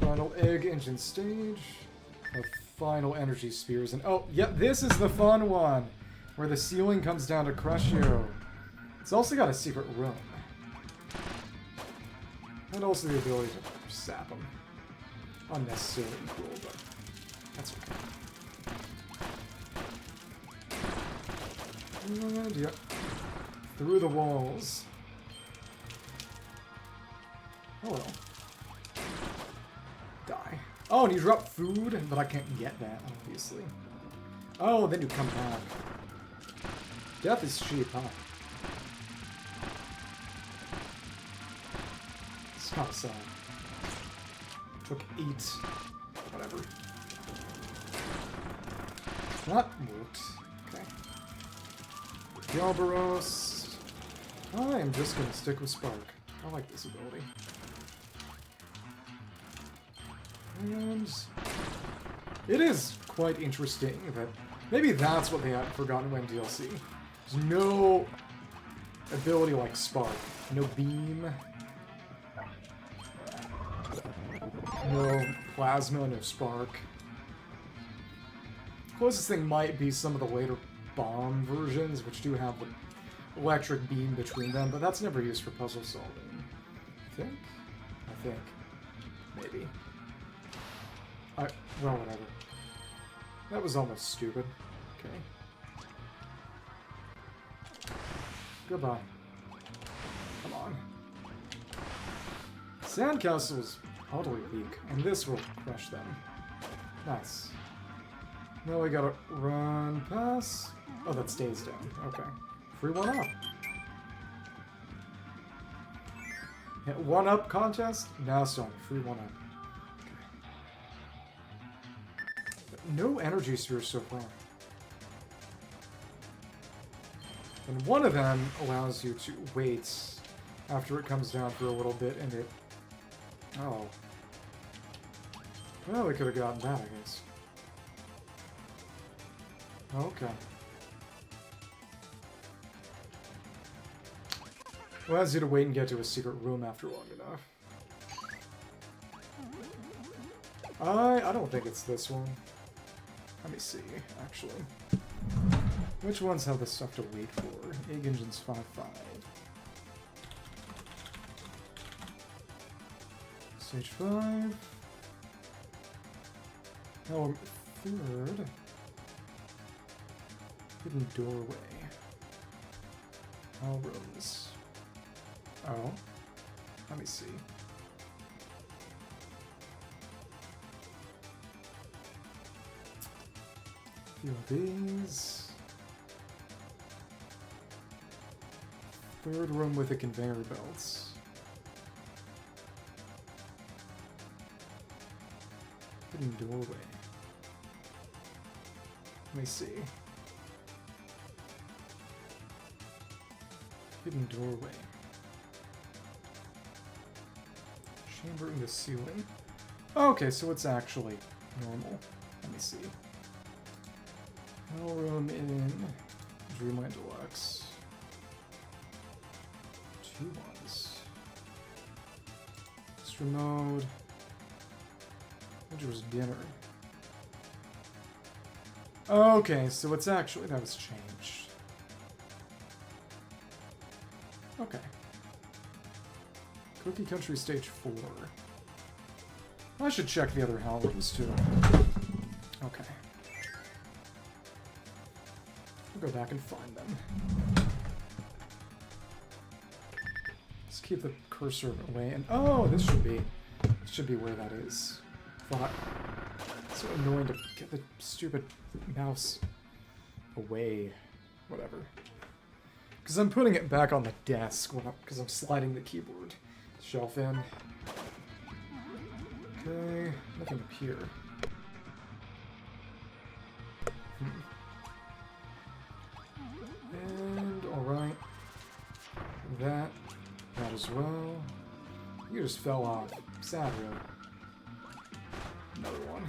final egg engine stage, of final energy spheres, and oh, yep, this is the fun one, where the ceiling comes down to crush you. It's also got a secret room. And also the ability to sap them. Unnecessarily cool, but that's okay. And yep, through the walls. Oh well. Die. Oh, and you drop food, but I can't get that, obviously. Oh, then you come back. Death is cheap, huh? It's kind of sad. Took 8. Whatever. That worked. Okay. Galbaros. I am just gonna stick with Spark. I like this ability. And it is quite interesting that maybe that's what they had Forgotten When DLC. There's no ability like Spark, no beam. No plasma, no spark. Closest thing might be some of the later bomb versions, which do have the electric beam between them, but that's never used for puzzle solving. I think? I think. Maybe. Well, whatever. That was almost stupid. Okay. Goodbye. Come on. Sandcastle is oddly weak, and this will crush them. Nice. Now we gotta run past. Oh, that stays down. Okay. Free one up. Hit one up contest? Now it's on. Free one up. Okay. No energy spheres so far. And one of them allows you to wait after it comes down for a little bit and it... Oh. Well, we could have gotten that, I guess. Okay. Allows you to wait and get to a secret room after long enough. I don't think it's this one. Let me see, actually. Which ones have the stuff to wait for? Egg Engines 5.5. Stage 5. Oh, third. Hidden doorway. All rooms. Oh. Let me see. A few of these. Third room with the conveyor belts. Hidden doorway. Let me see. Hidden doorway. Chamber in the ceiling. Okay, so it's actually normal. Let me see. Hell room in Dreamland Deluxe. 2 ones. Extra mode. Which was dinner. Okay, so it's actually, that was changed. Okay. Cookie Country Stage 4. I should check the other hell rooms too. Okay. I'll go back and find them. Let's keep the cursor away and oh, this should be where that is. Fuck. It's so annoying to get the stupid mouse away. Whatever. Because I'm putting it back on the desk because I'm sliding the keyboard shelf in. Okay, nothing up here. And alright. That as well. You just fell off. Sad, really. Another one.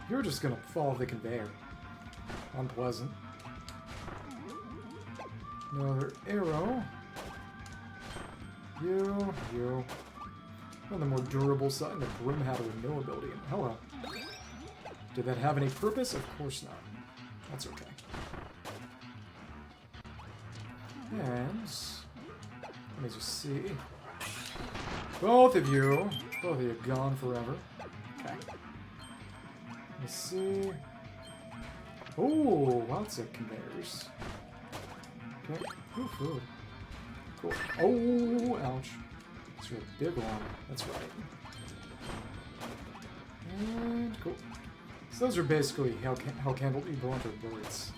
You're just gonna follow the conveyor. Unpleasant. Another arrow. You. On the more durable side, the Brim had with no ability. Hello. Did that have any purpose? Of course not. That's okay. And let me just see. Both of you gone forever. Okay. Let me see. Oh, lots of conveyors. Okay. Ooh, food. Cool. Oh, ouch. It's a big one. That's right. And cool. So those are basically Halcandra Ebronter birds.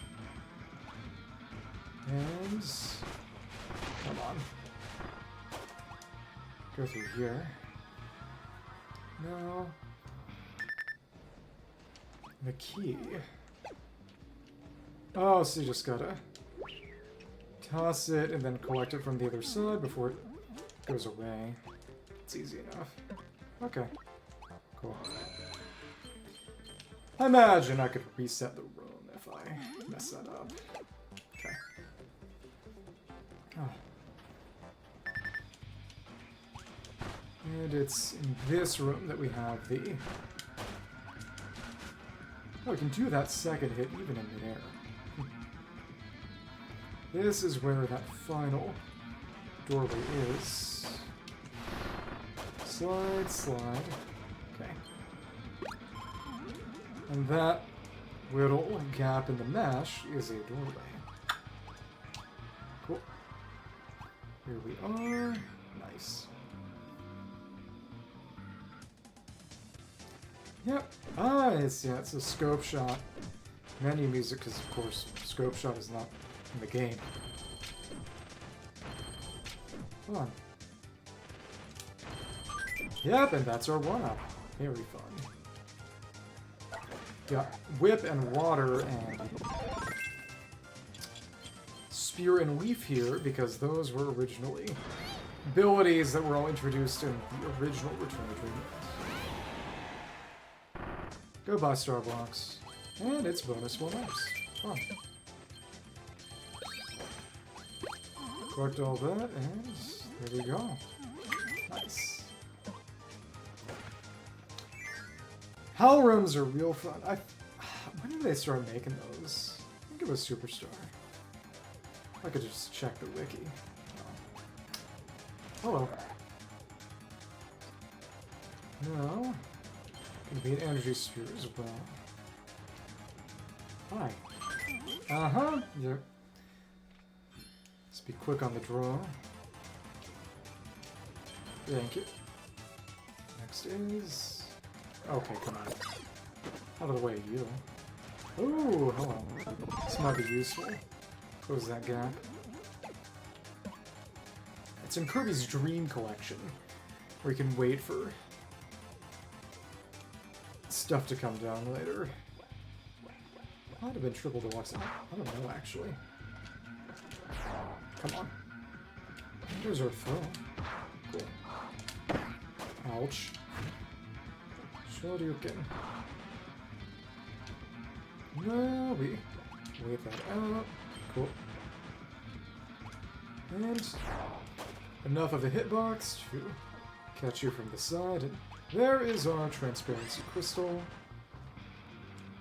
And come on. Go through here. No. The key. Oh, so you just gotta toss it and then collect it from the other side before it goes away. It's easy enough. Okay. Cool. I imagine I could reset the room if I mess that up. Okay. Oh. And it's in this room that we have the... Oh, we can do that second hit even in midair. This is where that final doorway is. Slide, slide. Okay. And that little gap in the mesh is a doorway. Cool. Here we are. Nice. Yep. Ah, it's a scope shot. Menu music, because of course, scope shot is not in the game. Come on. Yep, and that's our one-up. Very fun. Got whip and water and spear and leaf here, because those were originally abilities that were all introduced in the original Return of Dreamland. Goodbye, Starblocks. And it's bonus one-ups. Fun. Collect all that, and there we go. Nice. Hell rooms are real fun. When did they start making those? I think it was Superstar. I could just check the wiki. Oh. Hello. No. Gonna be an energy sphere as well. Hi. Uh-huh. Yep. Let's be quick on the draw. Thank you. Next is... Okay, come on. Out of the way, you. Ooh, hello. This might be useful. Close that gap. It's in Kirby's Dream Collection, where you can wait for stuff to come down later. Might have been triple deluxe. I don't know, actually. Come on. Here's our throw. Cool. Ouch. Shoryuken. No, we wait that out. Cool. And enough of a hitbox to catch you from the side. And there is our transparency crystal.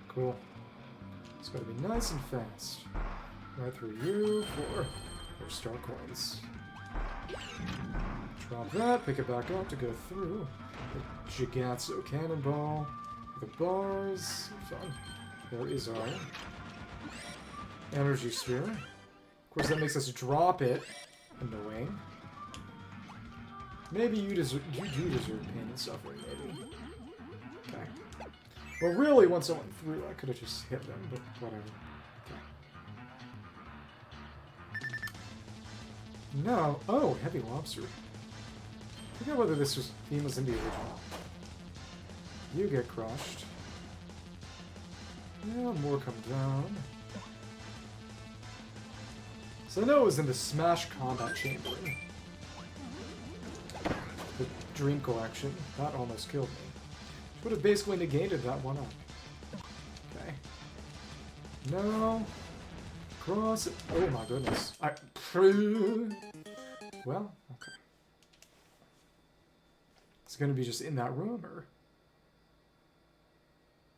Cool. It's got to be nice and fast. Right through you for your star coins. Drop that, pick it back up to go through the Jigatsu cannonball. The bars. Fun. There is our energy sphere. Of course, that makes us drop it. Annoying. Maybe you do deserve pain and suffering, maybe. Okay. Well, really, once I went through, I could have just hit them, but whatever. Okay. No. Oh, heavy lobster. I forget whether this theme was in the original. You get crushed. Yeah, more come down. So I know it was in the Smash Combat Chamber. The Dream Collection. That almost killed me. Would have basically negated that one up. Okay. No. Cross it. Oh my goodness. Well, okay. It's gonna be just in that room or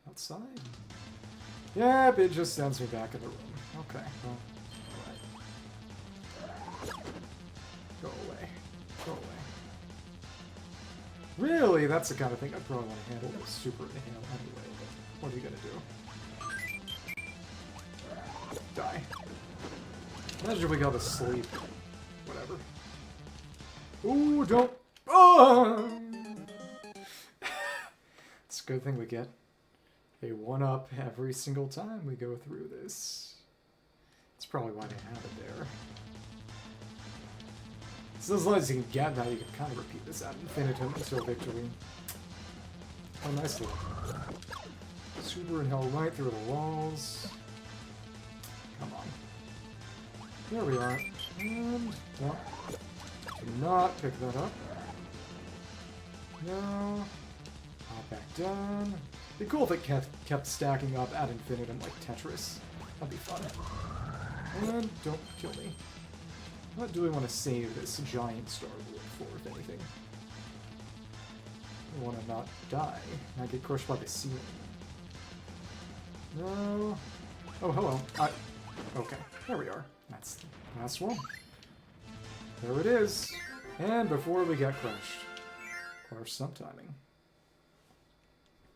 outside? Yep, it just sends me back in the room. Okay, well. Alright. Go away. Go away. Really? That's the kind of thing I'd probably want to handle with super inhale anyway, but what are you gonna do? Die. Imagine we got to sleep. Whatever. Ooh, don't... Oh! It's a good thing we get a 1-up every single time we go through this. That's probably why they have it there. So as long as you can get that, you can kind of repeat this ad infinitum until victory. Oh, nicely. Super and hell right through the walls. Come on. There we are. And... no. Do not pick that up. No. Hop back down. It'd be cool if it kept stacking up ad infinitum like Tetris. That'd be fun. And don't kill me. What do we want to save this giant star for, if anything? want to not die. Not get crushed by the ceiling. No. Oh, hello. Okay, there we are. That's the last one. There it is. And before we get crushed, requires some timing.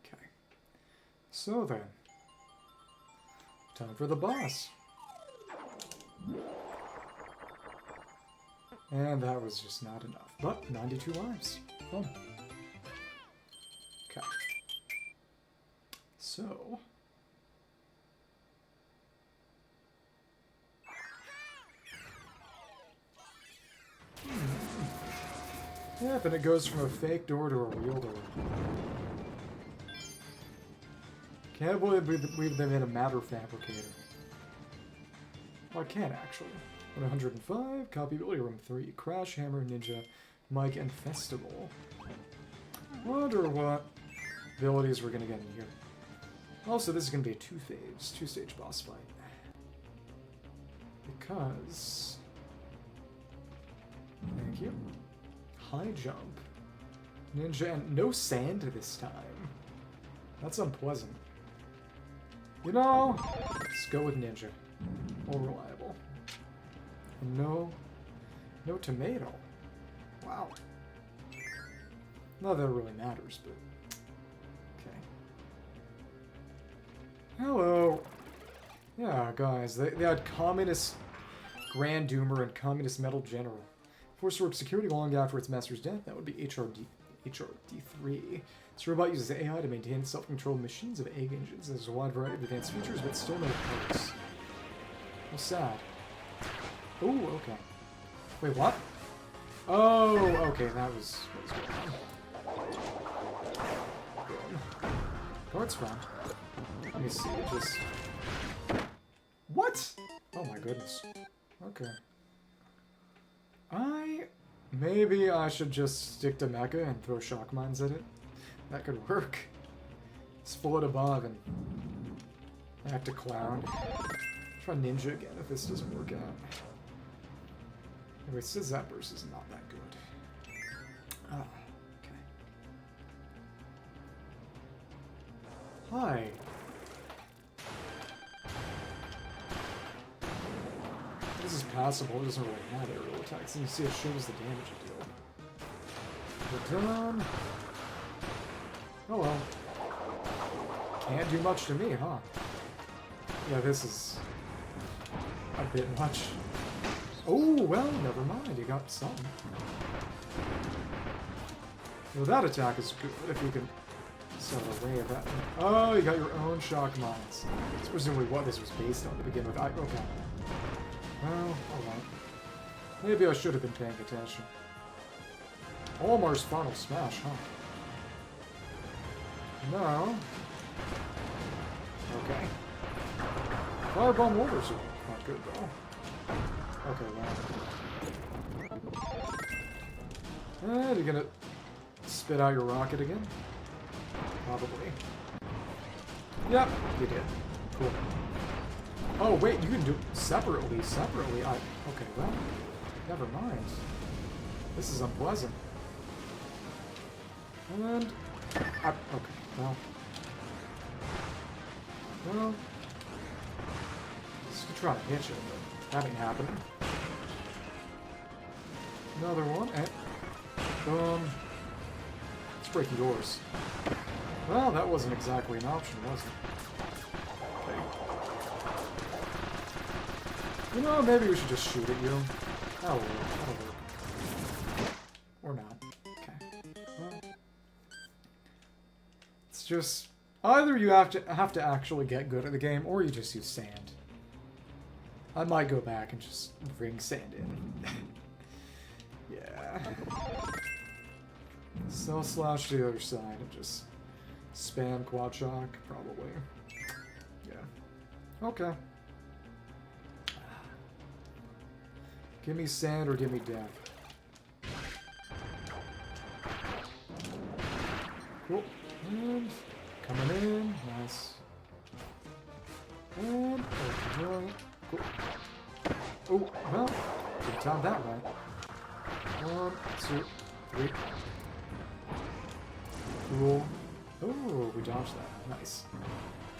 Okay. So then, time for the boss. And that was just not enough. But 92 lives. Fun. Okay. So. Yeah, then it goes from a fake door to a real door. Can't believe they made a matter fabricator. Well, I can actually. 105, copyability room 3, Crash, Hammer, Ninja, Mike, and Festival. Wonder what abilities we're gonna get in here. Also, this is gonna be a two-stage boss fight. Because... Thank you. High jump. Ninja, and no sand this time. That's unpleasant. You know, let's go with Ninja. More reliable. And no tomato. Wow. Not that it really matters, but... Okay. Hello. Yeah, guys, they had Communist Grand Doomer and Communist Metal General. Forced to work security long after its master's death. That would be HRD3. This robot uses AI to maintain self-controlled machines of egg engines. There's a wide variety of advanced features, but still no parts. How sad. Oh, okay. Wait, what? Oh, okay, that was going on. Good. Parts found. Let me see, just... What? Oh my goodness. Okay. Maybe I should just stick to Mecha and throw shock mines at it. That could work. Just float above and act a clown. Try Ninja again if this doesn't work out. Anyway, it says that burst is not that good. Oh, okay. Hi. This is passable, it doesn't really have aerial attacks, and you see it shows the damage it deals. We're done. Oh well. Can't do much to me, huh? Yeah, this is a bit much. Oh, well, never mind, you got some. Well, that attack is good if you can sell away of that. Oh, you got your own shock mines. That's presumably what this was based on to begin with. Okay. Well, alright. Maybe I should have been paying attention. Almar's final smash, huh? No. Okay. Firebomb orders are not good, though. Okay, well. And you're gonna spit out your rocket again? Probably. Yep, you did. Cool. Oh, wait, you can do it separately. Okay, well, never mind. This is unpleasant. And... okay, well... Well... Just try to hit you, but that ain't happening. Another one, and... Let's break doors. Well, that wasn't exactly an option, was it? You know, maybe we should just shoot at you. That'll work. Or not. Okay. Well, it's just either you have to actually get good at the game, or you just use sand. I might go back and just bring sand in. Yeah. So slash to the other side and just spam quad shock, probably. Yeah. Okay. Give me sand or give me death. Cool. And coming in. Nice. And cool. Oh, well, didn't time that right. 1, 2, 3. Cool. Oh, we dodged that. Nice.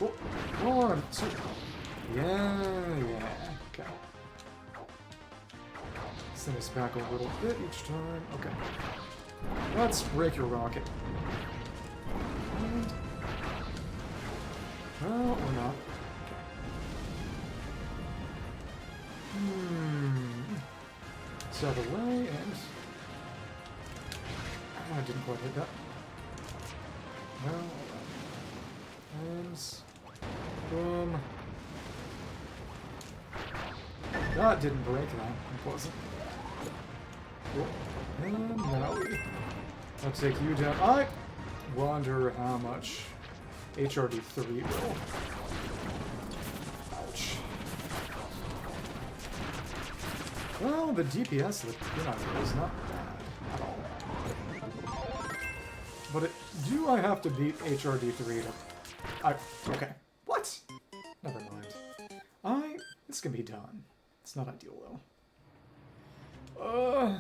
Oh, 1, 2. Yeah. Okay. Send us back a little bit each time. Okay. Let's break your rocket. And... well, or not. So the way, and... oh, I didn't quite hit that. Well, and... boom. That didn't break that. It wasn't. Cool. And now I'll take you down. I wonder how much HRD3 will. Ouch. Well, the DPS that is not bad at all. But do I have to beat HRD3 to... okay. What? Never mind. This can be done. It's not ideal, though.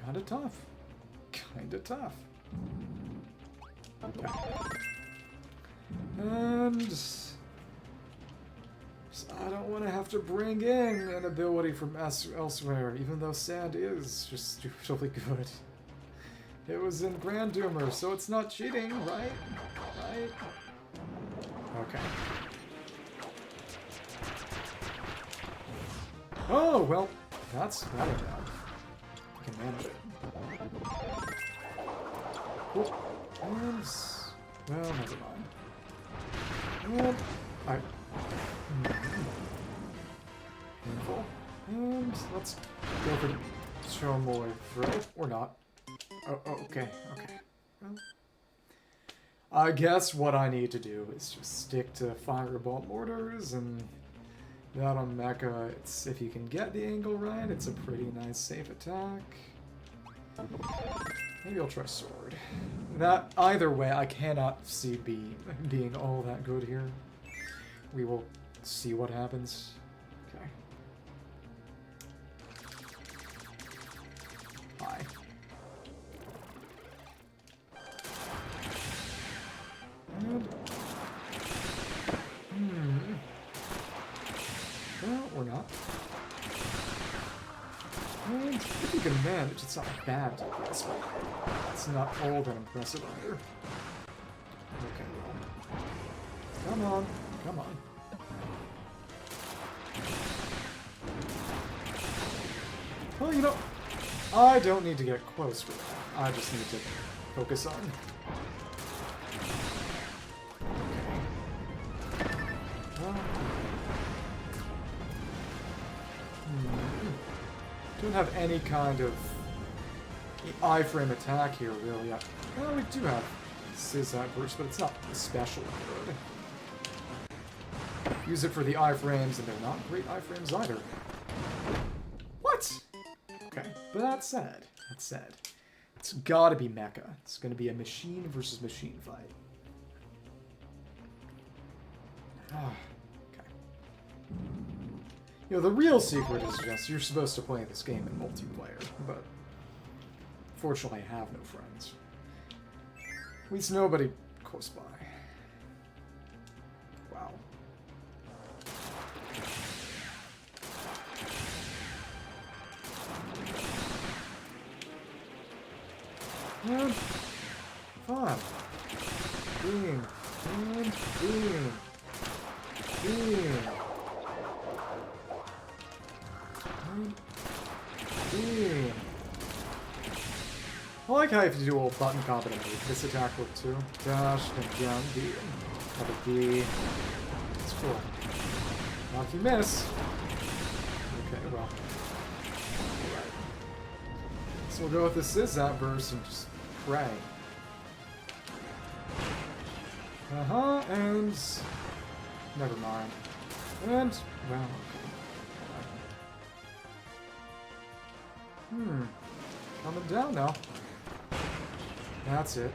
Kinda tough. Kinda tough. Okay. And... I don't want to have to bring in an ability from elsewhere, even though Sand is just stupidly good. It was in Grand Doomer, so it's not cheating, right? Right? Okay. Oh, well, that's not enough. I can manage it. Cool. And... well, never mind. And... alright. Painful. And let's go for Chomoy throw. Or not. Oh, okay, okay. Well, I guess what I need to do is just stick to fireball mortars, and that on Mecha, it's, if you can get the angle right, it's a pretty nice safe attack. Maybe I'll try sword. That, either way, I cannot see B being all that good here. We will see what happens. Okay. Hi. And... well, or not. And if you can manage, it's not bad DPS, but it's not all that impressive either. Okay, well. Come on. Come on. Well, you know, I don't need to get close for that. I just need to focus on. Okay. Well, don't have any kind of iframe attack here, really. Well, we do have Scissor Burst, but it's not especially good. Use it for the iframes, and they're not great iframes either. What? Okay, but that said, it's gotta be Mecha. It's gonna be a machine versus machine fight. Okay. You know, the real secret is just you're supposed to play this game in multiplayer, but fortunately I have no friends. At least nobody close by. Wow. And fun. Beam. And beam. Beam. And beam. I like how if you do a little button combo to make this attack work too. Dash, then down, B. Another B. It's cool. Not if you miss. Okay, well. Alright. So we'll go with the Scissor Burst and just pray. And... never mind. And... well, okay. Coming down now. That's it.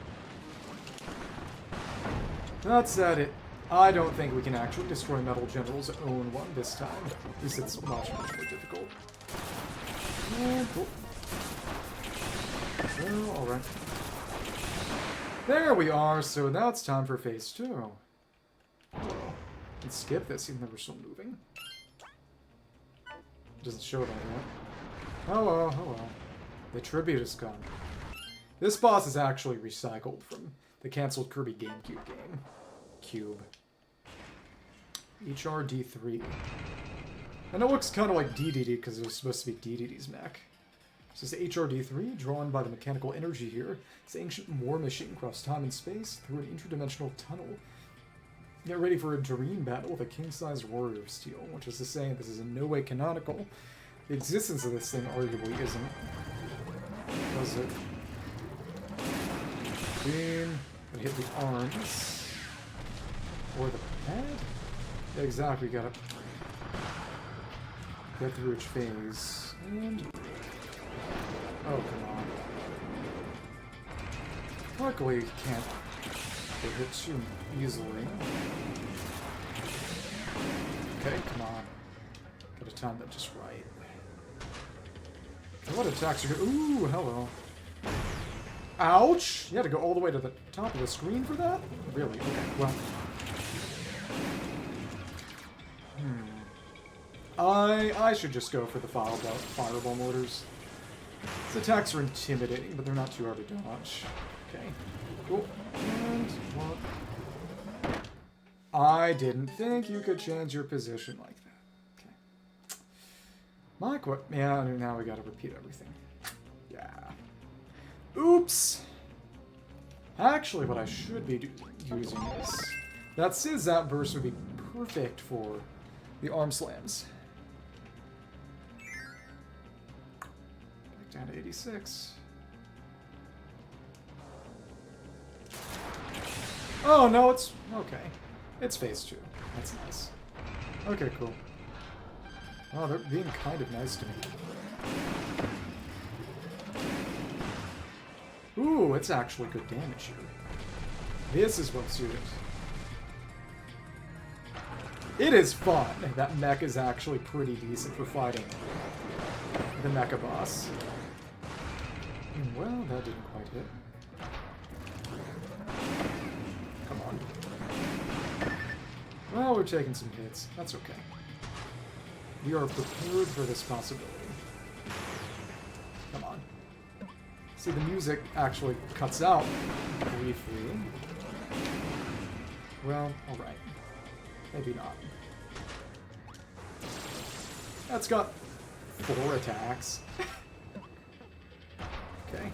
That's it. I don't think we can actually destroy Metal General's own one this time. At least it's much, much more difficult. And cool. Well, alright. There we are, so now it's time for phase 2. Let's skip this even though we're still moving. It doesn't show that yet. Hello, hello. The tribute is gone. This boss is actually recycled from the cancelled Kirby GameCube game. Cube. HRD3. And it looks kind of like Dedede because it was supposed to be Dedede's mech. This is HRD3, drawn by the mechanical energy here. This ancient war machine across time and space through an interdimensional tunnel. Get ready for a dream battle with a king-sized warrior of steel, which is to say this is in no way canonical. The existence of this thing arguably isn't. Was it? Beam. Gonna hit the arms. Or the head? Yeah, exactly, gotta get through each phase. And... oh, come on. Luckily, you can't get hit too easily. Okay, come on. Gotta time that just right. What attacks are good? Ooh, hello. Ouch! You had to go all the way to the top of the screen for that? Really? Okay, well. I should just go for the fireball mortars. These attacks are intimidating, but they're not too hard to dodge. Okay. Cool. And what? I didn't think you could change your position like that. Okay. Mike, what? Yeah, now we gotta repeat everything. Yeah. Oops! Actually, what I should be using is... that Sizz outburst would be perfect for the arm slams. Back down to 86. Oh, no, it's... okay. It's phase 2. That's nice. Okay, cool. Oh, they're being kind of nice to me. Ooh, it's actually good damage here. This is what's suited. It is fun. That mech is actually pretty decent for fighting the Mecha boss. Well, that didn't quite hit. Come on. Well, we're taking some hits. That's okay. We are prepared for this possibility. Come on. See, the music actually cuts out briefly. Well, alright. Maybe not. That's got 4 attacks. Okay.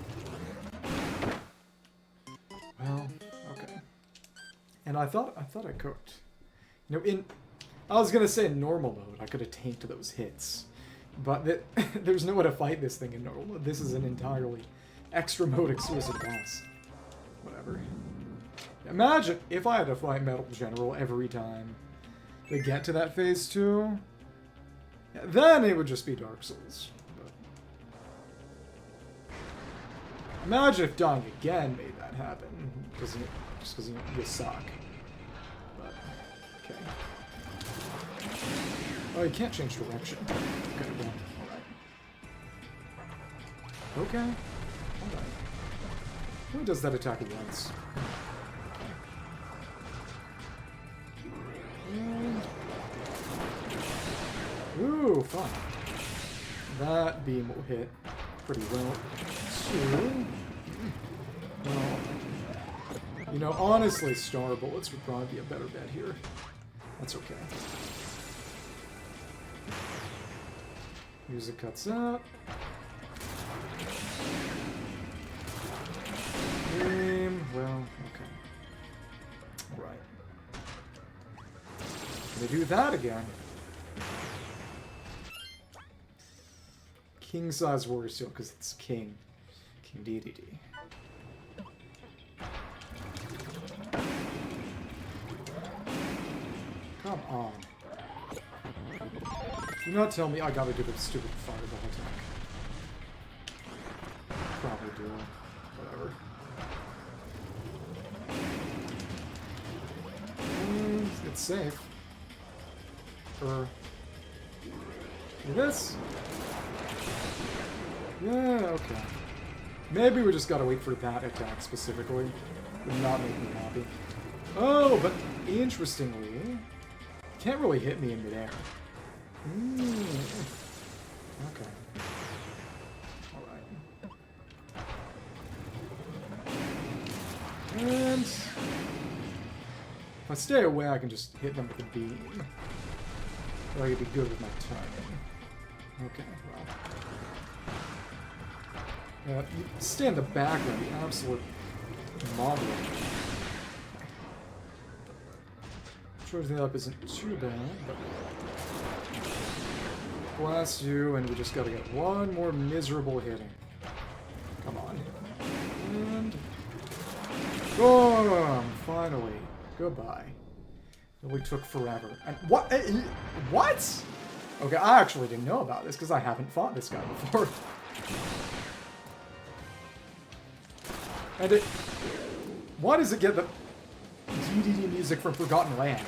Well, okay. And I thought I cooked. You know, I was gonna say in normal mode, I could have tanked those hits. But there's no way to fight this thing in normal mode. This is an entirely extra mode exclusive boss. Whatever. Imagine if I had to fight Metal General every time they get to that phase 2. Yeah, then it would just be Dark Souls. But imagine if dying again made that happen. Just because you suck. But, okay. Oh, you can't change direction. Okay, well, alright. Okay. Alright. Who does that attack at once? And... ooh, fun. That beam will hit pretty well. So... well... you know, honestly, Star Bullets would probably be a better bet here. That's okay. Music cuts out. Well, okay. Alright. Gonna do that again. King-size warrior steel, because it's King. King Dedede. Come on. Do not tell me I gotta do the stupid fireball attack. Probably do. Whatever. It's safe. Do this. Yeah, okay. Maybe we just gotta wait for that attack specifically. Would not make me happy. Oh, but interestingly, can't really hit me in midair. Okay. Alright. And if I stay away, I can just hit them with a beam. Or I could be good with my timing. Okay, well. You stay in the background, the absolute mob. Charging up isn't too bad, but blast you, and we just gotta get one more miserable hitting. Come on. And boom! Finally. Goodbye. It only took forever. And what? What? Okay, I actually didn't know about this because I haven't fought this guy before. And it... Why does it get the DDD music from Forgotten Land?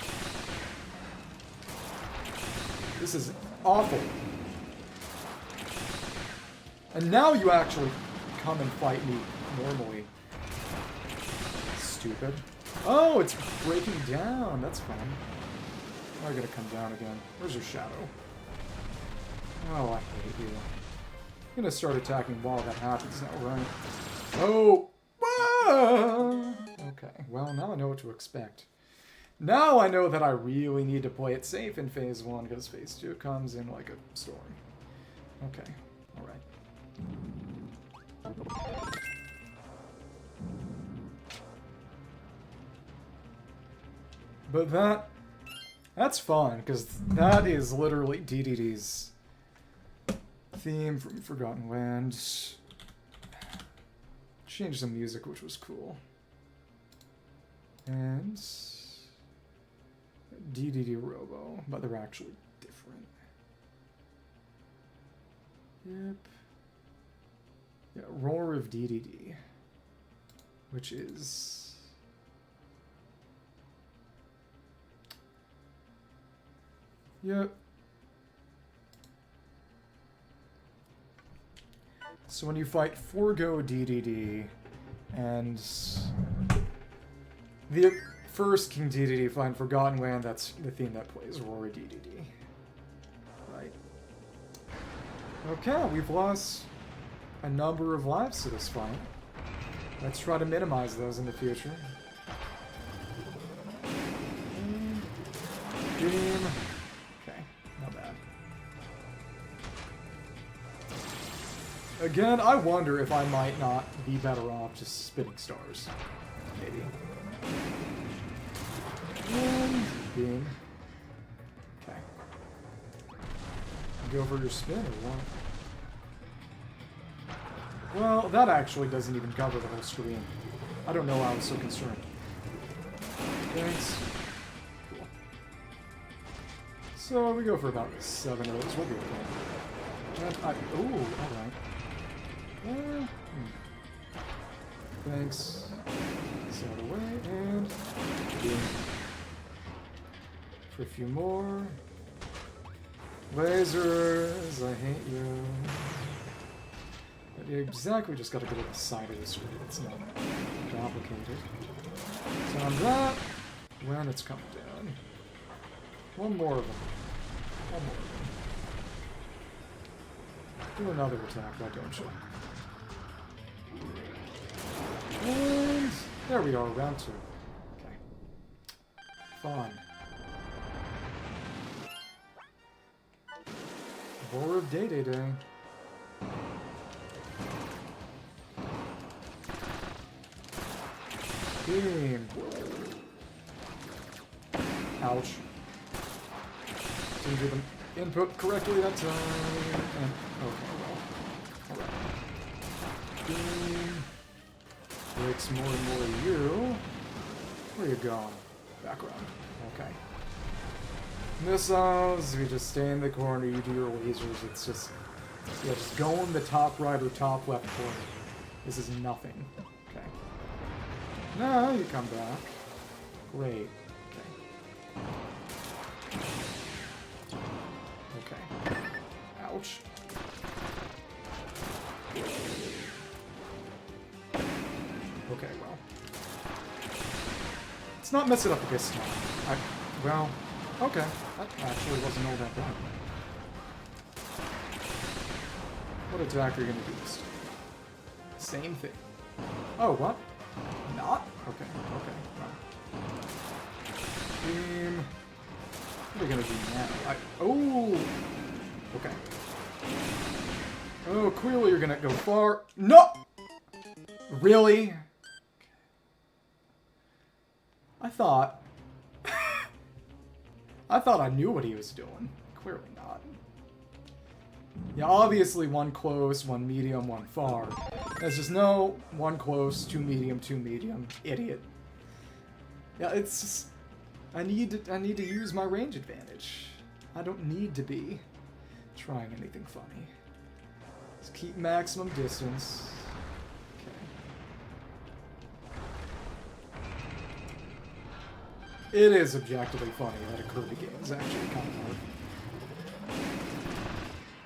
This is awful. And now you actually come and fight me normally. Stupid. Oh, it's breaking down. That's fun. Now I gotta come down again. Where's your shadow? Oh, I hate you. I'm gonna start attacking while that happens now, right? Oh! Ah! Okay, well, now I know what to expect. Now I know that I really need to play it safe in Phase 1, because Phase 2 comes in like a storm. Okay, alright. But that's fun, because that is literally DDD's theme from Forgotten Land. Changed the music, which was cool. And DDD Robo, but they're actually different. Yep. Yeah, Roar of DDD, which is... Yep. So when you fight Forgo DDD and the first King DDD fight in Forgotten Land, that's the theme that plays Roar DDD. Right. Okay, we've lost a number of lives to this fight. Let's try to minimize those in the future. Beam. Not bad. Again, I wonder if I might not be better off just spitting stars. Maybe. And beam. Okay. Go for your spin or what? Well, that actually doesn't even cover the whole screen. I don't know why I was so concerned. Thanks. So we go for about 7 of those. We'll be okay. And ooh, alright. Thanks. Set away and boom. For a few more. Lasers, I hate you. But you exactly just gotta go to the side of the screen. It's not complicated. So on that, when it's coming down. One more of them. One more of them. Do another attack, why don't you? And there we are, round 2. Okay. Fun. Roar of Dedede. Beam. Ouch. Didn't give them input correctly that time. And, okay, well. Alright. Beam. Breaks more and more of you. Where you going? Background. Okay. Missiles, you just stay in the corner, you do your lasers, it's just... Yeah, just go in the top right or top left corner. This is nothing. Okay. Now you come back. Great. Okay. Ouch. Let's not mess it up this time. Well, okay. That actually wasn't all that bad. What attack are you going to do this time? Same thing. Oh, what? Not? Okay, okay. No. Beam. What are we going to do now? Oh! Okay. Oh, clearly you're going to go far. No! Really? I thought I knew what he was doing. Clearly not. Yeah, obviously one close, one medium, one far. There's just no one close, two medium, idiot. Yeah, it's just I need to use my range advantage. I don't need to be trying anything funny. Just keep maximum distance. It is objectively funny that a Kirby game is actually kind of hard.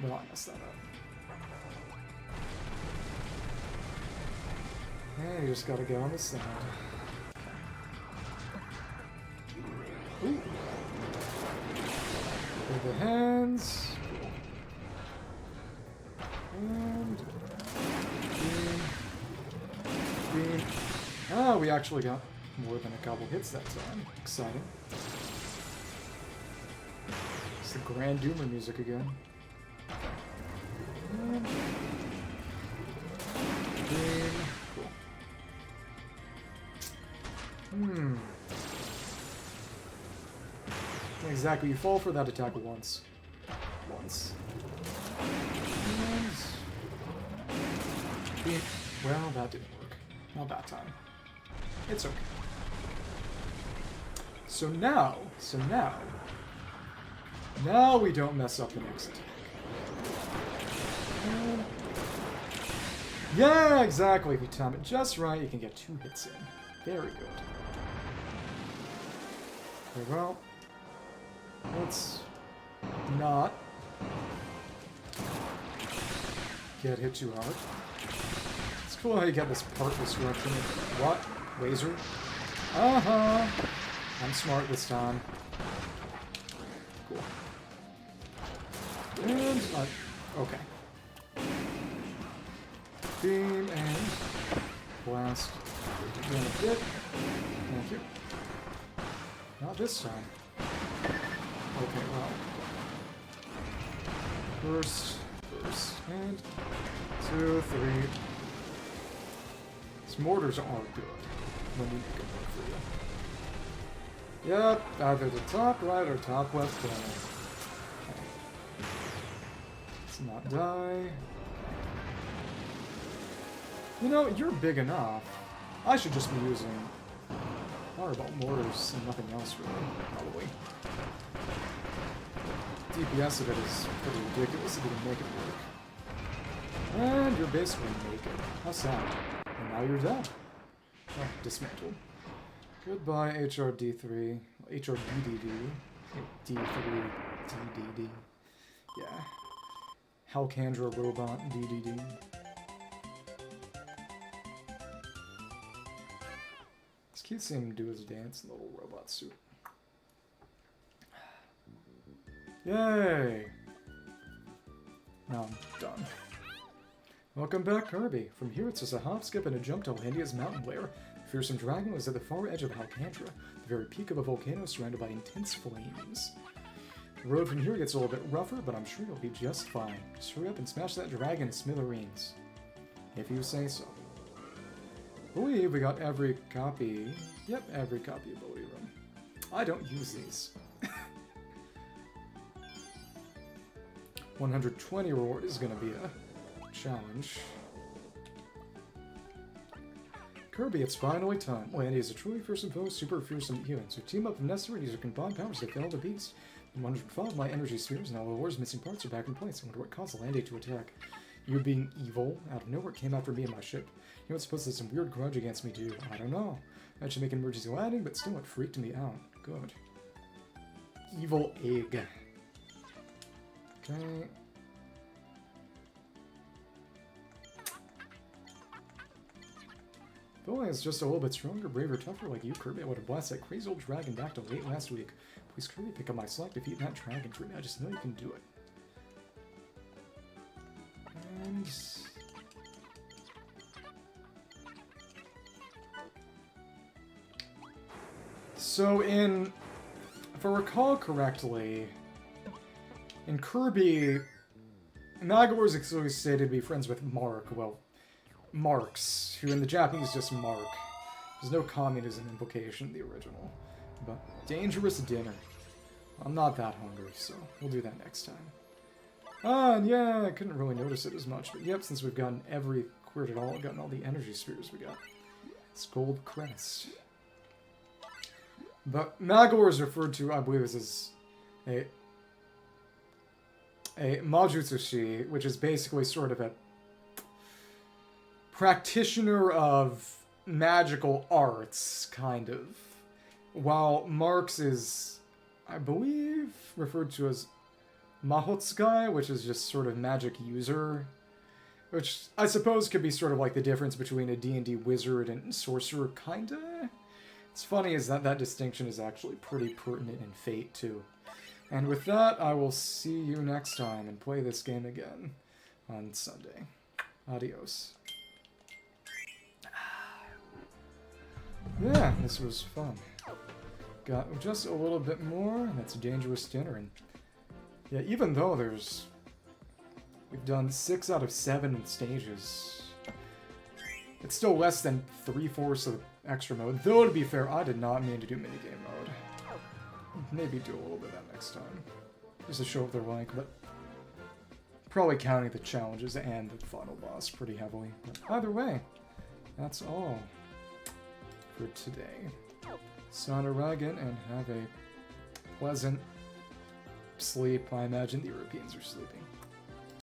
No, I messed that up. Hey, you just gotta go on the side. Ooh. With the hands. And... Beam. Ah, we actually got more than a couple hits that time. Exciting. It's the Grand Doomer music again. And... Cool. Exactly, you fall for that attack once. And... Well, that didn't work. Not that time. It's okay. So now we don't mess up the next attack. Yeah, exactly. If you time it just right, you can get 2 hits in. Very good. Okay, well, let's not get hit too hard. It's cool how you get this part destruction. What? Laser? Uh-huh. I'm smart this time. Cool. And, okay. Beam and blast. And a bit. Thank you. Not this time. Okay, well. First, and 2, 3. These mortars aren't good when you make it work for you. Yep, either the top right or top left corner. Okay. Let's not die. You know, you're big enough. I should just be using fireball mortars and nothing else really, probably. DPS of it is pretty ridiculous if you can make it work. And you're basically naked. How sad. And now you're dead. Oh, dismantled. Goodbye, HRD3. HRDDD. D3. DDD. Yeah. Halcandra robot. DDD. It's cute seeing him do his dance in the little robot suit. Yay! Now I'm done. Welcome back, Kirby. From here, it's just a hop, skip, and a jump to Landia's mountain lair. The fearsome dragon was at the far edge of Halcandra, the very peak of a volcano surrounded by intense flames. The road from here gets a little bit rougher, but I'm sure you'll be just fine. Just hurry up and smash that dragon to smithereens. If you say so. I believe we got every copy. Yep, every copy of Ability Room. I don't use these. 120 reward is going to be a challenge. Kirby, it's finally time. Landia is a truly fearsome foe, super fearsome human. So team up if necessary and use your combined powers to kill the beast. In 105, my energy spheres and all the war's missing parts are back in place. I wonder what caused Landia to attack. You being evil, out of nowhere came after me and my ship. You don't suppose there's some weird grudge against me, do you? I don't know. I should make an emergency landing, but still it freaked me out. Good. Evil egg. Okay. If only I was just a little bit stronger, braver, tougher like you, Kirby, I would have blasted that crazy old dragon back to late last week. Please, Kirby, pick up my slack, defeat that dragon for me. I just know you can do it. And... so if I recall correctly, in Kirby, Nagor is exclusively stated to be friends with Mark, well, Marks, who in the Japanese just Mark. There's no communism implication in the original. But dangerous dinner. I'm not that hungry, so we'll do that next time. And yeah, I couldn't really notice it as much, but yep, since we've gotten cleared it all, gotten all the energy spheres we got. It's gold crest. But Nagor is referred to, I believe, as a Majutsushi, which is basically sort of a practitioner of magical arts, kind of. While Marx is, I believe, referred to as Mahotsukai, which is just sort of magic user. Which I suppose could be sort of like the difference between a D&D wizard and sorcerer, kinda. It's funny is that distinction is actually pretty pertinent in Fate, too. And with that, I will see you next time and play this game again on Sunday. Adios. Yeah, this was fun. Got just a little bit more, and that's a dangerous dinner. And yeah, even though we've done 6 out of 7 stages, it's still less than 3/4 of extra mode. Though, to be fair, I did not mean to do minigame mode. Maybe do a little bit of that next time. Just to show what they're like, but probably counting the challenges and the final boss pretty heavily. But either way, that's all for today. Sonaragan, and have a pleasant sleep. I imagine the Europeans are sleeping.